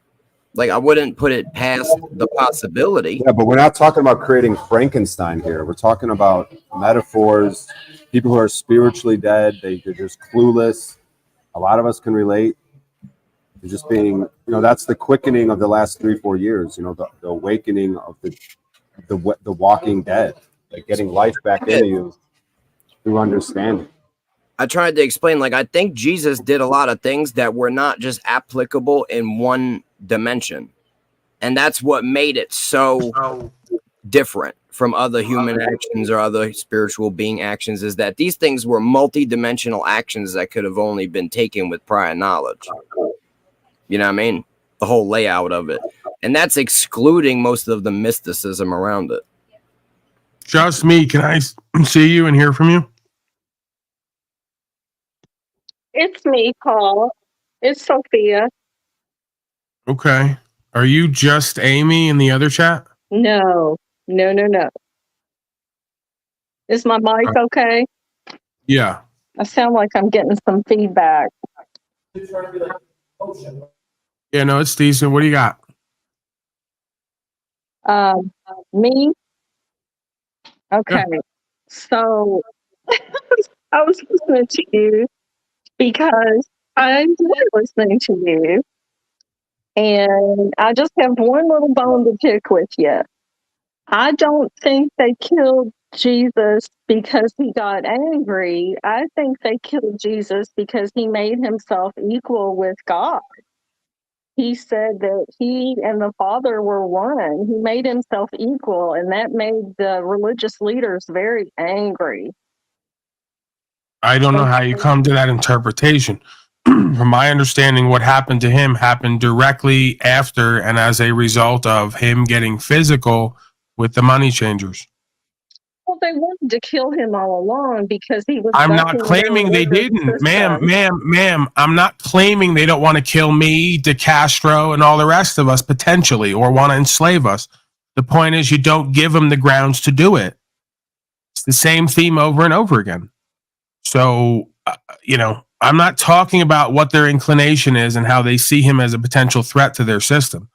Like, I wouldn't put it past the possibility. Yeah, but we're not talking about creating Frankenstein here. We're talking about metaphors, people who are spiritually dead. They're just clueless. A lot of us can relate. They're just being, that's the quickening of the last 3-4 years. The awakening of the walking dead, like getting life back into you through understanding. I tried to explain, like, I think Jesus did a lot of things that were not just applicable in one dimension. And that's what made it so different from other human actions or other spiritual being actions, is that these things were multi-dimensional actions that could have only been taken with prior knowledge. You know what I mean? The whole layout of it. And that's excluding most of the mysticism around it. Just me. Can I see you and hear from you? It's me, Paul. It's Sophia. Okay. Are you just Amy in the other chat? No. Is my mic okay? Yeah. I sound like I'm getting some feedback. Yeah, no, it's decent. What do you got? Me? Okay. Yeah. So I was listening to you because I enjoy listening to you. And I just have one little bone to pick with you. I don't think they killed Jesus because he got angry. I think they killed Jesus because he made himself equal with God. He said that he and the Father were one. He made himself equal, and that made the religious leaders very angry. I don't know how you come to that interpretation. From my understanding, what happened to him happened directly after and as a result of him getting physical with the money changers. Well, they wanted to kill him all along because he was. I'm not claiming they didn't, ma'am. I'm not claiming they don't want to kill me, De Castro, and all the rest of us potentially, or want to enslave us. The point is, you don't give them the grounds to do it. It's the same theme over and over again. So, I'm not talking about what their inclination is and how they see him as a potential threat to their system.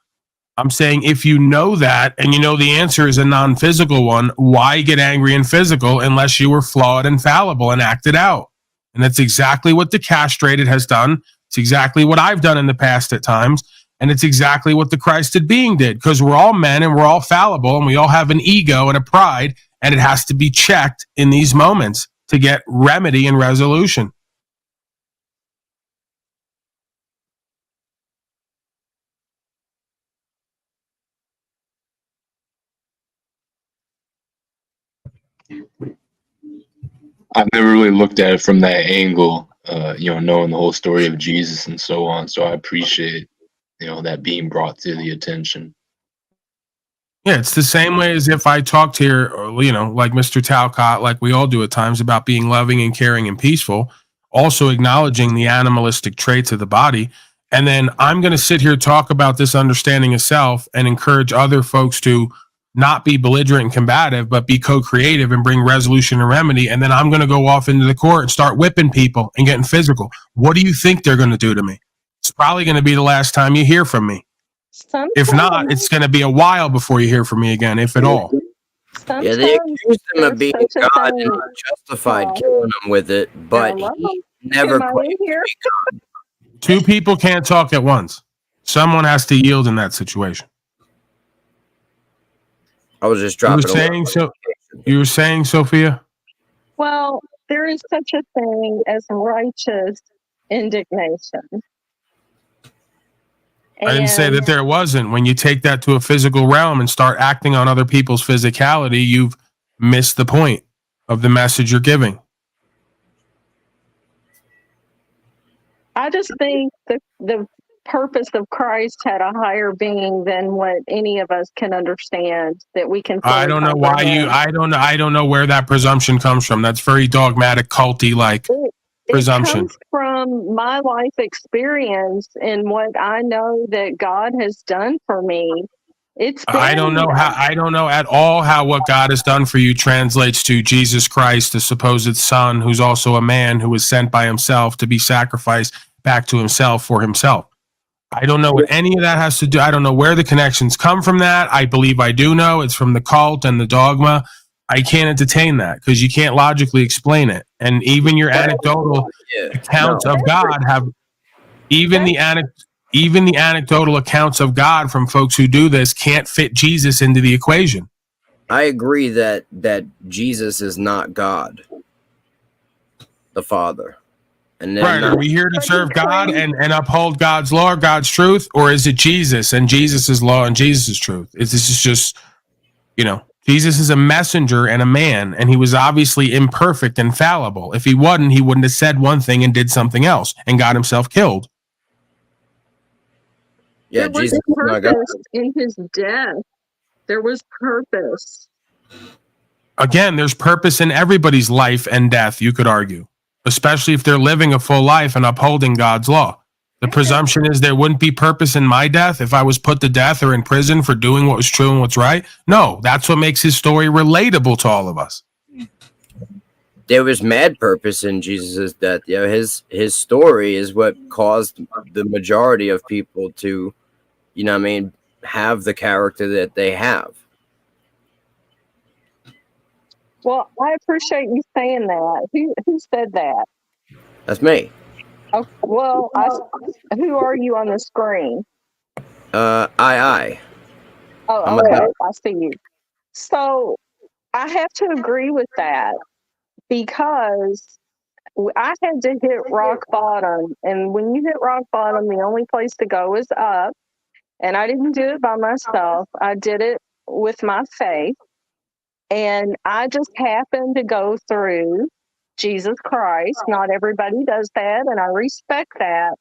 I'm saying if you know that and you know the answer is a non-physical one, why get angry and physical unless you were flawed and fallible and acted out? And that's exactly what the castrated has done. It's exactly what I've done in the past at times. And it's exactly what the Christed being did, because we're all men and we're all fallible and we all have an ego and a pride, and it has to be checked in these moments to get remedy and resolution. I've never really looked at it from that angle, knowing the whole story of Jesus and so on. So I appreciate, that being brought to the attention. Yeah, it's the same way as if I talked here, like Mr. Talcott, like we all do at times, about being loving and caring and peaceful, also acknowledging the animalistic traits of the body. And then I'm going to sit here, talk about this understanding of self and encourage other folks to not be belligerent and combative, but be co-creative and bring resolution and remedy. And then I'm going to go off into the court and start whipping people and getting physical. What do you think they're going to do to me? It's probably going to be the last time you hear from me. If not, it's going to be a while before you hear from me again, if at all. Yeah, they accused him of being God and justified killing him with it, but he never claimed to be God. Two people can't talk at once. Someone has to yield in that situation. I was just dropping. You were saying, Sophia? Well, there is such a thing as righteous indignation. I didn't say that there wasn't. When you take that to a physical realm and start acting on other people's physicality, you've missed the point of the message you're giving. I just think the purpose of Christ had a higher being than what any of us can understand, that we can. I don't know why you. I don't know where that presumption comes from. That's very dogmatic, culty like presumption. It comes from my life experience and what I know that God has done for me. I don't know at all how what God has done for you translates to Jesus Christ, the supposed Son, who's also a man who was sent by himself to be sacrificed back to himself for himself. I don't know what any of that has to do. I don't know where the connections come from that. I believe I do know. It's from the cult and the dogma. I can't entertain that because you can't logically explain it. And even your anecdotal accounts of God have, even the anecdotal accounts of God from folks who do this can't fit Jesus into the equation. I agree that Jesus is not God, the Father. And then are we here to serve God and uphold God's law, God's truth, or is it Jesus and Jesus' law and Jesus' truth? This is just, Jesus is a messenger and a man, and he was obviously imperfect and fallible. If he wasn't, he wouldn't have said one thing and did something else and got himself killed. Yeah, there was purpose in his death. There was purpose. Again, there's purpose in everybody's life and death, you could argue, especially if they're living a full life and upholding God's law. The presumption is there wouldn't be purpose in my death if I was put to death or in prison for doing what was true and what's right. No, that's what makes his story relatable to all of us. There was mad purpose in Jesus' death. His story is what caused the majority of people to, have the character that they have. Well, I appreciate you saying that. Who said that? That's me. Oh, well, who are you on the screen? I. Oh, okay. I see you. So I have to agree with that because I had to hit rock bottom. And when you hit rock bottom, the only place to go is up. And I didn't do it by myself. I did it with my faith. And I just happened to go through Jesus Christ. Not everybody does that, and I respect that.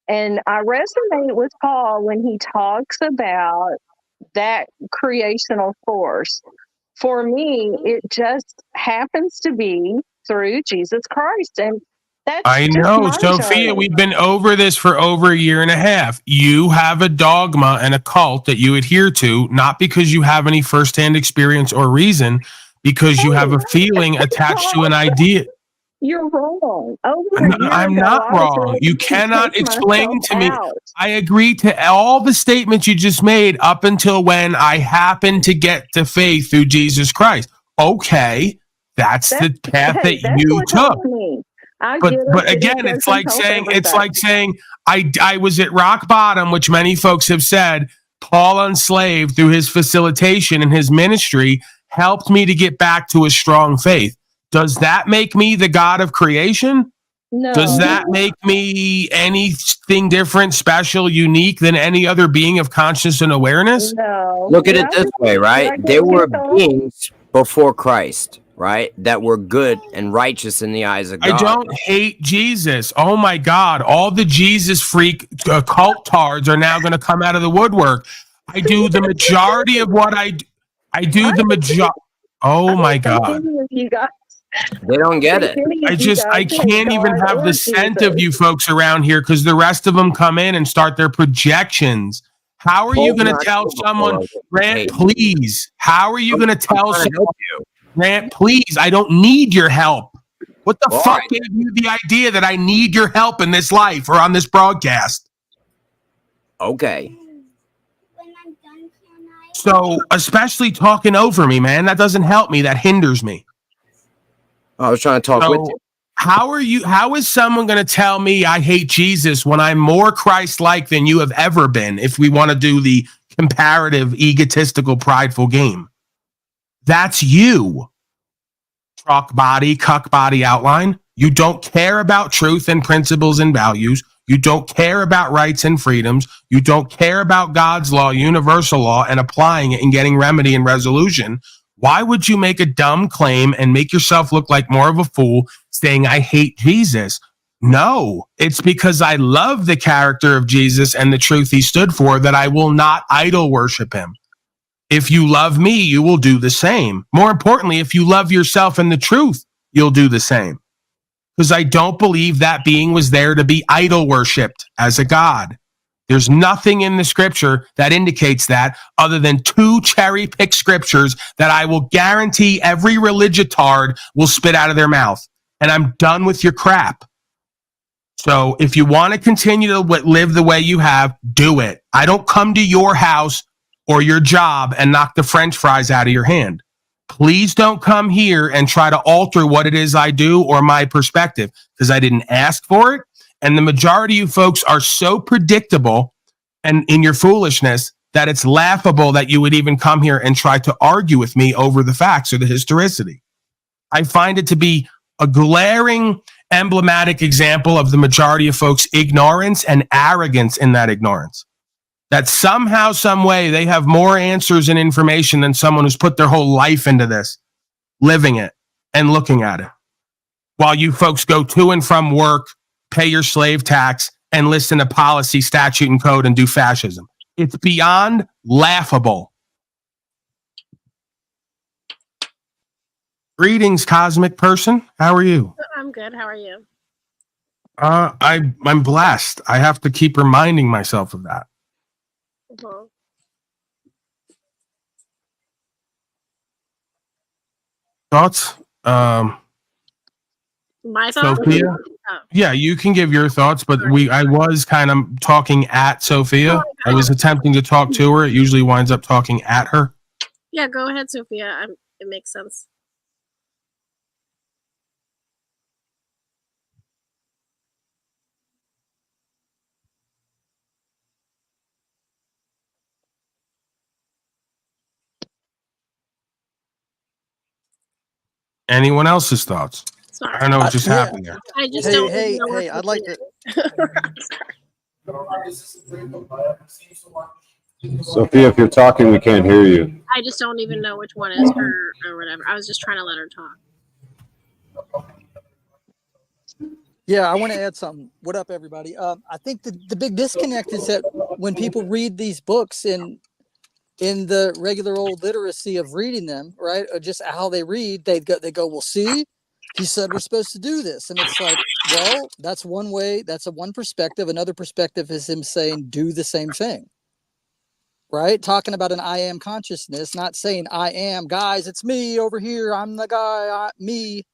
And I resonate with Paul when he talks about that creational force. For me, it just happens to be through Jesus Christ. And that's I know, Sophia, journey. we've been over this for over a year and a half. You have a dogma and a cult that you adhere to, not because you have any firsthand experience or reason, because you have a feeling attached to an idea. You're wrong. I'm not wrong. You cannot explain to me. I agree to all the statements you just made up until when I happened to get to faith through Jesus Christ. Okay, that's the path that you took. But again, it's like saying I was at rock bottom, which many folks have said. Paul Unslaved, through his facilitation and his ministry, helped me to get back to a strong faith. Does that make me the God of creation? No. Does that make me anything different, special, unique than any other being of conscience and awareness? No. Look at it this way, right? There were beings before Christ, right, that were good and righteous in the eyes of God. I don't hate Jesus. Oh my God. All the Jesus freak cult tards are now going to come out of the woodwork. I do the majority of what I do the majority. Oh my God. You guys. They don't get it. I can't even have the scent of you folks around here because the rest of them come in and start their projections. How are you going to tell someone, Grant, please? How are you going to tell someone, Grant, please? I don't need your help. What the fuck gave you the idea that I need your help in this life or on this broadcast? Okay. So, especially talking over me, man, that doesn't help me. That hinders me. I was trying to talk with you. How is someone going to tell me I hate Jesus when I'm more Christ-like than you have ever been, if we want to do the comparative, egotistical, prideful game? That's you. Truck body, cuck body outline. You don't care about truth and principles and values. You don't care about rights and freedoms. You don't care about God's law, universal law, and applying it and getting remedy and resolution. Why would you make a dumb claim and make yourself look like more of a fool saying, I hate Jesus? No, it's because I love the character of Jesus and the truth he stood for that I will not idol worship him. If you love me, you will do the same. More importantly, if you love yourself and the truth, you'll do the same. Because I don't believe that being was there to be idol worshipped as a god. There's nothing in the scripture that indicates that other than 2 cherry-picked scriptures that I will guarantee every religitard will spit out of their mouth. And I'm done with your crap. So if you want to continue to live the way you have, do it. I don't come to your house or your job and knock the French fries out of your hand. Please don't come here and try to alter what it is I do or my perspective, because I didn't ask for it. And the majority of you folks are so predictable and in your foolishness that it's laughable that you would even come here and try to argue with me over the facts or the historicity. I find it to be a glaring, emblematic example of the majority of folks' ignorance and arrogance in that ignorance. That somehow, some way, they have more answers and information than someone who's put their whole life into this, living it and looking at it. While you folks go to and from work, pay your slave tax, and listen to policy, statute, and code and do fascism. It's beyond laughable. Greetings, cosmic person. How are you? I'm good. How are you? I'm blessed. I have to keep reminding myself of that. Uh-huh. Thoughts? My thoughts? Sophia? Oh. Yeah, you can give your thoughts, but I was kind of talking at Sophia. I was attempting to talk to her. It usually winds up talking at her. Yeah, go ahead, Sophia. It makes sense. Anyone else's thoughts? Sorry. I don't know what just happened there. I just don't know Hey, what I'd like to. Sophia, if you're talking, we can't hear you. I just don't even know which one is her or whatever. I was just trying to let her talk. Yeah, I want to add something. What up, everybody? I think the big disconnect is that when people read these books in the regular old literacy of reading them, right, or just how they read, they go, well, see, he said we're supposed to do this, and it's like, well, that's one way, that's one perspective. Another perspective is him saying do the same thing, right? Talking about an I am consciousness, not saying I am, guys, it's me over here, I'm the guy, me.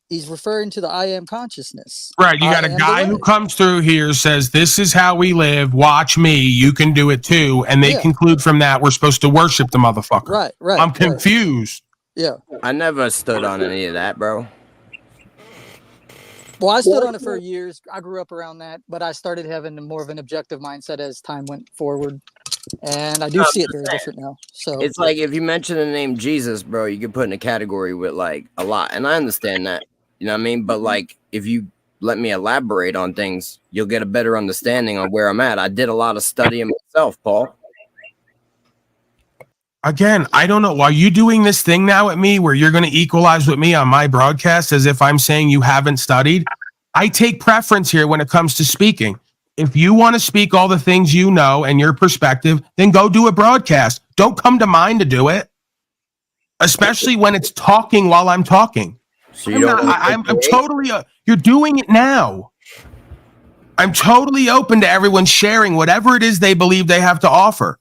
He's referring to the I am consciousness. Right. You got a guy who comes through here, says, this is how we live. Watch me. You can do it too. And they conclude from that, we're supposed to worship the motherfucker. Right. I'm confused. Yeah. I never stood on any of that, bro. Well, I stood on it for years. I grew up around that, but I started having more of an objective mindset as time went forward. And I do see it very different now. So it's like if you mention the name Jesus, bro, you get put in a category with like a lot. And I understand that. You know what I mean? But like, if you let me elaborate on things, you'll get a better understanding on where I'm at. I did a lot of studying myself, Paul. Again, I don't know. Are you doing this thing now at me where you're going to equalize with me on my broadcast as if I'm saying you haven't studied? I take preference here when it comes to speaking. If you want to speak all the things you know and your perspective, then go do a broadcast. Don't come to mine to do it, especially when it's talking while I'm talking. So you don't. I'm totally. You're doing it now. I'm totally open to everyone sharing whatever it is they believe they have to offer.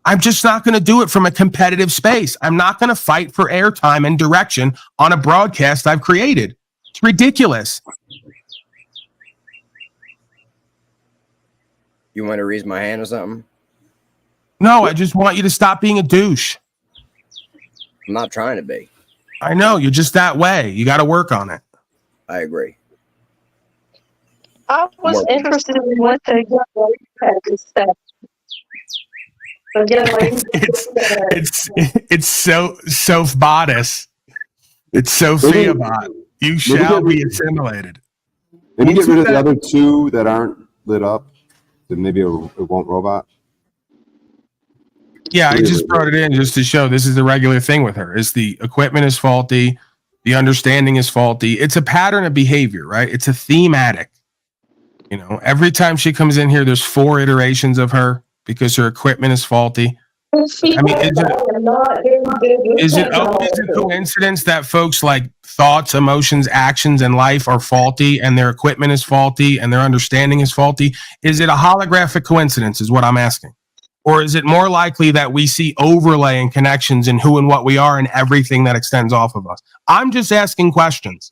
I'm just not going to do it from a competitive space. I'm not going to fight for airtime and direction on a broadcast I've created. It's ridiculous. You want to raise my hand or something? No, I just want you to stop being a douche. I'm not trying to be. I know, you're just that way. You got to work on it. I agree. I was interested in what the young lady had to say. It's Soph Bodice. It's Sophia Bot. You shall be assimilated. Maybe get rid of the other two that aren't lit up. Then maybe it won't robot. Yeah, I just brought it in just to show this is the regular thing with her. Is the equipment is faulty, the understanding is faulty. It's a pattern of behavior, right? It's a thematic. You know, every time she comes in here, there's 4 iterations of her because her equipment is faulty. I mean, is it always a coincidence that folks like thoughts, emotions, actions, and life are faulty and their equipment is faulty and their understanding is faulty? Is it a holographic coincidence is what I'm asking? Or is it more likely that we see overlaying connections in who and what we are and everything that extends off of us? I'm just asking questions.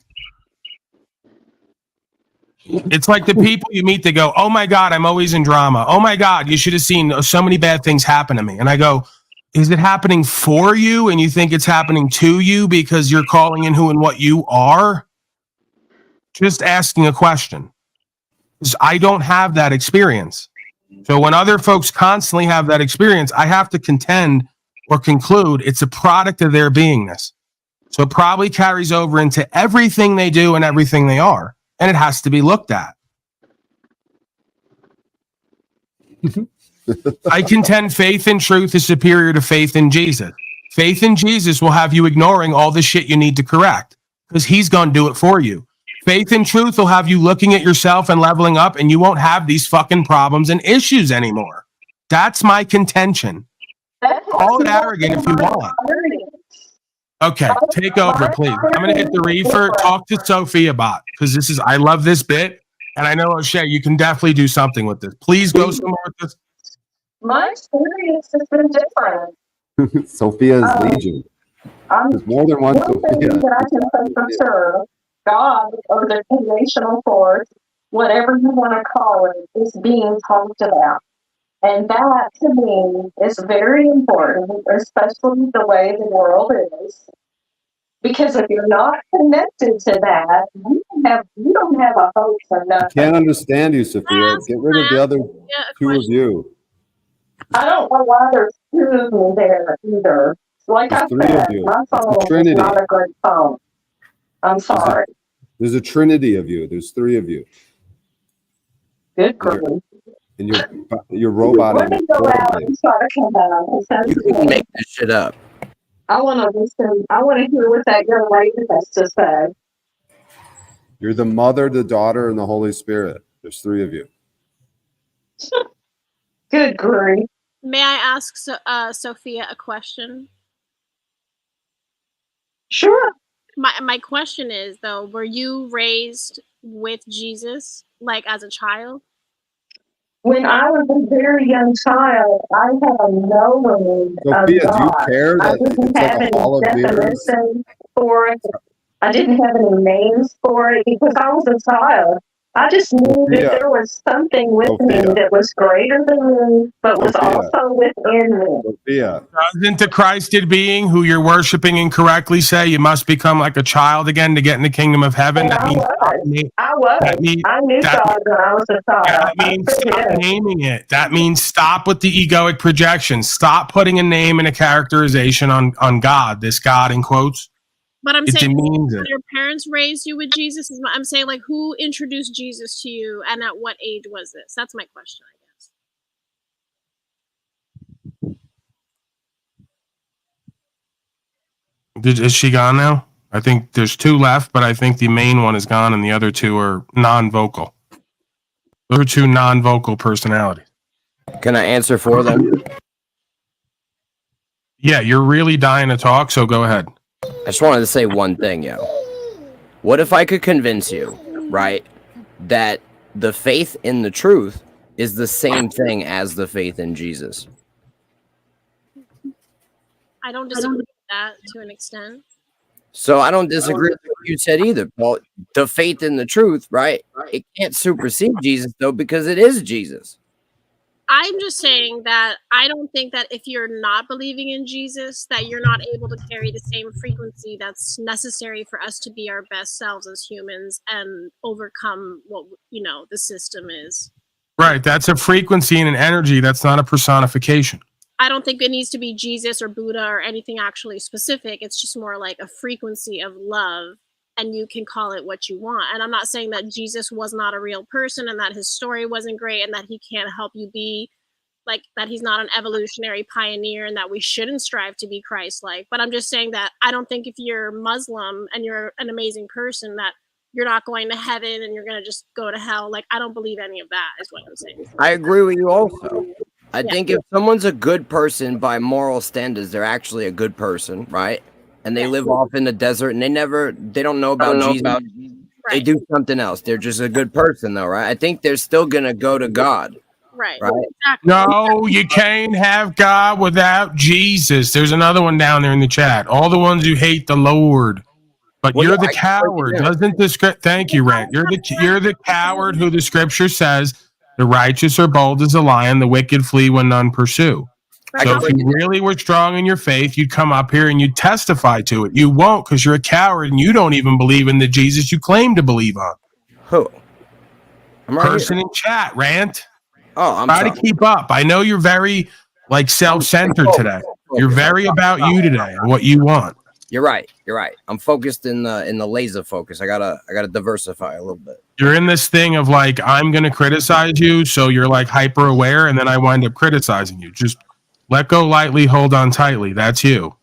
It's like the people you meet that go, oh my God, I'm always in drama. Oh my God, you should have seen so many bad things happen to me. And I go, is it happening for you? And you think it's happening to you because you're calling in who and what you are? Just asking a question. Because I don't have that experience. So when other folks constantly have that experience, I have to contend or conclude it's a product of their beingness. So it probably carries over into everything they do and everything they are. And it has to be looked at. I contend faith in truth is superior to faith in Jesus. Faith in Jesus will have you ignoring all the shit you need to correct because he's going to do it for you. Faith in truth will have you looking at yourself and leveling up, and you won't have these fucking problems and issues anymore. That's my contention. Call it arrogant if you want. Okay, take over, please. I'm going to hit the reefer. Talk to Sophia Bot because this is, I love this bit. And I know, O'Shea, you can definitely do something with this. Please go somewhere with this. My experience has been different. Sophia's Legion. There's more than one One thing Sophia. that I can say for sure, God or the creational force, whatever you want to call it, is being talked about. And that, to me, is very important, especially the way the world is. Because if you're not connected to that, you don't have a hope for I nothing. can't understand you, Sophia. Get rid of the other two of you. I don't know why there's 2 of me there either. Like There's I 3 said, of you. my It's a phone is trinity. not a great phone. I'm sorry. There's a trinity of you. There's 3 of you. Good grief. And you're roboting. Let me go out and try to come out. You can make this shit up. I want to listen. I want to hear what that young lady has to say. You're the Mother, the Daughter, and the Holy Spirit. There's 3 of you. Good grief. May I ask Sophia a question? Sure. My question is, though, were you raised with Jesus, like as a child? When I was a very young child, I had no knowing Sophia, of do you God. care I that didn't it's like have a any hall of mirrors? definition for it. I didn't have any names for it because I was a child. I just knew that there was something with me that was greater than me, but was also within me. Sophia. Doesn't the Christed being who you're worshiping incorrectly say you must become like a child again to get in the kingdom of heaven? I knew God when I was a child. That means stop naming it. That means stop with the egoic projection. Stop putting a name and a characterization on God, this God in quotes. But I'm It saying, demeans were it. your parents raised you with Jesus? I'm saying, like, who introduced Jesus to you, and at what age was this? That's my question, I guess. Is she gone now? I think there's 2 left, but I think the main one is gone, and the other 2 are non-vocal. Those are 2 non-vocal personalities. Can I answer for them? Yeah, you're really dying to talk, so go ahead. I just wanted to say one thing, yo. What if I could convince you, right, that the faith in the truth is the same thing as the faith in Jesus? I don't disagree with that to an extent. So I don't disagree with what you said either, Paul. The faith in the truth, right? It can't supersede Jesus, though, because it is Jesus. I'm just saying that I don't think that if you're not believing in Jesus, that you're not able to carry the same frequency that's necessary for us to be our best selves as humans and overcome what, the system is. Right. That's a frequency and an energy. That's not a personification. I don't think it needs to be Jesus or Buddha or anything actually specific. It's just more like a frequency of love, and you can call it what you want. And I'm not saying that Jesus was not a real person and that his story wasn't great and that he can't help you be like that. He's not an evolutionary pioneer and that we shouldn't strive to be Christ-like. But I'm just saying that I don't think if you're Muslim and you're an amazing person that you're not going to heaven and you're going to just go to hell. Like, I don't believe any of that is what I'm saying. I agree with you also. I think if someone's a good person by moral standards, they're actually a good person, right? And they live off in the desert and they don't know about Jesus. They do something else. They're just a good person though, right? I think they're still going to go to God. Right. No, you can't have God without Jesus. There's another one down there in the chat. All the ones who hate the Lord. But you're the coward. Doesn't the script? Thank you, Rant. You're the coward who the scripture says the righteous are bold as a lion, the wicked flee when none pursue. So if you really were strong in your faith, you'd come up here and you'd testify to it. You won't because you're a coward and you don't even believe in the Jesus you claim to believe on. Who? Person in chat, Rant. Oh, I'm Try sorry. to keep up. I know you're very self-centered today. You're very about you today and what you want. You're right. I'm focused in the laser focus. I gotta diversify a little bit. You're in this thing of like, I'm going to criticize you. So you're like hyper aware. And then I wind up criticizing you. Just let go lightly, hold on tightly. That's you.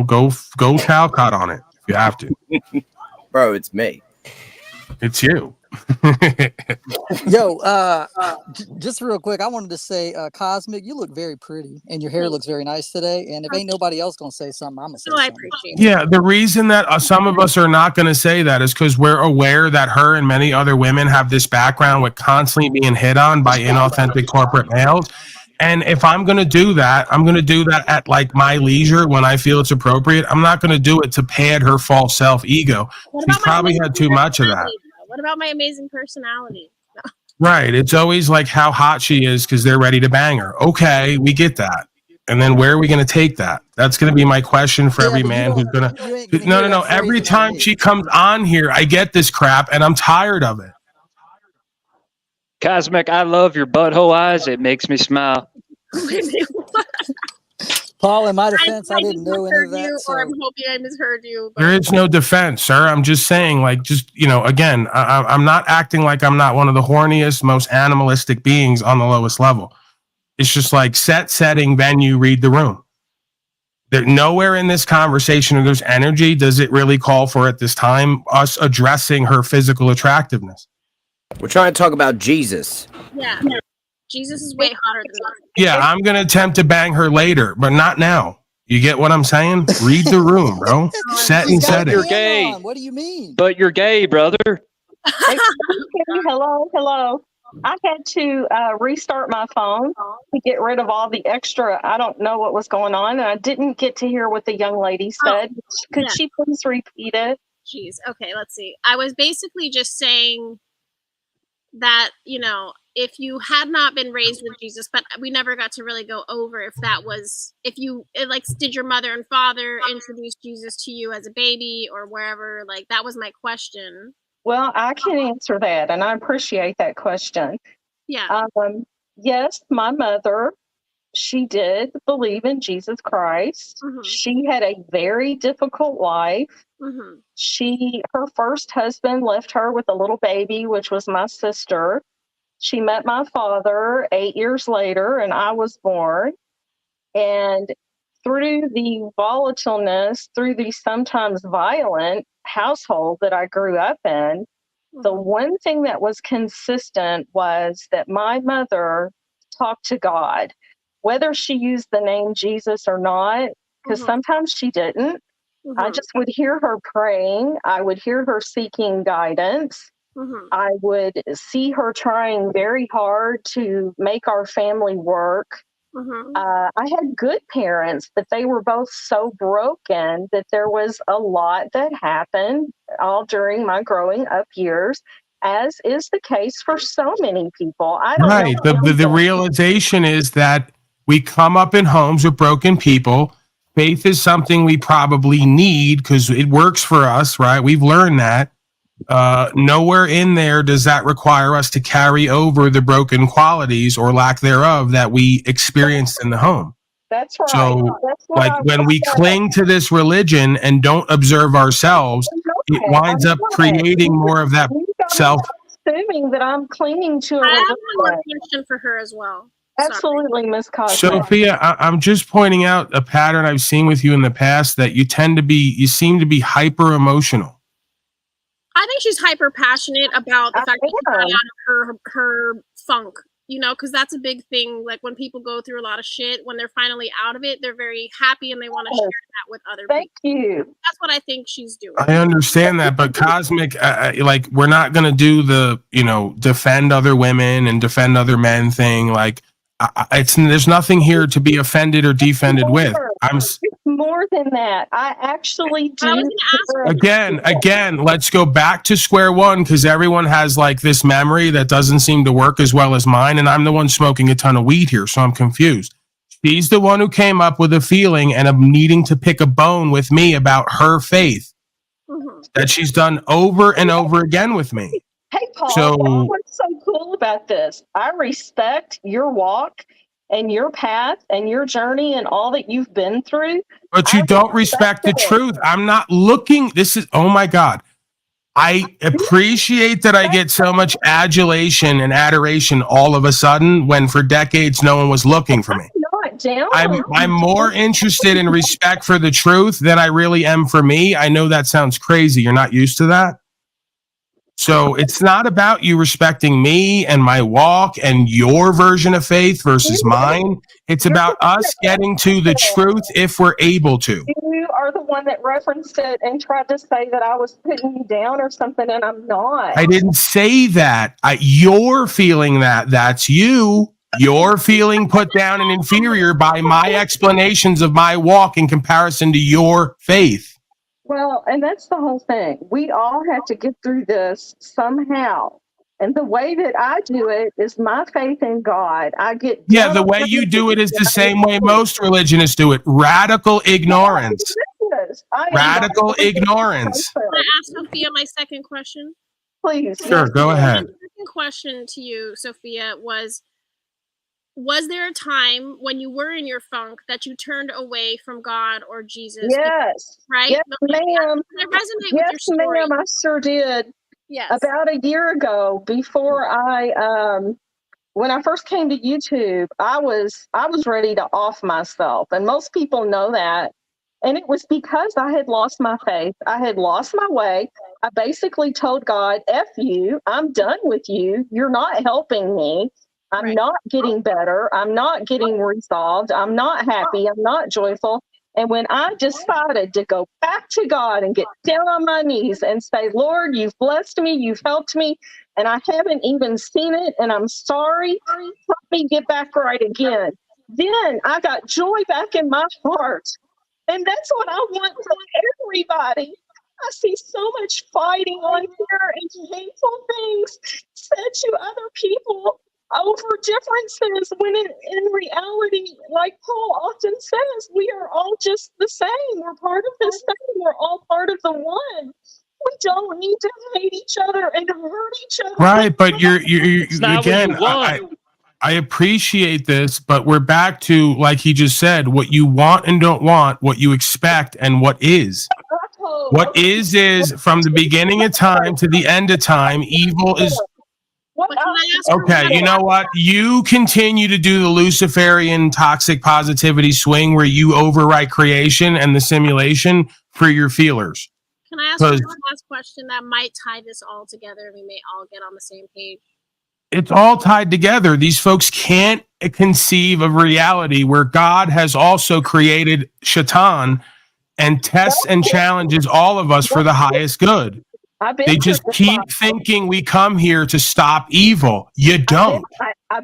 Go Talcott on it if you have to. Bro, it's me. It's you. Yo, just real quick, I wanted to say, Cosmic, you look very pretty and your hair looks very nice today. And if ain't nobody else gonna say something, I'm gonna say something. Yeah, the reason that some of us are not going to say that is because we're aware that her and many other women have this background with constantly being hit on by inauthentic corporate males. And if I'm going to do that, I'm going to do that at like my leisure when I feel it's appropriate. I'm not going to do it to pad her false self-ego. She's probably had too much of that. What about my amazing personality? No. Right. It's always like how hot she is because they're ready to bang her. Okay, we get that. And then where are we going to take that? That's going to be my question for every man who's going to. No. Every time she comes on here, I get this crap and I'm tired of it. Cosmic, I love your butthole eyes. It makes me smile. Paul, in my defense, I didn't know any of that. So. Or I'm hoping I misheard you. There is no defense, sir. I'm just saying, like, again, I'm not acting like I'm not one of the horniest, most animalistic beings on the lowest level. It's just like setting, venue, read the room. There, nowhere in this conversation or there's energy does it really call for at this time us addressing her physical attractiveness. We're trying to talk about Jesus. Yeah. Jesus is way hotter than that. Yeah, I'm going to attempt to bang her later, but not now. You get what I'm saying? Read the room, bro. Set and setting. You're gay. What do you mean? But you're gay, brother. Hey, hello. I had to restart my phone to get rid of all the extra. I don't know what was going on, and I didn't get to hear what the young lady said. Could she please repeat it? Jeez. Okay, let's see. I was basically just saying that, if you had not been raised with Jesus, but we never got to really go over did your mother and father introduce Jesus to you as a baby or wherever? Like, that was my question. Well, I can answer that, and I appreciate that question. Yeah. Yes, my mother, she did believe in Jesus Christ. Mm-hmm. She had a very difficult life. Mm-hmm. Her first husband left her with a little baby, which was my sister. She met my father 8 years later, and I was born. And through the volatileness, through the sometimes violent household that I grew up in, the one thing that was consistent was that my mother talked to God, whether she used the name Jesus or not, because sometimes she didn't. I just would hear her praying. I would hear her seeking guidance. I would see her trying very hard to make our family work. I had good parents, but they were both so broken that there was a lot that happened all during my growing up years, as is the case for so many people. I don't Right. know. The realization is that we come up in homes with broken people. Faith is something we probably need because it works for us, right? We've learned that. Nowhere in there does that require us to carry over the broken qualities or lack thereof that we experienced in the home. That's right. So, That's what like when we cling to this religion and don't observe ourselves, it winds up creating more of that self. Assuming that I'm clinging to a I have religion. one more question for her as well. Absolutely, Miss Cosmo. Sophia, I'm just pointing out a pattern I've seen with you in the past that you seem to be hyper emotional. I think she's hyper passionate about the fact that she got out of her funk, you know, because that's a big thing. Like when people go through a lot of shit, when they're finally out of it, they're very happy and they want to share that with other people. Thank you. That's what I think she's doing. I understand that, but Cosmic, like we're not going to do the, defend other women and defend other men thing. Like there's nothing here to be offended or defended with. It's more than that. I actually do. Again, let's go back to square one because everyone has like this memory that doesn't seem to work as well as mine, and I'm the one smoking a ton of weed here, so I'm confused. She's the one who came up with a feeling and of needing to pick a bone with me about her faith that she's done over and over again with me. Hey, Paul, what's so cool about this? I respect your walk and your path and your journey and all that you've been through. But you don't respect the truth. I'm not looking. Oh my God. I appreciate that I get so much adulation and adoration all of a sudden when for decades no one was looking for me. I'm more interested in respect for the truth than I really am for me. I know that sounds crazy. You're not used to that. So it's not about you respecting me and my walk and your version of faith versus mine. It's about us getting to the truth if we're able to. You are the one that referenced it and tried to say that I was putting you down or something, and I'm not. I didn't say that. You're feeling that. That's you. You're feeling put down and inferior by my explanations of my walk in comparison to your faith. Well, and that's the whole thing. We all have to get through this somehow. And the way that I do it is my faith in God. The way you do it is the same way most religionists do it. Radical ignorance. Radical ignorance. Can I ask Sophia my second question? Please. Sure, go ahead. My second question to you, Sophia, was there a time when you were in your funk that you turned away from God or Jesus? Yes. Right? Yes, ma'am. I resonate with your story. Yes, ma'am, I sure did. Yes. About a year ago, before when I first came to YouTube, I was ready to off myself. And most people know that. And it was because I had lost my faith. I had lost my way. I basically told God, F you, I'm done with you. You're not helping me. I'm not getting better. I'm not getting resolved. I'm not happy. I'm not joyful. And when I decided to go back to God and get down on my knees and say, Lord, you've blessed me, you've helped me, and I haven't even seen it, and I'm sorry, help me get back right again. Then I got joy back in my heart. And that's what I want from everybody. I see so much fighting on here and hateful things said to other people over differences when in reality, like Paul often says, we are all just the same. We're part of this thing. We're all part of the one. We don't need to hate each other and hurt each other. Right, but you're again, I appreciate this, but we're back to, like he just said, what you want and don't want, what you expect and what is. What is from the beginning of time to the end of time, evil is. Okay, you know what? You continue to do the Luciferian toxic positivity swing where you overwrite creation and the simulation for your feelers. Can I ask one last question that might tie this all together? We may all get on the same page. It's all tied together. These folks can't conceive of reality where God has also created Shaitan and tests and challenges all of us for the highest good. They just keep thinking we come here to stop evil. You don't.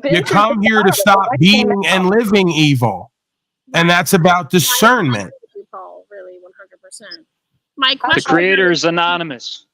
You come here to stop being and living evil. And that's about discernment. Paul, really, 100%. My The question. creator is anonymous.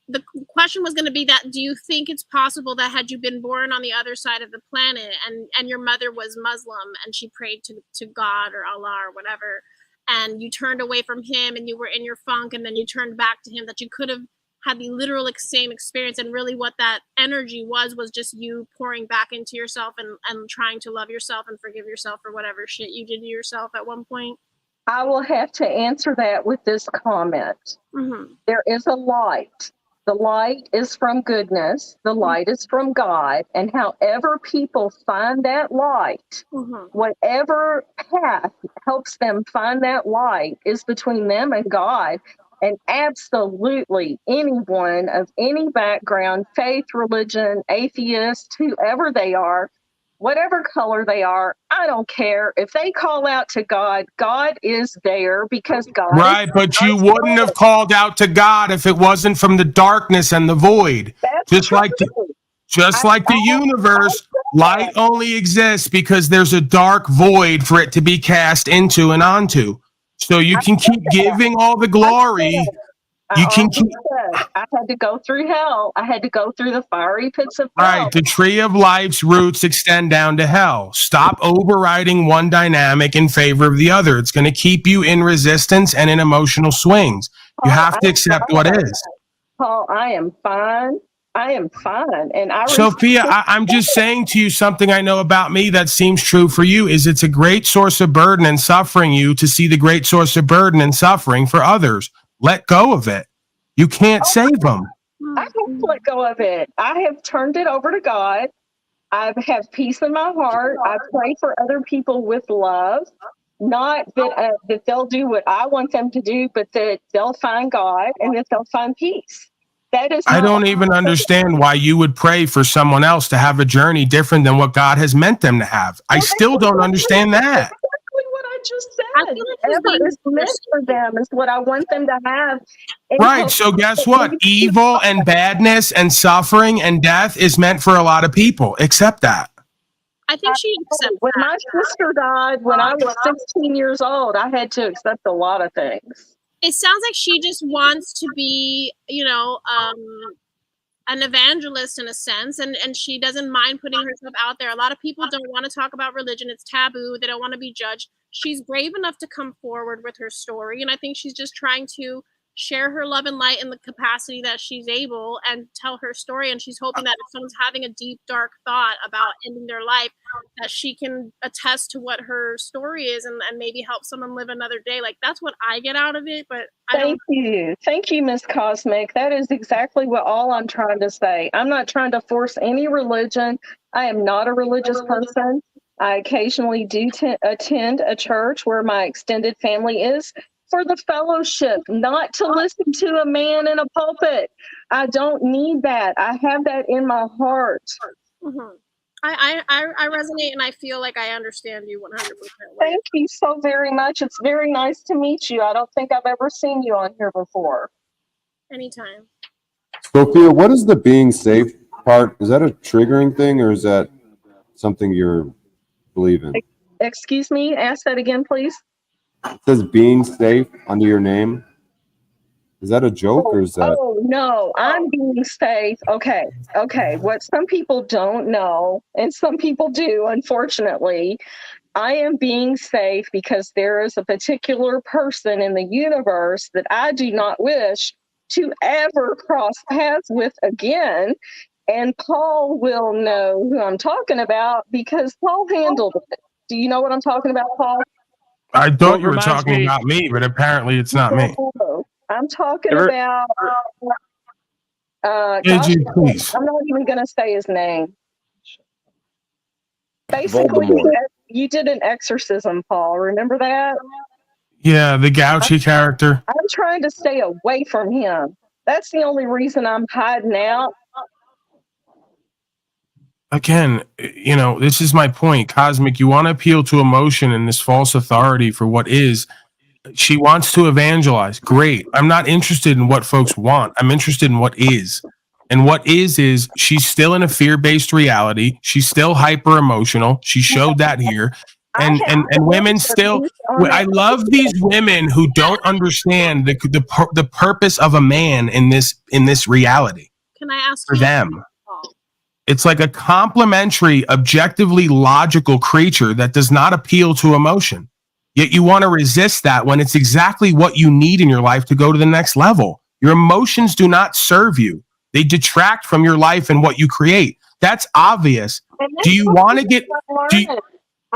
The question was going to be that: do you think it's possible that had you been born on the other side of the planet and your mother was Muslim and she prayed to God or Allah or whatever, and you turned away from him and you were in your funk and then you turned back to him, that you could have had the literal same experience, and really what that energy was just you pouring back into yourself and trying to love yourself and forgive yourself for whatever shit you did to yourself at one point? I will have to answer that with this comment. Mm-hmm. There is a light. The light is from goodness. The light is from God. And however people find that light, whatever path helps them find that light is between them and God. And absolutely anyone of any background, faith, religion, atheist, whoever they are, whatever color they are, I don't care. If they call out to God, God is there because God Right, but you wouldn't have called out to God if it wasn't from the darkness and the void. Just like the universe, light only exists because there's a dark void for it to be cast into and onto. So you can keep giving all the glory. You can keep. I had to go through hell. I had to go through the fiery pits of hell. Right, the tree of life's roots extend down to hell. Stop overriding one dynamic in favor of the other. It's going to keep you in resistance and in emotional swings. You have to accept what is. Paul, I am fine. I am fine. And Sophia, I'm just saying to you something I know about me that seems true for you is it's a great source of burden and suffering you to see the great source of burden and suffering for others. Let go of it. You can't save them. I have let go of it. I have turned it over to God. I have peace in my heart. I pray for other people with love. Not that they'll do what I want them to do, but that they'll find God and that they'll find peace. That is. I don't even understand why you would pray for someone else to have a journey different than what God has meant them to have. I still don't understand that. Exactly what I just said. Whatever is meant for them is what I want them to have. Right. So guess what? Evil and badness and suffering and death is meant for a lot of people. Accept that. I think she accepts when my sister died when I was 16 years old, I had to accept a lot of things. It sounds like she just wants to be, an evangelist in a sense, and she doesn't mind putting herself out there. A lot of people don't want to talk about religion. It's taboo. They don't want to be judged. She's brave enough to come forward with her story, and I think she's just trying to share her love and light in the capacity that she's able and tell her story. And she's hoping that if someone's having a deep, dark thought about ending their life, that she can attest to what her story is and maybe help someone live another day. Like, that's what I get out of it. But Thank you, Miss Cosmic. That is exactly what all I'm trying to say. I'm not trying to force any religion. I am not a religious person. I occasionally do attend a church where my extended family is, for the fellowship, not to listen to a man in a pulpit. I don't need that. I have that in my heart. Mm-hmm. I resonate, and I feel like I understand you 100%. Thank you so very much. It's very nice to meet you. I don't think I've ever seen you on here before. Anytime. Sophia, what is the being safe part? Is that a triggering thing, or is that something you're believing? Excuse me, ask that again, please. It says being safe under your name. Is that a joke or is that? Oh, no, I'm being safe. Okay. What some people don't know, and some people do, unfortunately, I am being safe because there is a particular person in the universe that I do not wish to ever cross paths with again. And Paul will know who I'm talking about because Paul handled it. Do you know what I'm talking about, Paul? I thought you were talking about me, but apparently it's not me. I'm talking about AJ, please. I'm not even going to say his name. Basically, you did an exorcism, Paul. Remember that? Yeah, the Gouchy character. I'm trying to stay away from him. That's the only reason I'm hiding out. Again, this is my point. Cosmic, you want to appeal to emotion and this false authority for what is. She wants to evangelize. Great. I'm not interested in what folks want. I'm interested in what is. And what is she's still in a fear-based reality. She's still hyper emotional. She showed that here. And women still, I love these women who don't understand the purpose of a man in this reality. Can I ask for you them? It's like a complementary, objectively logical creature that does not appeal to emotion. Yet you want to resist that when it's exactly what you need in your life to go to the next level. Your emotions do not serve you. They detract from your life and what you create. That's obvious. Do you want to get...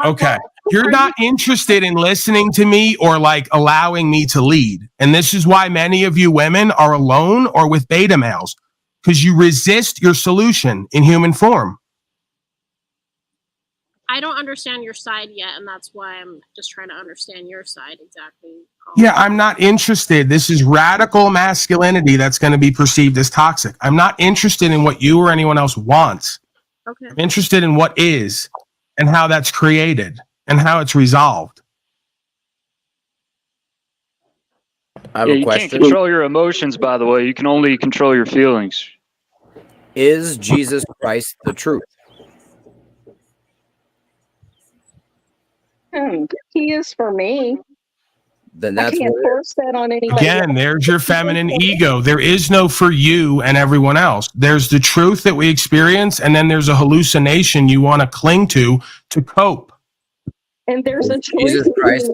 Okay, you're not interested in listening to me or like allowing me to lead. And this is why many of you women are alone or with beta males, because you resist your solution in human form. I don't understand your side yet, and that's why I'm just trying to understand your side exactly. Yeah, I'm not interested. This is radical masculinity that's going to be perceived as toxic. I'm not interested in what you or anyone else wants. Okay. I'm interested in what is and how that's created and how it's resolved. I have a you question. can't control your emotions, by the way. You can only control your feelings. Is Jesus Christ the truth? He is for me. Then I that's can't what force that on anybody. Again, there's your feminine ego. There is no for you and everyone else. There's the truth that we experience, and then there's a hallucination you want to cling to cope. And there's a choice Jesus Christ,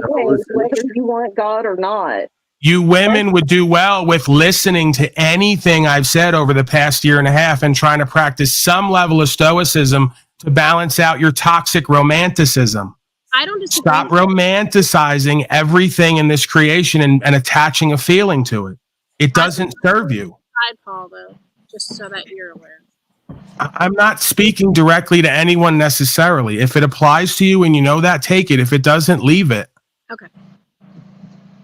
whether you want God or not. You women would do well with listening to anything I've said over the past year and a half and trying to practice some level of stoicism to balance out your toxic romanticism. I don't disagree. Stop romanticizing everything in this creation and attaching a feeling to it. It doesn't serve you. Side, Paul, though, just so that you're aware. I'm not speaking directly to anyone necessarily. If it applies to you and you know that, take it. If it doesn't, leave it. Okay.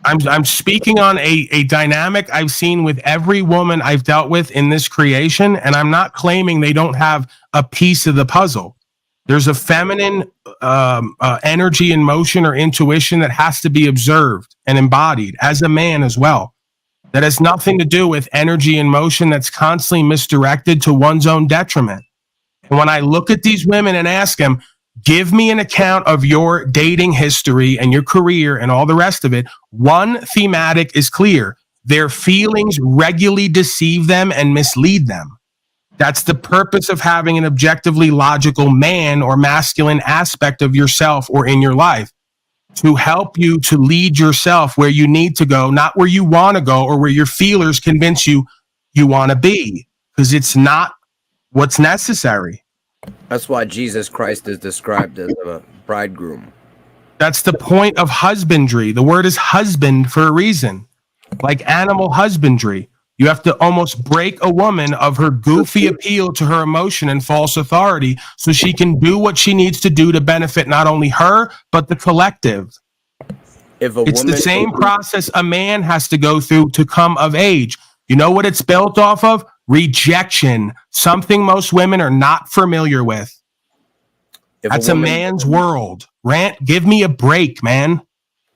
I'm speaking on a dynamic I've seen with every woman I've dealt with in this creation, and I'm not claiming they don't have a piece of the puzzle. There's a feminine energy and motion or intuition that has to be observed and embodied as a man as well. That has nothing to do with energy and motion that's constantly misdirected to one's own detriment. And when I look at these women and ask them, give me an account of your dating history and your career and all the rest of it, one thematic is clear. Their feelings regularly deceive them and mislead them. That's the purpose of having an objectively logical man or masculine aspect of yourself or in your life, to help you to lead yourself where you need to go, not where you want to go or where your feelers convince you want to be, because it's not what's necessary. That's why Jesus Christ is described as a bridegroom. That's the point of husbandry. The word is husband for a reason, like animal husbandry. You have to almost break a woman of her goofy appeal to her emotion and false authority so she can do what she needs to do to benefit not only her, but the collective. It's the same process a man has to go through to come of age. You know what it's built off of? Rejection, something most women are not familiar with. That's a man's world. Rant, give me a break, man.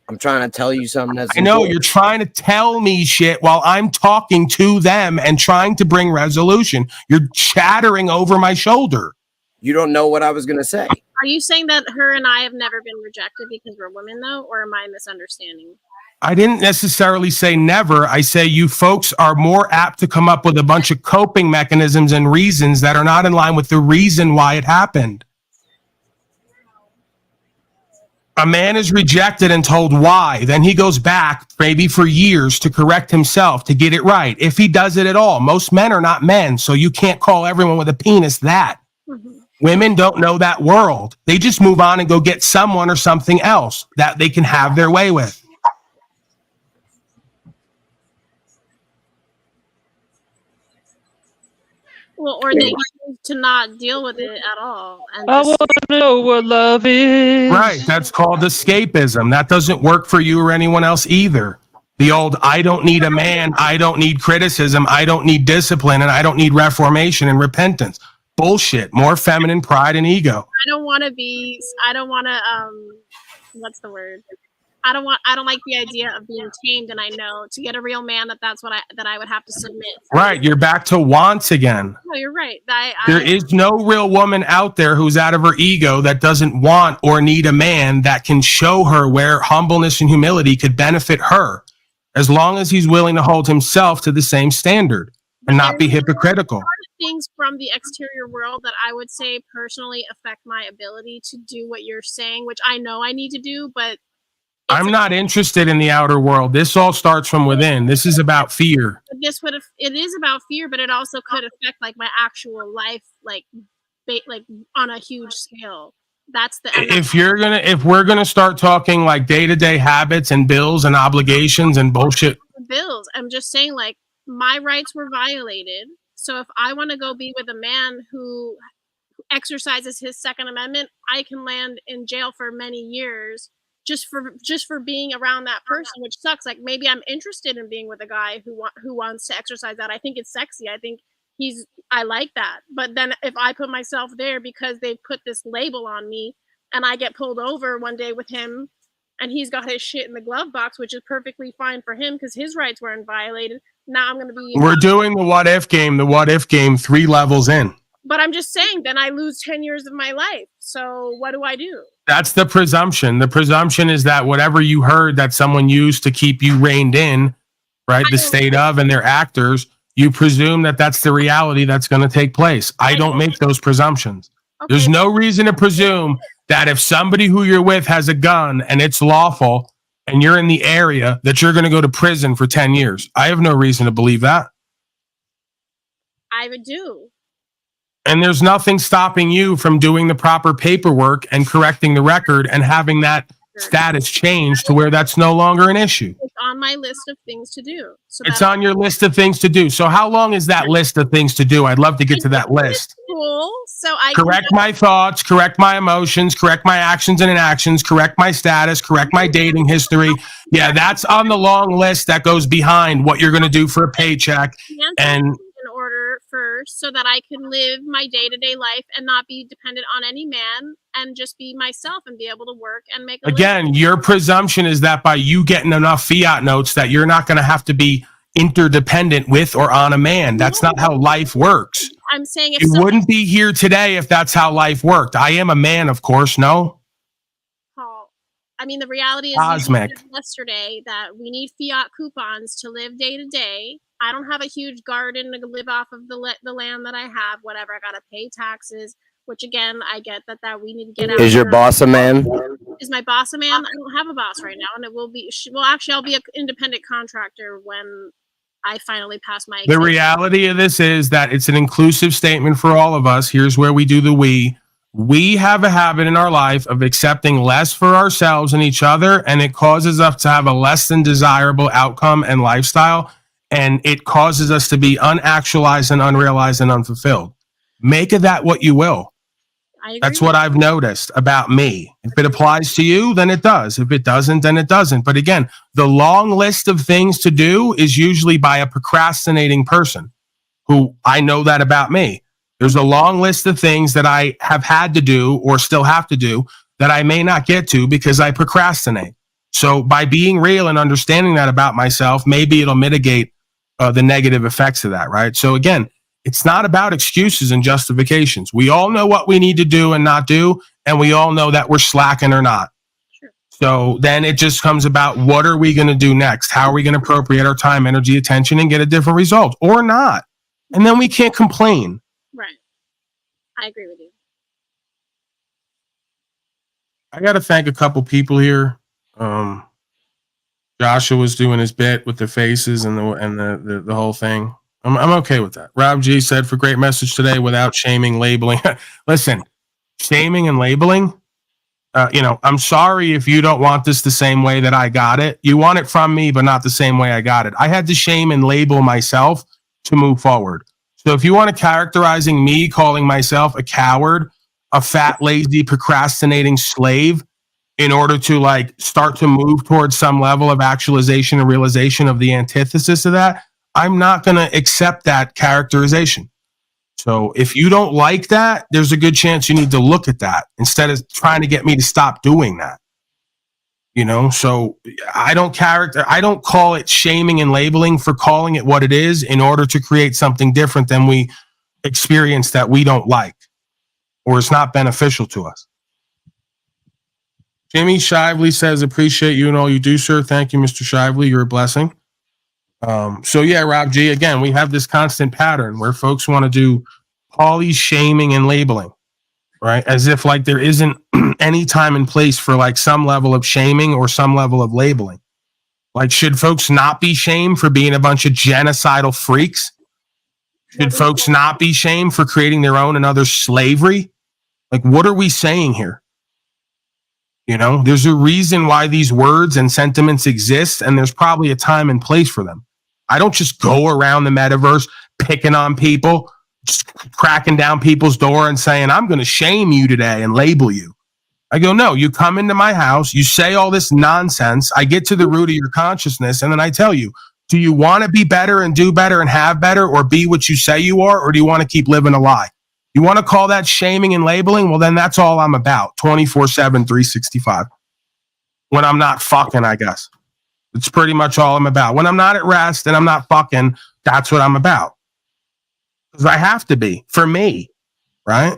I'm trying to tell you something that's I know you're trying to tell me shit while I'm talking to them and trying to bring resolution. You're chattering over my shoulder. You don't know what I was going to say. Are you saying that her and I have never been rejected because we're women, though, or am I misunderstanding? I didn't necessarily say never. I say you folks are more apt to come up with a bunch of coping mechanisms and reasons that are not in line with the reason why it happened. A man is rejected and told why. Then he goes back, maybe for years, to correct himself, to get it right. If he does it at all. Most men are not men, so you can't call everyone with a penis that. Mm-hmm. Women don't know that world. They just move on and go get someone or something else that they can have their way with. Well, or they choose to not deal with it at all. And I want to know what love is. Right, that's called escapism. That doesn't work for you or anyone else either. The old, I don't need a man, I don't need criticism, I don't need discipline, and I don't need reformation and repentance. Bullshit. More feminine pride and ego. I don't want to, what's the word? I don't like the idea of being tamed, and I know to get a real man that's what I would have to submit. Right, you're back to wants again. No, you're right. There is no real woman out there who's out of her ego that doesn't want or need a man that can show her where humbleness and humility could benefit her, as long as he's willing to hold himself to the same standard and not be hypocritical. Things from the exterior world that I would say personally affect my ability to do what you're saying, which I know I need to do, but I'm not interested in the outer world. This all starts from within. This is about fear. It is about fear, but it also could affect like my actual life, like on a huge scale. That's the if we're gonna start talking like day-to-day habits and bills and obligations and bullshit. Bills. I'm just saying, like, my rights were violated. So if I want to go be with a man who exercises his Second Amendment, I can land in jail for many years just for being around that person, which sucks. Like, maybe I'm interested in being with a guy who wants to exercise that. I think it's sexy. I think I like that. But then if I put myself there because they put this label on me and I get pulled over one day with him and he's got his shit in the glove box, which is perfectly fine for him because his rights weren't violated. Now I'm going to be... We're doing the what if game 3 levels in. But I'm just saying, then I lose 10 years of my life. So what do I do? That's the presumption. The presumption is that whatever you heard that someone used to keep you reined in, right, the state of and their actors, you presume that that's the reality that's going to take place. I don't make those presumptions. Okay. There's no reason to presume that if somebody who you're with has a gun and it's lawful and you're in the area, that you're going to go to prison for 10 years. I have no reason to believe that. I would do. And there's nothing stopping you from doing the proper paperwork and correcting the record and having that status changed to where that's no longer an issue. It's on my list of things to do. So it's on your list of things to do. So how long is that list of things to do? I'd love to get to that list. Cool. So I correct my thoughts, correct my emotions, correct my actions and inactions, correct my status, correct my dating history. Yeah, that's on the long list that goes behind what you're going to do for a paycheck. And in order first so that I can live my day-to-day life and not be dependent on any man and just be myself and be able to work and make a again living. Your presumption is that by you getting enough fiat notes that you're not going to have to be interdependent with or on a man. That's not how life works. I'm saying you wouldn't be here today if that's how life worked. I am a man, of course. No. Paul, I mean, the reality is cosmic. Yesterday that we need fiat coupons to live day to day. I don't have a huge garden to live off of the land that I have. Whatever, I gotta pay taxes. Which again, I get that we need to get out. Is your boss a man? Is my boss a man? I don't have a boss right now, and it will be. Well, actually, I'll be an independent contractor when I finally pass my exam. The reality of this is that it's an inclusive statement for all of us. Here's where we do the we. We have a habit in our life of accepting less for ourselves and each other, and it causes us to have a less than desirable outcome and lifestyle, and it causes us to be unactualized and unrealized and unfulfilled. Make of that what you will. That's what I've noticed about me. If it applies to you, then it does. If it doesn't, then it doesn't. But again, the long list of things to do is usually by a procrastinating person who I know that about me. There's a long list of things that I have had to do or still have to do that I may not get to because I procrastinate. So by being real and understanding that about myself, maybe it'll mitigate the negative effects of that, right? So again, it's not about excuses and justifications. We all know what we need to do and not do, and we all know that we're slacking or not. Sure. So then it just comes about what are we going to do next? How are we going to appropriate our time, energy, attention, and get a different result or not? And then we can't complain. Right. I agree with you. I got to thank a couple people here. Joshua was doing his bit with the faces and the whole thing. I'm okay with that. Rob G said, for great message today without shaming, labeling. Listen, shaming and labeling, I'm sorry if you don't want this the same way that I got it. You want it from me, but not the same way I got it. I had to shame and label myself to move forward. So if you want to characterizing me, calling myself a coward, a fat, lazy, procrastinating slave in order to start to move towards some level of actualization and realization of the antithesis of that, I'm not going to accept that characterization. So if you don't like that, there's a good chance you need to look at that instead of trying to get me to stop doing that. You know, so I don't call it shaming and labeling for calling it what it is in order to create something different than we experience that we don't like or is not beneficial to us. Jimmy Shively says, appreciate you and all you do, sir. Thank you, Mr. Shively. You're a blessing. So yeah, Rob G, again, we have this constant pattern where folks want to do poly shaming and labeling, right? As if like there isn't any time and place for like some level of shaming or some level of labeling. Like, should folks not be shamed for being a bunch of genocidal freaks? Should folks not be shamed for creating their own and other slavery? Like, what are we saying here? You know, there's a reason why these words and sentiments exist, and there's probably a time and place for them. I don't just go around the metaverse picking on people, just cracking down people's door and saying, I'm going to shame you today and label you. I go, no, you come into my house, you say all this nonsense, I get to the root of your consciousness, and then I tell you, do you want to be better and do better and have better or be what you say you are, or do you want to keep living a lie? You want to call that shaming and labeling? Well, then that's all I'm about, 24/7, 365. When I'm not fucking, I guess. It's pretty much all I'm about. When I'm not at rest and I'm not fucking, that's what I'm about. Because I have to be, for me, right?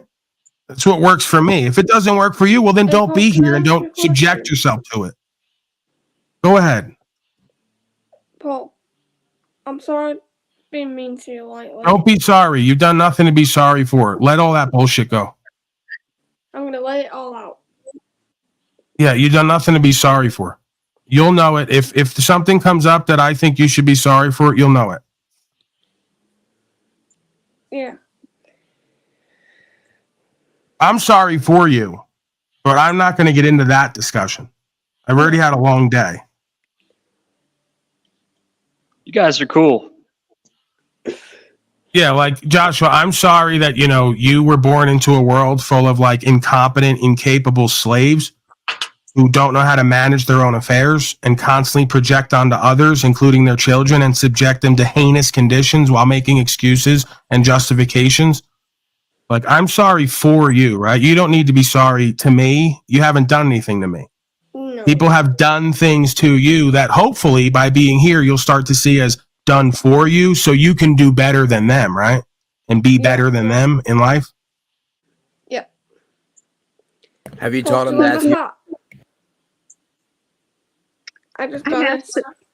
That's what works for me. If it doesn't work for you, well, then don't be here and don't subject yourself to it. Go ahead. Paul, I'm sorry being mean to you lately. Don't be sorry. You've done nothing to be sorry for. Let all that bullshit go. I'm going to let it all out. Yeah, you've done nothing to be sorry for. You'll know it. If something comes up that I think you should be sorry for, you'll know it. Yeah. I'm sorry for you, but I'm not going to get into that discussion. I've already had a long day. You guys are cool. Yeah, like Joshua, I'm sorry that, you know, you were born into a world full of like incompetent, incapable slaves who don't know how to manage their own affairs and constantly project onto others, including their children, and subject them to heinous conditions while making excuses and justifications. Like, I'm sorry for you, right? You don't need to be sorry to me. You haven't done anything to me. No. People have done things to you that hopefully by being here, you'll start to see as done for you so you can do better than them, right? And be better than them in life. Yeah. Have you told him that? I just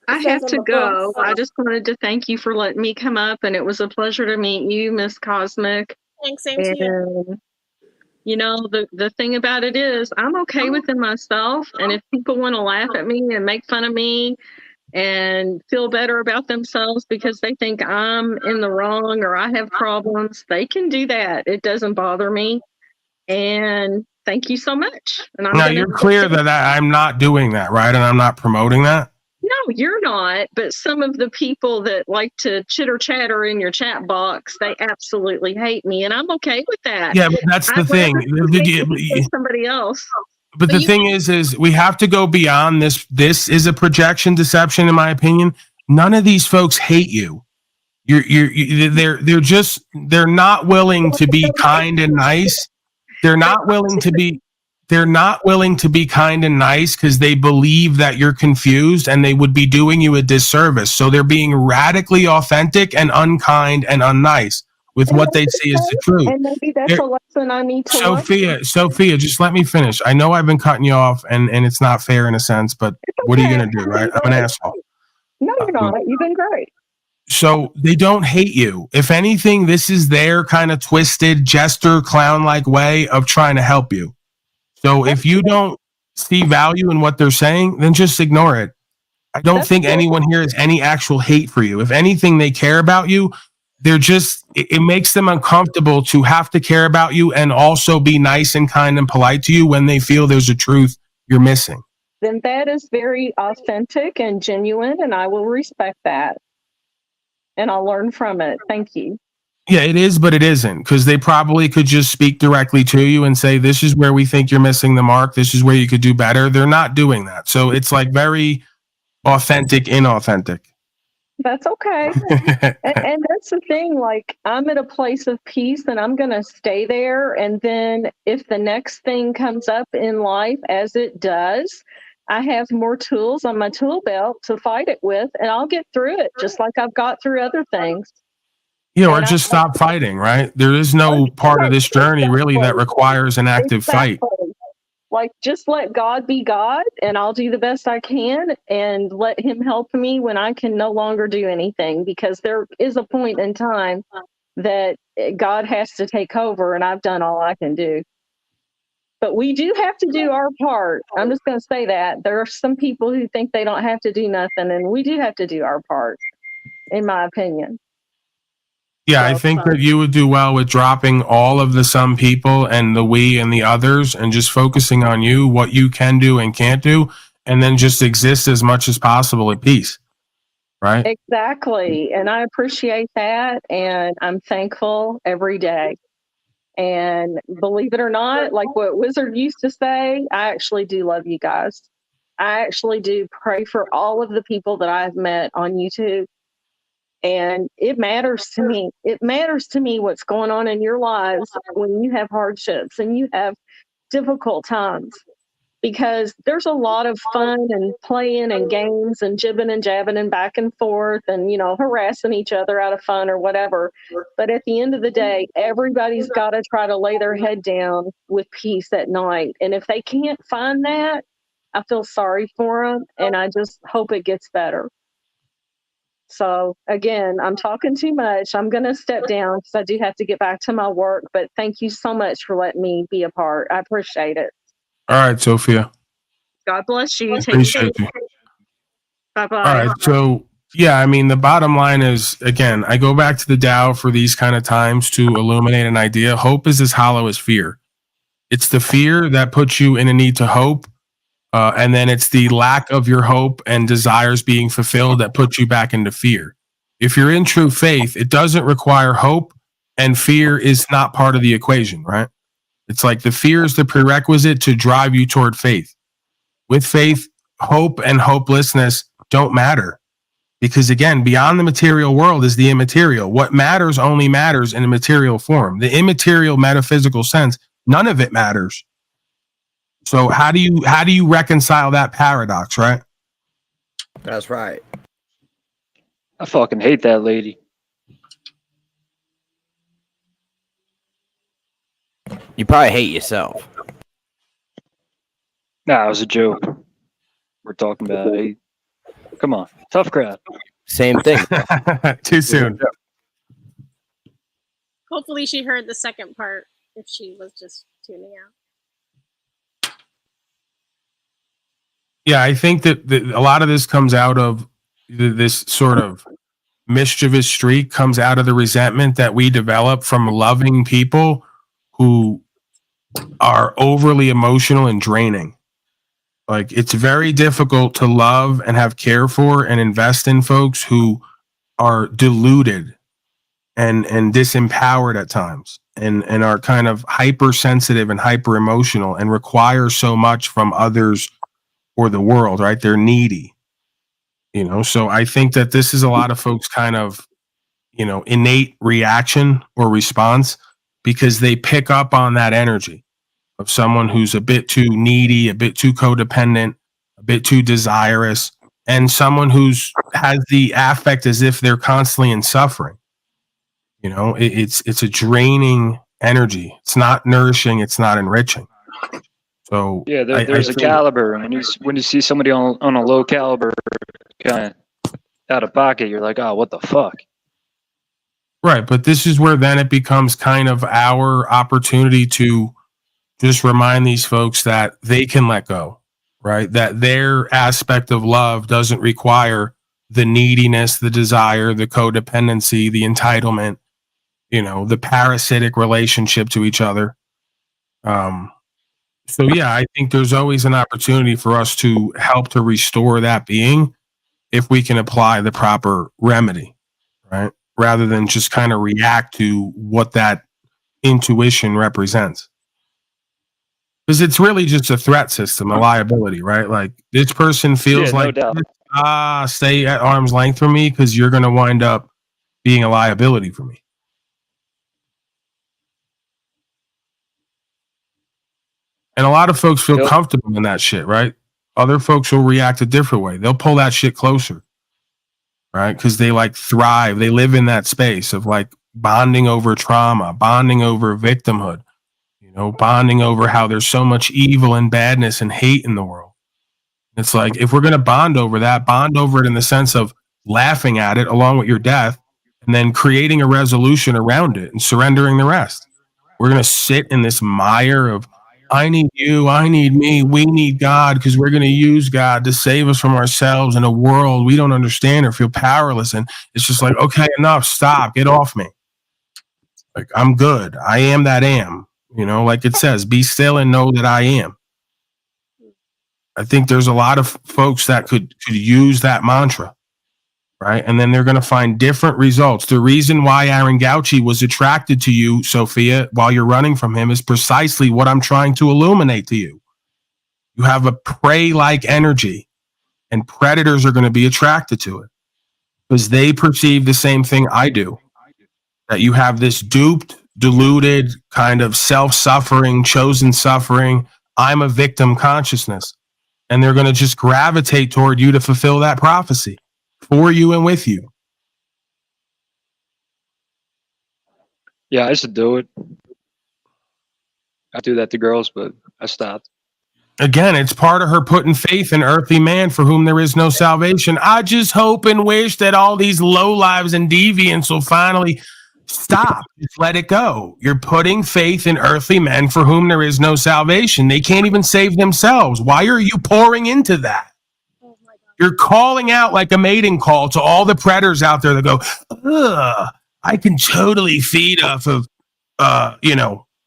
I have to go. I just wanted to thank you for letting me come up, and it was a pleasure to meet you, Miss Cosmic. Thanks, same to you. You know, the thing about it is I'm okay within myself, and if people want to laugh at me and make fun of me and feel better about themselves because they think I'm in the wrong or I have problems, they can do that. It doesn't bother me. And thank you so much. And Now, you're clear that I'm not doing that, right? And I'm not promoting that? No, you're not. But some of the people that like to chitter chatter in your chat box, they absolutely hate me. And I'm okay with that. Yeah, but that's the thing. Somebody else. But the thing is we have to go beyond this. This is a projection deception, in my opinion. None of these folks hate you. They're not willing to be kind and nice. They're not willing to be kind and nice because they believe that you're confused and they would be doing you a disservice. So they're being radically authentic and unkind and unnice with what they see as the truth. And maybe that's a lesson I need to learn. Sophia, just let me finish. I know I've been cutting you off and it's not fair in a sense, but what are you going to do, right? I'm an asshole. No, you're not. You've been great. So they don't hate you. If anything, this is their kind of twisted, jester, clown-like way of trying to help you. So if you don't see value in what they're saying, then just ignore it. I don't think anyone here has any actual hate for you. If anything, they care about you. They're just, it makes them uncomfortable to have to care about you and also be nice and kind and polite to you when they feel there's a truth you're missing. Then that is very authentic and genuine, and I will respect that. And I'll learn from it. Thank you. Yeah, it is, but it isn't, because they probably could just speak directly to you and say, this is where we think you're missing the mark. This is where you could do better. They're not doing that. So it's like very authentic, inauthentic. That's okay. and that's the thing. Like, I'm at a place of peace and I'm going to stay there. And then if the next thing comes up in life, as it does, I have more tools on my tool belt to fight it with, and I'll get through it just like I've got through other things. Yeah, or just stop fighting, right? There is no part of this journey really that requires an active fight. Exactly. Like, just let God be God, and I'll do the best I can, and let him help me when I can no longer do anything, because there is a point in time that God has to take over, and I've done all I can do. But we do have to do our part. I'm just going to say that. There are some people who think they don't have to do nothing, and we do have to do our part, in my opinion. Yeah, I think that you would do well with dropping all of the some people and the we and the others and just focusing on you, what you can do and can't do, and then just exist as much as possible at peace. Right? Exactly. And I appreciate that. And I'm thankful every day. And believe it or not, like what Wizard used to say, I actually do love you guys. I actually do pray for all of the people that I've met on YouTube. And it matters to me. It matters to me what's going on in your lives when you have hardships and you have difficult times, because there's a lot of fun and playing and games and jibbing and jabbing and back and forth and, you know, harassing each other out of fun or whatever. But at the end of the day, everybody's got to try to lay their head down with peace at night. And if they can't find that, I feel sorry for them, and I just hope it gets better. So again, I'm talking too much. I'm going to step down because I do have to get back to my work. But thank you so much for letting me be a part. I appreciate it. All right, Sophia. God bless you. Take Appreciate care. you. Bye-bye. All right. So, yeah, I mean, the bottom line is, again, I go back to the Tao for these kind of times to illuminate an idea. Hope is as hollow as fear. It's the fear that puts you in a need to hope. And then it's the lack of your hope and desires being fulfilled that puts you back into fear. If you're in true faith, it doesn't require hope, and fear is not part of the equation, right? It's like the fear is the prerequisite to drive you toward faith. With faith, hope and hopelessness don't matter. Because again, beyond the material world is the immaterial. What matters only matters in a material form. The immaterial metaphysical sense, none of it matters. So how do you reconcile that paradox, right? That's right. I fucking hate that lady. You probably hate yourself. Nah, it was a joke. We're talking about hate. Come on, tough crowd. Same thing. Too soon. Hopefully she heard the second part if she was just tuning out. Yeah, I think that a lot of this comes out of this sort of mischievous streak, comes out of the resentment that we develop from loving people who are overly emotional and draining. Like, it's very difficult to love and have care for and invest in folks who are deluded and disempowered at times and are kind of hypersensitive and hyper emotional and require so much from others or the world, right? They're needy, you know? So I think that this is a lot of folks kind of, you know, innate reaction or response because they pick up on that energy of someone who's a bit too needy, a bit too codependent, a bit too desirous, and someone who's has the affect as if they're constantly in suffering. You know, it's a draining energy. It's not nourishing. It's not enriching. So Yeah, there's a caliber, and when you see somebody on a low caliber, kind of out of pocket, you're like, oh, what the fuck? Right, but this is where then it becomes kind of our opportunity to just remind these folks that they can let go, right? That their aspect of love doesn't require the neediness, the desire, the codependency, the entitlement, you know, the parasitic relationship to each other. So yeah, I think there's always an opportunity for us to help to restore that being if we can apply the proper remedy, right? Rather than just kind of react to what that intuition represents. Because it's really just a threat system, a liability, right? Like, this person feels Yeah, no like, doubt. stay at arm's length from me because you're going to wind up being a liability for me. And a lot of folks feel comfortable in that shit, right? Other folks will react a different way. They'll pull that shit closer, right? Because they like thrive. They live in that space of like bonding over trauma, bonding over victimhood, you know, bonding over how there's so much evil and badness and hate in the world. It's like, if we're going to bond over that, bond over it in the sense of laughing at it along with your death and then creating a resolution around it and surrendering the rest. We're going to sit in this mire of, I need you, I need me, we need God, because we're going to use God to save us from ourselves in a world we don't understand or feel powerless. And it's just like, okay, enough, stop, get off me. Like, I'm good. I am that am. You know, like it says, be still and know that I am. I think there's a lot of folks that could use that mantra, right? And then they're going to find different results. The reason why Aaron Gauci was attracted to you, Sophia, while you're running from him is precisely what I'm trying to illuminate to you. You have a prey-like energy, and predators are going to be attracted to it because they perceive the same thing I do, that you have this duped, deluded, kind of self-suffering, chosen suffering, I'm a victim consciousness. And they're going to just gravitate toward you to fulfill that prophecy for you and with you. Yeah, I used to do it. I do that to girls, but I stopped. Again, it's part of her putting faith in earthly man for whom there is no salvation. I just hope and wish that all these lowlives and deviants will finally stop. Just let it go. You're putting faith in earthly men for whom there is no salvation. They can't even save themselves. Why are you pouring into that? You're calling out like a mating call to all the predators out there that go, ugh, I can totally feed off of,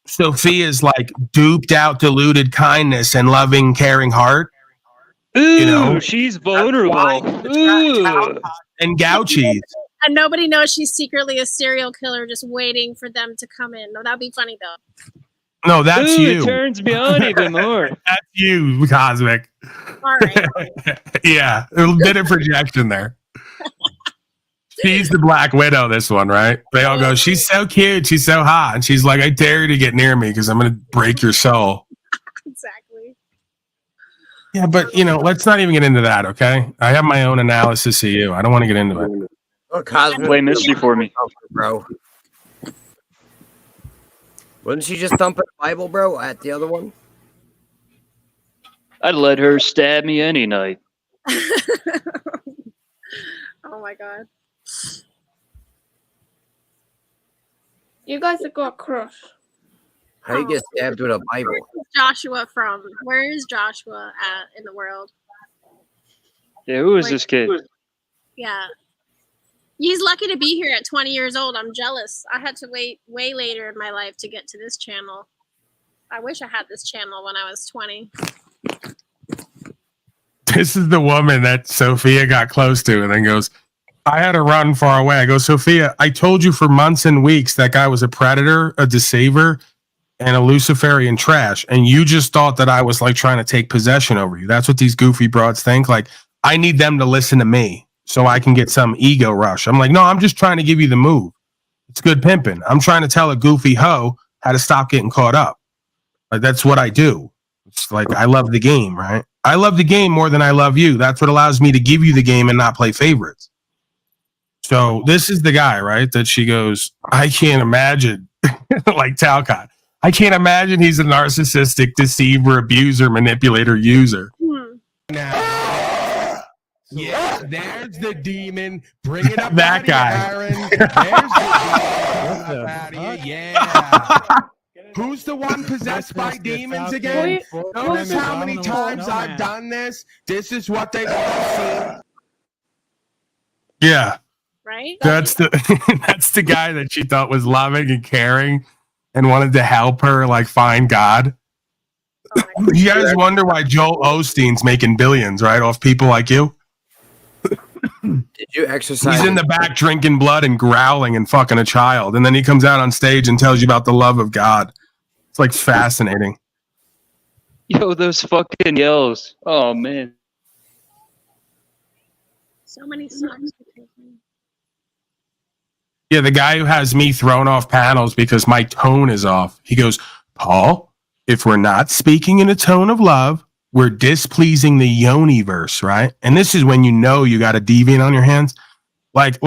Sophia's like duped out, deluded kindness and loving, caring heart. Ooh, she's vulnerable. Ooh. And Gauchies. And nobody knows she's secretly a serial killer just waiting for them to come in. No, that'd be funny though. No, that's you. It turns me on even more. That's you, Cosmic. All right. Yeah, a bit of projection there. She's the Black Widow, this one, right? They all go, she's so cute, she's so hot. And she's like, I dare you to get near me because I'm going to break your soul. Exactly. Yeah, but, let's not even get into that, okay? I have my own analysis of you. I don't want to get into it. Oh, Cosmic, play mystery for me, bro. Wouldn't she just dump the Bible, bro, at the other one? I'd let her stab me any night. Oh my god. You guys have got a crush. How you get stabbed with a Bible? Where's Joshua from? Where is Joshua at in the world? Yeah, who is this kid? Yeah. He's lucky to be here at 20 years old. I'm jealous. I had to wait way later in my life to get to this channel. I wish I had this channel when I was 20. This is the woman that Sophia got close to and then goes, I had to run far away. I go, Sophia, I told you for months and weeks that guy was a predator, a deceiver, and a Luciferian trash. And you just thought that I was like trying to take possession over you. That's what these goofy broads think. Like, I need them to listen to me so I can get some ego rush. I'm like, no, I'm just trying to give you the move. It's good pimping. I'm trying to tell a goofy hoe how to stop getting caught up. Like, that's what I do. It's like, I love the game, right? I love the game more than I love you. That's what allows me to give you the game and not play favorites. So this is the guy, right? That she goes, I can't imagine, like Talcott. I can't imagine he's a narcissistic deceiver, abuser, manipulator, user. Now, yeah, there's the demon. Bring it up. That guy. There's the demon. Yeah. Who's the one possessed by demons again? Notice how many times I've done this. This is what they want to see. Yeah. Right? That's the guy that she thought was loving and caring and wanted to help her like find God. You guys wonder why Joel Osteen's making billions, right? Off people like you. Did you exercise? He's in the back drinking blood and growling and fucking a child. And then he comes out on stage and tells you about the love of God. It's like fascinating. Yo, those fucking yells. Oh, man. So many songs. Yeah, the guy who has me thrown off panels because my tone is off. He goes, Paul, if we're not speaking in a tone of love, we're displeasing the Yoniverse, right? And this is when you know you got a deviant on your hands. Like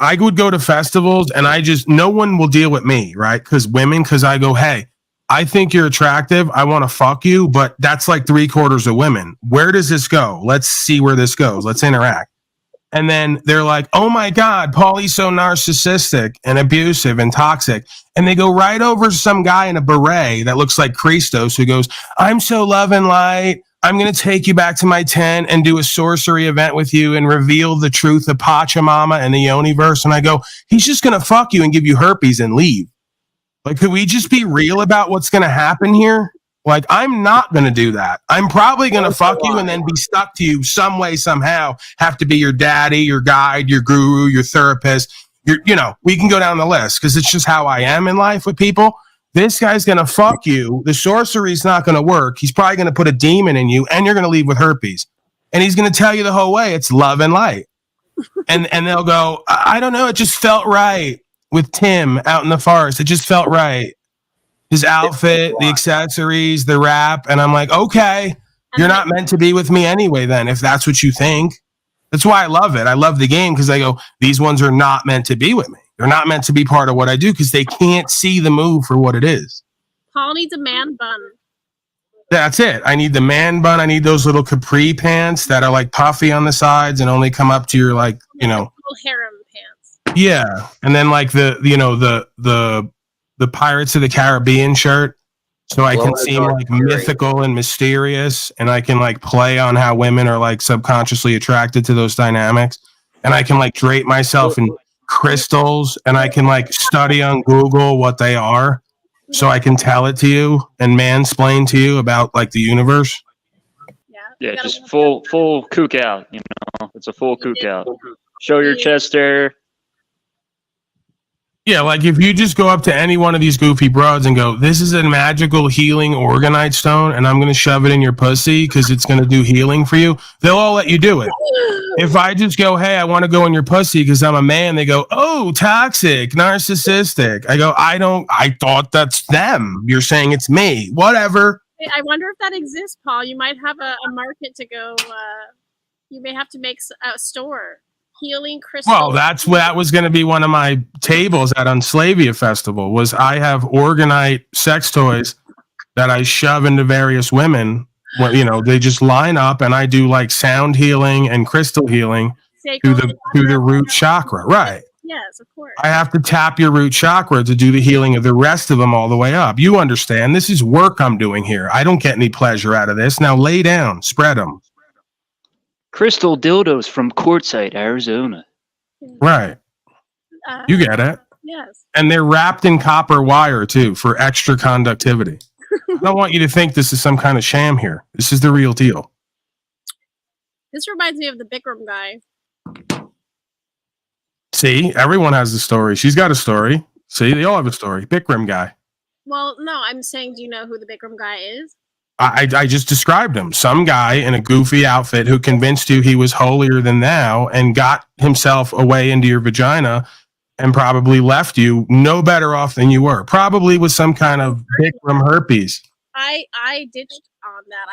I would go to festivals and no one will deal with me, right? Because I go, hey, I think you're attractive. I want to fuck you, but that's like 3/4 of women. Where does this go? Let's see where this goes. Let's interact. And then they're like, oh my God, Paulie's so narcissistic and abusive and toxic. And they go right over to some guy in a beret that looks like Christos who goes, I'm so love and light. I'm going to take you back to my tent and do a sorcery event with you and reveal the truth of Pachamama and the Yoniverse. And I go, he's just going to fuck you and give you herpes and leave. Like, could we just be real about what's going to happen here? Like, I'm not going to do that. I'm probably going to fuck you and then be stuck to you some way, somehow. Have to be your daddy, your guide, your guru, your therapist. We can go down the list because it's just how I am in life with people. This guy's going to fuck you. The sorcery's not going to work. He's probably going to put a demon in you and you're going to leave with herpes. And he's going to tell you the whole way it's love and light. And they'll go, I don't know. It just felt right with Tim out in the forest. It just felt right. His outfit, the accessories, the rap. And I'm like, okay, you're not meant to be with me anyway then, if that's what you think. That's why I love it. I love the game because I go, these ones are not meant to be with me. They're not meant to be part of what I do because they can't see the move for what it is. Paul needs a man bun. That's it. I need the man bun. I need those little capri pants that are like puffy on the sides and only come up to your Little harem pants. Yeah. And then like the Pirates of the Caribbean shirt. So I can seem like mythical and mysterious, and I can like play on how women are like subconsciously attracted to those dynamics. And I can like drape myself in crystals, and I can like study on Google what they are. So I can tell it to you and mansplain to you about like the universe. Yeah, just full kook out, It's a full kook out. Show your chest hair. Yeah, like if you just go up to any one of these goofy broads and go, this is a magical healing organite stone and I'm going to shove it in your pussy because it's going to do healing for you, they'll all let you do it. If I just go, hey, I want to go in your pussy because I'm a man, they go, oh, toxic, narcissistic. I go, I thought that's them. You're saying it's me. Whatever. I wonder if that exists, Paul. You might have a market to go. You may have to make a store. Healing crystal. Well, that was going to be one of my tables at Unslaved Festival. Was I have organite sex toys that I shove into various women. Well, they just line up, and I do like sound healing and crystal healing through the root chakra. Right. Yes, of course. I have to tap your root chakra to do the healing of the rest of them all the way up. You understand? This is work I'm doing here. I don't get any pleasure out of this. Now lay down, spread them. Crystal dildos from Quartzsite, Arizona. Right. You get it. Yes. And they're wrapped in copper wire, too, for extra conductivity. I don't want you to think this is some kind of sham here. This is the real deal. This reminds me of the Bikram guy. See, everyone has a story. She's got a story. See, they all have a story. Bikram guy. Well, no, I'm saying, do you know who the Bikram guy is? I just described him. Some guy in a goofy outfit who convinced you he was holier than thou and got himself away into your vagina and probably left you no better off than you were. Probably with some kind of Bikram herpes. I ditched on that.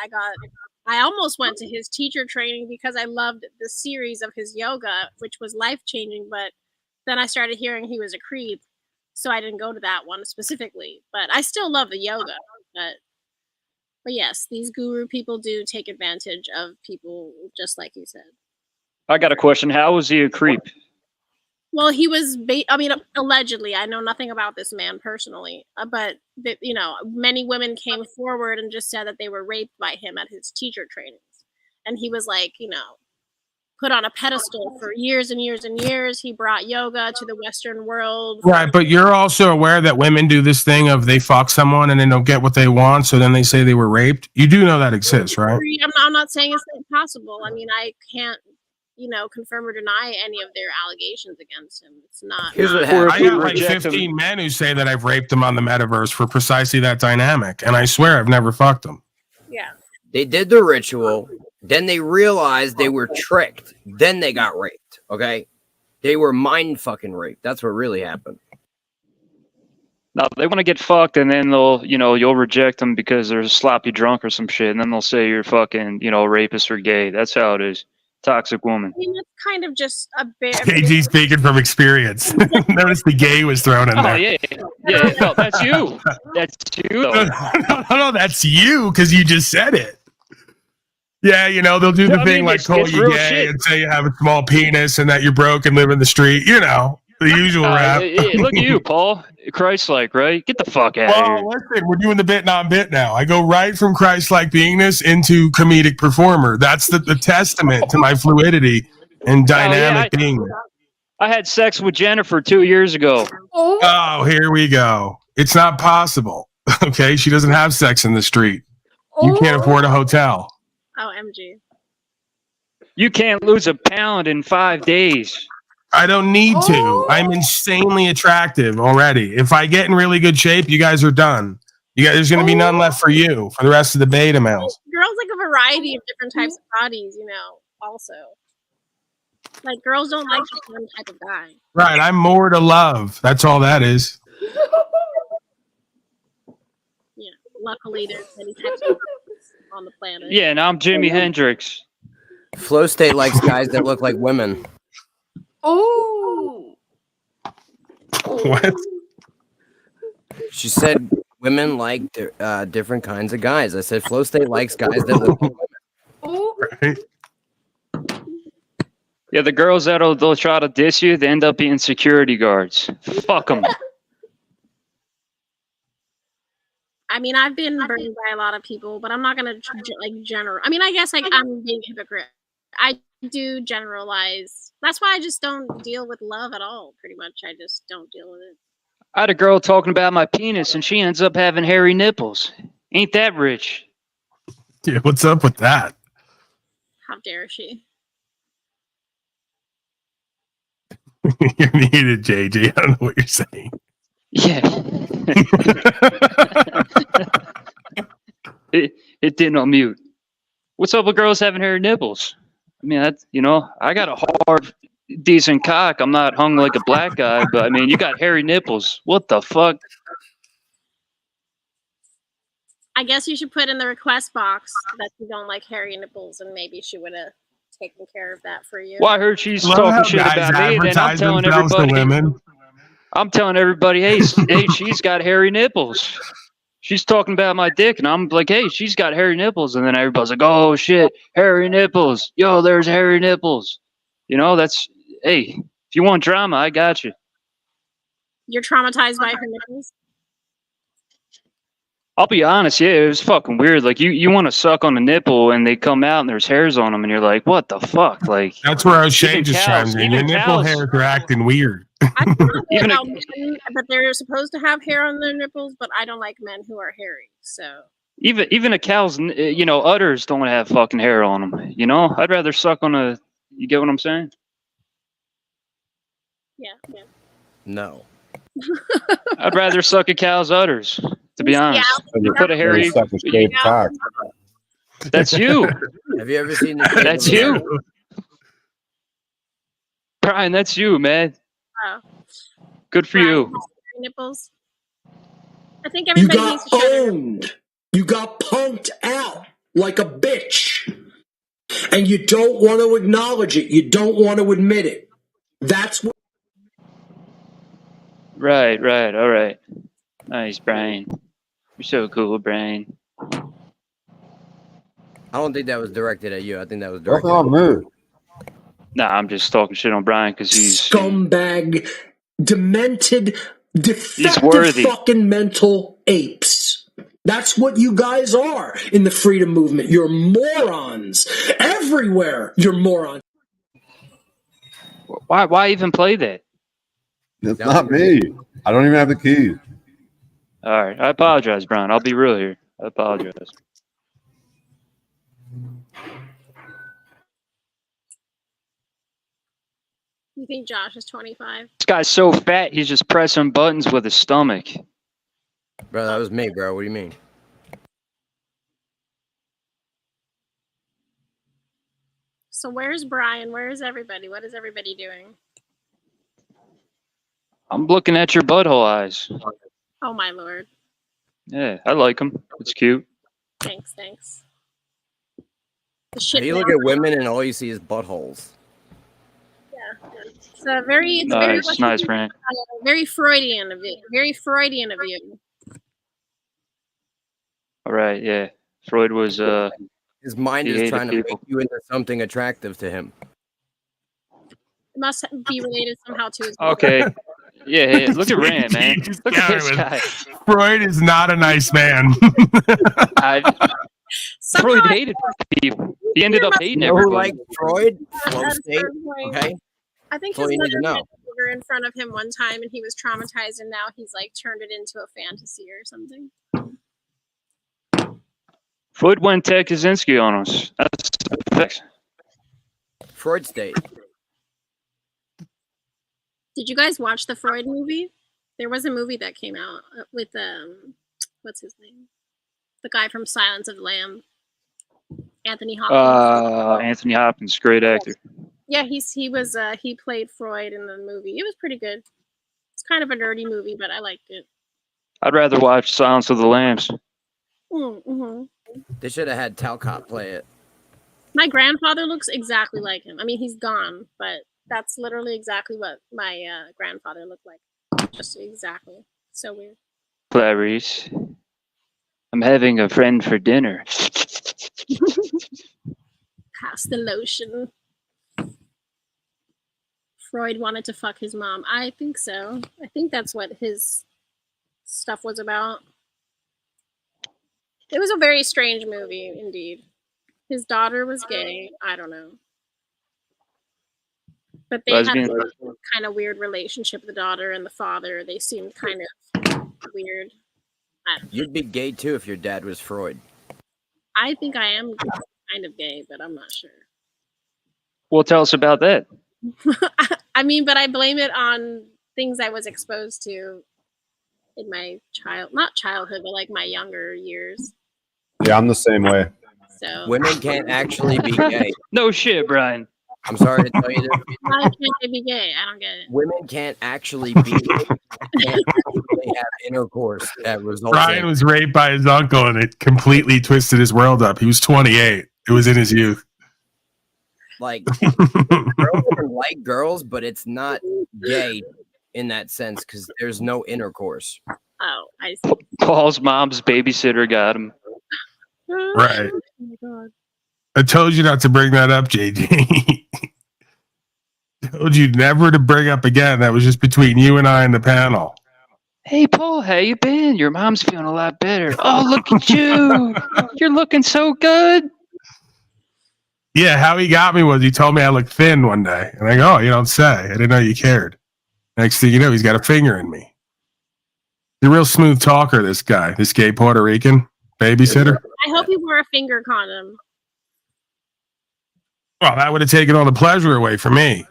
I almost went to his teacher training because I loved the series of his yoga, which was life-changing, but then I started hearing he was a creep, so I didn't go to that one specifically. But I still love the yoga, But yes, these guru people do take advantage of people, just like you said. I got a question. How was he a creep? Well, he was, allegedly. I know nothing about this man personally, but many women came forward and just said that they were raped by him at his teacher trainings, and he was like, put on a pedestal for years and years and years. He brought yoga to the Western world. Right, but you're also aware that women do this thing of they fuck someone and they don't get what they want, so then they say they were raped. You do know that exists, right? I'm not saying it's impossible. I mean, I can't, confirm or deny any of their allegations against him. It's not. Here's what happened. I got like 15 men who say that I've raped them on the metaverse for precisely that dynamic, and I swear I've never fucked them. Yeah. They did the ritual. Then they realized they were tricked. Then they got raped. Okay, they were mind fucking raped. That's what really happened. No, they want to get fucked, and then they'll, you'll reject them because they're sloppy drunk or some shit, and then they'll say you're fucking, rapist or gay. That's how it is. Toxic woman. I mean, it's kind of just a bit. KG speaking from experience. Notice the gay was thrown in Oh, there. yeah. No, that's you. That's you. No, that's you because you just said it. Yeah, they'll do the thing like call you gay and say you have a small penis and that you're broke and live in the street. The usual rap. Look at you, Paul. Christ-like, right? Get the fuck out of here. Well, listen, we're doing the bit non-bit now. I go right from Christ-like beingness into comedic performer. That's the testament to my fluidity and dynamic being. I had sex with Jennifer 2 years ago. Oh, here we go. It's not possible. Okay, she doesn't have sex in the street. You can't afford a hotel. Oh, MG. You can't lose a pound in 5 days. I don't need to. I'm insanely attractive already. If I get in really good shape, you guys are done. There's going to be none left for you for the rest of the beta males. Girls like a variety of different types of bodies, also. Like, girls don't like just one type of guy. Right, I'm more to love. That's all that is. Yeah, luckily there's many types of on the planet. Yeah, and I'm Jimi Hendrix. Flow State likes guys that look like women. Oh. What? She said women like different kinds of guys. I said Flow State likes guys that look like women. Right. Yeah, the girls they'll try to diss you, they end up being security guards. Fuck them. I mean, I've been burned by a lot of people, but I'm not gonna general. I mean, I guess I'm being a hypocrite. I do generalize. That's why I just don't deal with love at all. Pretty much, I just don't deal with it. I had a girl talking about my penis, and she ends up having hairy nipples. Ain't that rich? Yeah, what's up with that? How dare she? You're muted, JJ. I don't know what you're saying. Yeah. it didn't unmute. What's up with girls having hairy nipples? I mean, that's, I got a hard, decent cock. I'm not hung like a black guy, but I mean, you got hairy nipples. What the fuck? I guess you should put in the request box that you don't like hairy nipples, and maybe she would have taken care of that for you. Well, I heard she's talking shit about me, and then I'm telling everybody, hey, she's got hairy nipples. She's talking about my dick, and I'm like, hey, she's got hairy nipples, and then everybody's like, oh shit, hairy nipples. Yo, there's hairy nipples. That's, hey, if you want drama, I got you. You're traumatized by her nipples? I'll be honest, yeah, it was fucking weird. Like, you want to suck on a nipple, and they come out, and there's hairs on them, and you're like, what the fuck? Like, that's where O'Shea just chimes in. Your nipple hairs are acting weird. Even men that they're supposed to have hair on their nipples, but I don't like men who are hairy. So even a cow's udders don't have fucking hair on them. I'd rather suck on a. You get what I'm saying? Yeah. No. I'd rather suck a cow's udders. To be honest, you put a hairy. That's you. Have you ever seen the? That's you, Brian. That's you, man. Oh. Good for you. Nipples. I think everybody needs to owned. You got punked out like a bitch. And you don't want to acknowledge it. You don't want to admit it. That's what. Right. All right. Nice, Brian. You're so cool, Brian. I don't think that was directed at you. I think that was directed at me. Nah, I'm just talking shit on Brian because he's scumbag, demented, defective fucking mental apes. That's what you guys are in the freedom movement. You're morons. Everywhere you're morons. Why even play that? It's not me. I don't even have the keys. All right. I apologize, Brian. I'll be real here. I apologize. You think Josh is 25? This guy's so fat, he's just pressing buttons with his stomach. Bro, that was me, bro. What do you mean? So where's Brian? Where's everybody? What is everybody doing? I'm looking at your butthole eyes. Oh my lord. Yeah, I like him. It's cute. Thanks. The shit. You look at women and all you see is buttholes. Yeah. It's very Nice, Frank. very Freudian of you. Very Freudian of you. All right, yeah. Freud was his mind he is hated trying to people. make you into something attractive to him. It must be related somehow to his Okay. Yeah, look at Rand, man. Look at this guy. Freud is not a nice man. Freud hated people. He ended up hating You know who everybody. liked Freud? Flow At a State. certain point, Okay. I think That's all his you need to mother know. had over in front of him one time, and he was traumatized, and now he's like turned it into a fantasy or something. Freud went Ted Kaczynski on us. That's the facts. Freud State. Did you guys watch the Freud movie? There was a movie that came out with what's his name? The guy from Silence of the Lamb, Anthony Hopkins. Anthony Hopkins, great actor. Yeah, he played Freud in the movie. It was pretty good. It's kind of a nerdy movie, but I liked it. I'd rather watch Silence of the Lambs. Mm-hmm. They should have had Talcott play it. My grandfather looks exactly like him. I mean, he's gone, but that's literally exactly what my grandfather looked like. Just exactly. So weird. Clarice, I'm having a friend for dinner. Pass the lotion. Freud wanted to fuck his mom. I think so. I think that's what his stuff was about. It was a very strange movie, indeed. His daughter was gay. I don't know. But they Lesbian. had a kind of weird relationship, the daughter and the father. They seemed kind of weird. You'd be gay too if your dad was Freud. I think I am kind of gay, but I'm not sure. Well, tell us about that. I mean, but I blame it on things I was exposed to in my not childhood, but like my younger years. Yeah, I'm the same way. So Women can't actually be gay. No shit, Brian. I'm sorry to tell you this. Why can't they be gay? I don't get it. Women can't actually be gay. They can't actually have intercourse that results Brian in was raped by his uncle, and it completely twisted his world up. He was 28. It was in his youth. like girls can like girls, but it's not gay in that sense because there's no intercourse. Oh, I see. Paul's mom's babysitter got him. Right. Oh my god. I told you not to bring that up, JD. Told you never to bring up again. That was just between you and I and the panel. Hey, Paul, how you been? Your mom's feeling a lot better. Oh, look at you. You're looking so good. Yeah, how he got me was he told me I looked thin one day. And I go, oh, you don't say. I didn't know you cared. Next thing you know, he's got a finger in me. He's a real smooth talker, this guy. This gay Puerto Rican babysitter. I hope he wore a finger condom. Well, that would have taken all the pleasure away from me.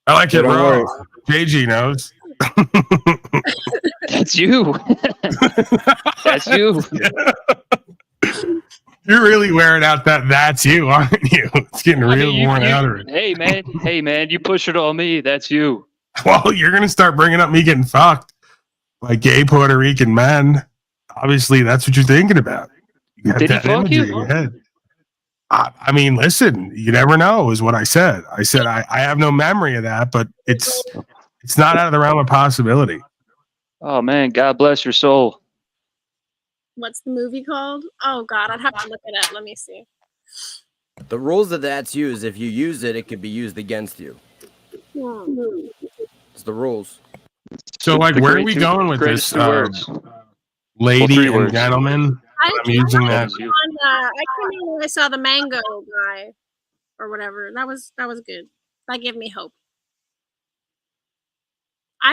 I like it Don't raw. worry. JG knows. That's you. That's you. You're really wearing out that's you, aren't you? It's getting real worn out already. Hey man, you push it on me. That's you. Well, you're going to start bringing up me getting fucked by gay Puerto Rican men. Obviously, that's what you're thinking about. You got Did he that fuck imagery you? in your head. I mean, listen, you never know is what I said. I said I have no memory of that, but it's not out of the realm of possibility. Oh man, God bless your soul. What's the movie called? Oh god, I'd have to look it up. Let me see. The rules of that's you is if you use it, it could be used against you. It's the rules. So, like, The where are great we two- going with greatest this, two words. lady three and words. gentleman? I'm using that. I can't remember when I saw the mango guy or whatever. That was good. That gave me hope.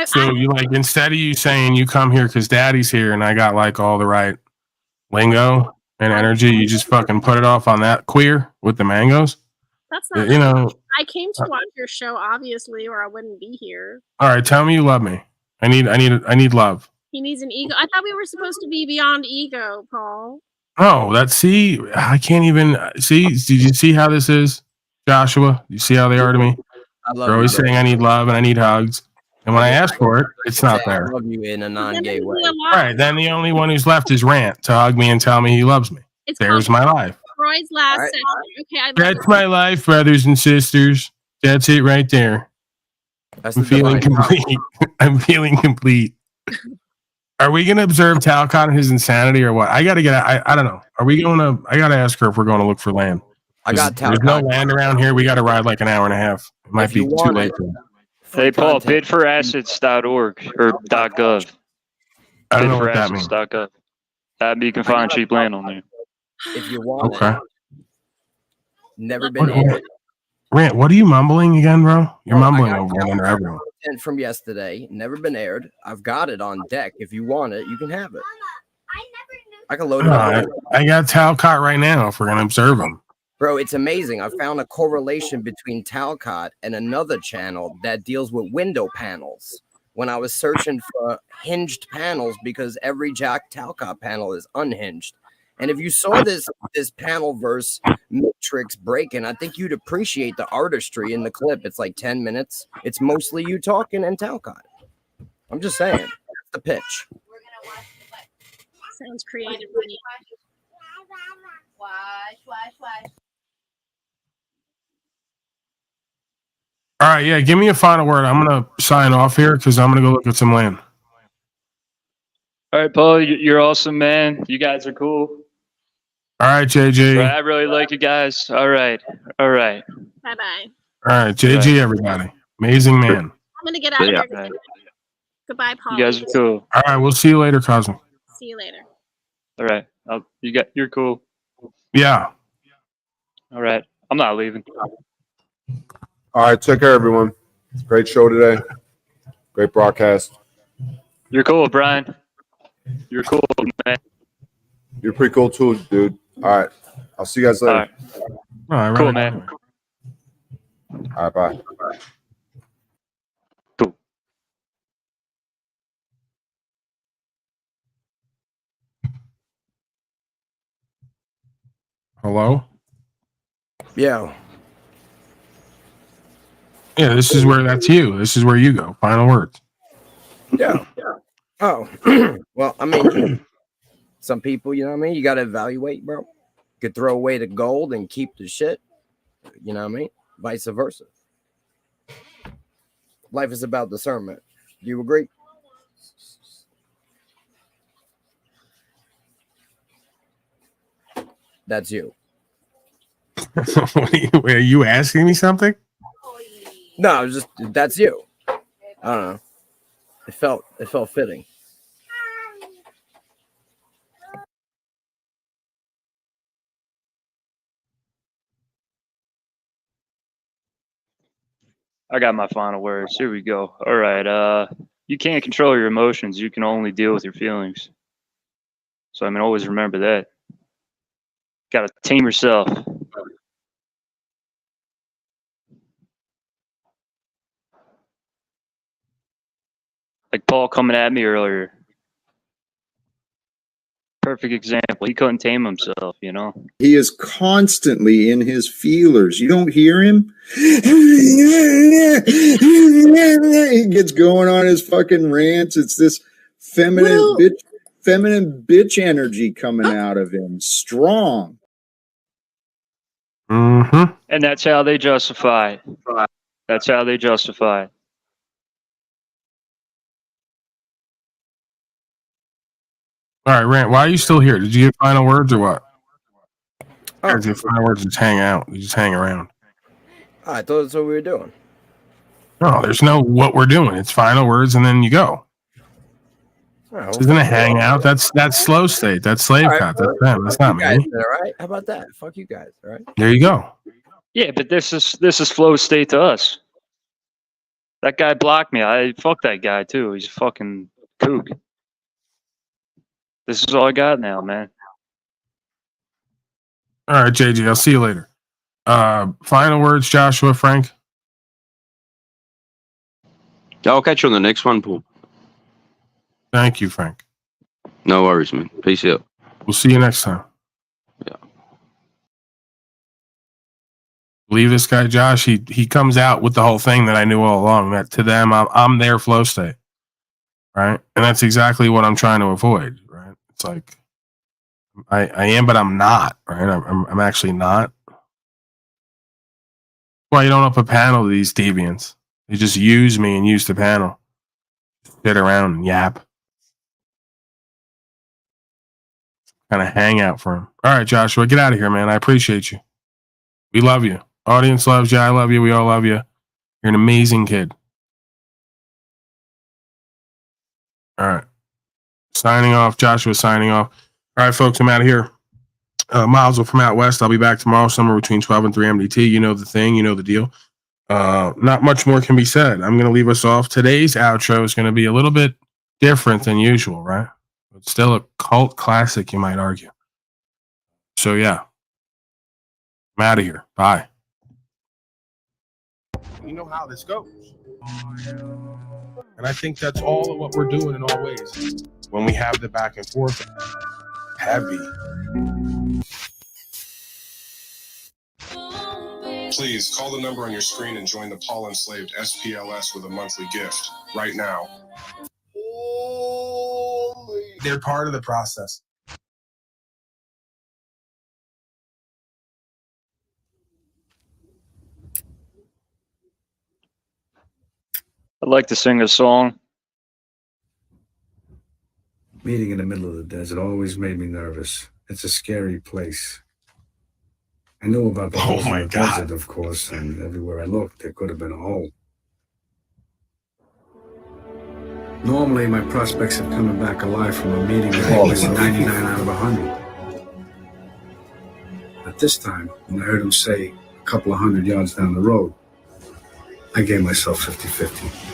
So you like instead of you saying you come here because daddy's here and I got like all the right lingo and energy, you just fucking put it off on that queer with the mangoes. That's not. You know. I came to watch your show, obviously, or I wouldn't be here. All right, tell me you love me. I need love. He needs an ego. I thought we were supposed to be beyond ego, Paul. Oh, I can't even see. Did you see how this is, Joshua? You see how they are to me? I love They're always you, saying I need love and I need hugs. And when I ask for it, it's not Say I there. love you in a non-gay way. Right. Then the only one who's left is Rant to hug me and tell me he loves me. There's my life. Roy's last sentence. Okay, I love That's my life, brothers and sisters. That's it right there. I'm feeling complete. I'm feeling complete. Are we going to observe Talcott and his insanity or what? I got to get. I don't know. Are we going to? I got to ask her if we're going to look for land. I got There's no land around here. We got to ride like an hour and a half. It might be too late. Hey, Paul, bidforassets.org or .gov. I don't know what that means. Bidforassets.gov. You can find cheap land on there. If you want Okay. it. Never been aired. Rant, what are you mumbling again, bro? You're mumbling over and under everyone. Content from yesterday, never been aired. I've got it on deck. If you want it, you can have it. I can load it up. I got Talcott right now if we're going to observe him. Bro, it's amazing. I found a correlation between Talcott and another channel that deals with window panels. When I was searching for hinged panels, because every Jack Talcott panel is unhinged. And if you saw this panel verse matrix breaking, I think you'd appreciate the artistry in the clip. It's like 10 minutes. It's mostly you talking and Talcott. I'm just saying. That's the pitch. Sounds creative. All right, yeah, give me a final word. I'm going to sign off here because I'm going to go look at some land. All right, Paul, you're awesome, man. You guys are cool. All right, JJ. Right, I really like you guys. All right. Bye-bye. All right, JG, everybody. Amazing man. I'm going to get out of here. Right. Goodbye, Paul. You guys are cool. All right, we'll see you later, cousin. See you later. All right. You're cool. Yeah. All right. I'm not leaving. All right, take care, everyone. Great show today. Great broadcast. You're cool, Brian. You're cool, man. You're pretty cool too, dude. All right. I'll see you guys later. All right, cool, man. All right, bye. Cool. Hello? Yeah. Yeah, this is where that's you. This is where you go. Final words. Yeah. Oh. Well, I mean, some people, you know what I mean? You got to evaluate, bro. You could throw away the gold and keep the shit. You know what I mean? Vice versa. Life is about discernment. Do you agree? That's you. Are you asking me something? No, just that's you. I don't know. It felt fitting. I got my final words. Here we go. All right. You can't control your emotions. You can only deal with your feelings. So, I mean, always remember that. Got to tame yourself. Like Paul coming at me earlier. Perfect example. He couldn't tame himself, you know? He is constantly in his feelers. You don't hear him? He gets going on his fucking rants. It's this feminine bitch energy coming out of him. Strong. Mm-hmm. And that's how they justify it. That's how they justify it. All right, Rant, why are you still here? Did you get final words or what? Or did you get final words just hang out? You just hang around. I thought that's what we were doing. No, there's no what we're doing. It's final words and then you go. This isn't a hangout. That's slow state. That's slave cop. That's them. That's not me. All right? How about that? Fuck you guys. All right. There you go. Yeah, but this is flow state to us. That guy blocked me. I fuck that guy too. He's a fucking kook. This is all I got now, man. All right, JG. I'll see you later. Final words, Joshua, Frank. I'll catch you on the next one, Paul. Thank you, Frank. No worries, man. Peace out. We'll see you next time. Yeah. Believe this guy, Josh. He comes out with the whole thing that I knew all along. That to them, I'm their flow state, right? And that's exactly what I'm trying to avoid, right? It's like I am, but I'm not, right? I'm actually not. Well, you don't up a panel to these deviants. They just use me and use the panel. Sit around and yap. Kind of hang out for him. All right, Joshua, get out of here, man. I appreciate you. We love you. Audience loves you. I love you. We all love you. You're an amazing kid. All right. Signing off. Joshua signing off. All right, folks, I'm out of here. Miles from out west. I'll be back tomorrow, somewhere between 12 and 3 MDT. You know the thing. You know the deal. Not much more can be said. I'm going to leave us off. Today's outro is going to be a little bit different than usual, right? But still a cult classic, you might argue. So, yeah. I'm out of here. Bye. You know how this goes. And I think that's all of what we're doing in all ways. When we have the back and forth, heavy. Please call the number on your screen and join the Paul Enslaved SPLS with a monthly gift right now. They're part of the process. I'd like to sing a song. Meeting in the middle of the desert always made me nervous. It's a scary place. I knew about the holes in the desert, of course, and everywhere I looked, there could have been a hole. Normally, my prospects of coming back alive from a meeting was 99 out of 100. But this time, when I heard him say a couple of 100 yards down the road, I gave myself 50-50.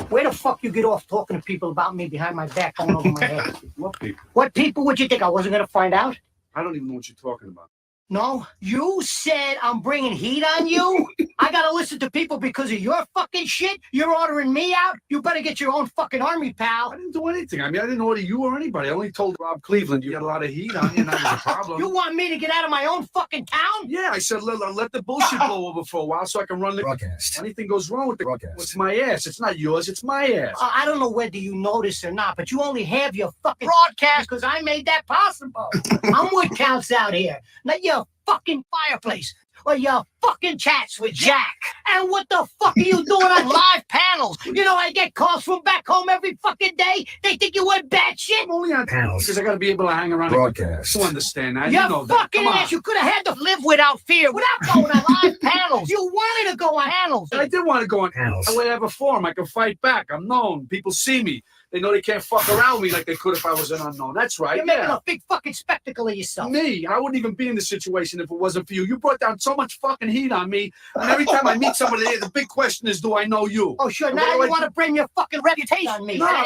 Where the fuck you get off talking to people about me behind my back, going over my head? What people? What people would you think? I wasn't gonna find out? I don't even know what you're talking about. No, you said I'm bringing heat on you? I gotta listen to people because of your fucking shit? You're ordering me out? You better get your own fucking army, pal. I didn't do anything. I mean, I didn't order you or anybody. I only told Rob Cleveland you got a lot of heat on you, and that was a problem. You want me to get out of my own fucking town? Yeah, I said let the bullshit blow over for a while so I can run the broadcast. Anything goes wrong with the broadcast, it's my ass. It's not yours. It's my ass. I don't know whether you notice or not, but you only have your fucking broadcast because I made that possible. I'm what counts out here, not your fucking fireplace or your fucking chats with Jack. And what the fuck are you doing on live panels? You know I get calls from back home every fucking day. They think you went batshit. I'm only on panels because I got to be able to hang around. Broadcast. You understand that? You know fucking that. ass. You could have had to live without fear, without going on live panels. You wanted to go on panels. I did want to go on panels. That way I have a forum. I can fight back. I'm known. People see me. They know they can't fuck around me like they could if I was an unknown. That's right. You're making a big fucking spectacle of yourself. Me? I wouldn't even be in this situation if it wasn't for you. You brought down so much fucking heat on me, and every time I meet somebody, the big question is, do I know you? Oh, sure. Now you want to bring your fucking reputation on me. No,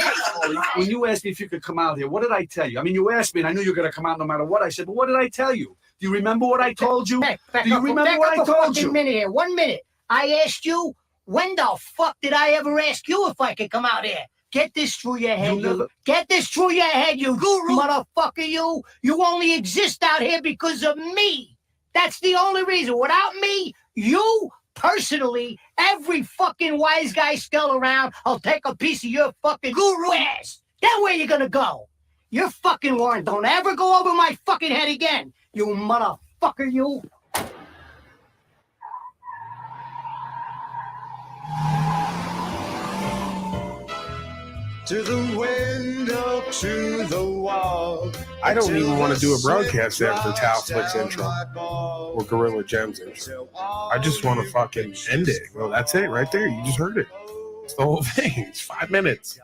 when you asked me if you could come out here, what did I tell you? I mean, you asked me, and I knew you were going to come out no matter what I said, but what did I tell you? Do you remember what I told you? Do you remember what I told you? Minute here. 1 minute. I asked you, when the fuck did I ever ask you if I could come out here? Get this through your head, you. Get this through your head, you guru motherfucker, you. You only exist out here because of me. That's the only reason. Without me, you personally, every fucking wise guy still around, I'll take a piece of your fucking guru ass. Then where you gonna go? You're fucking warned. Don't ever go over my fucking head again, you motherfucker, you. To the window, to the wall. I don't even want to do a broadcast after Talcott's intro or Gorilla Gem's intro. I just want to fucking end it. Well, that's it right there. You just heard it. It's the whole thing. It's 5 minutes.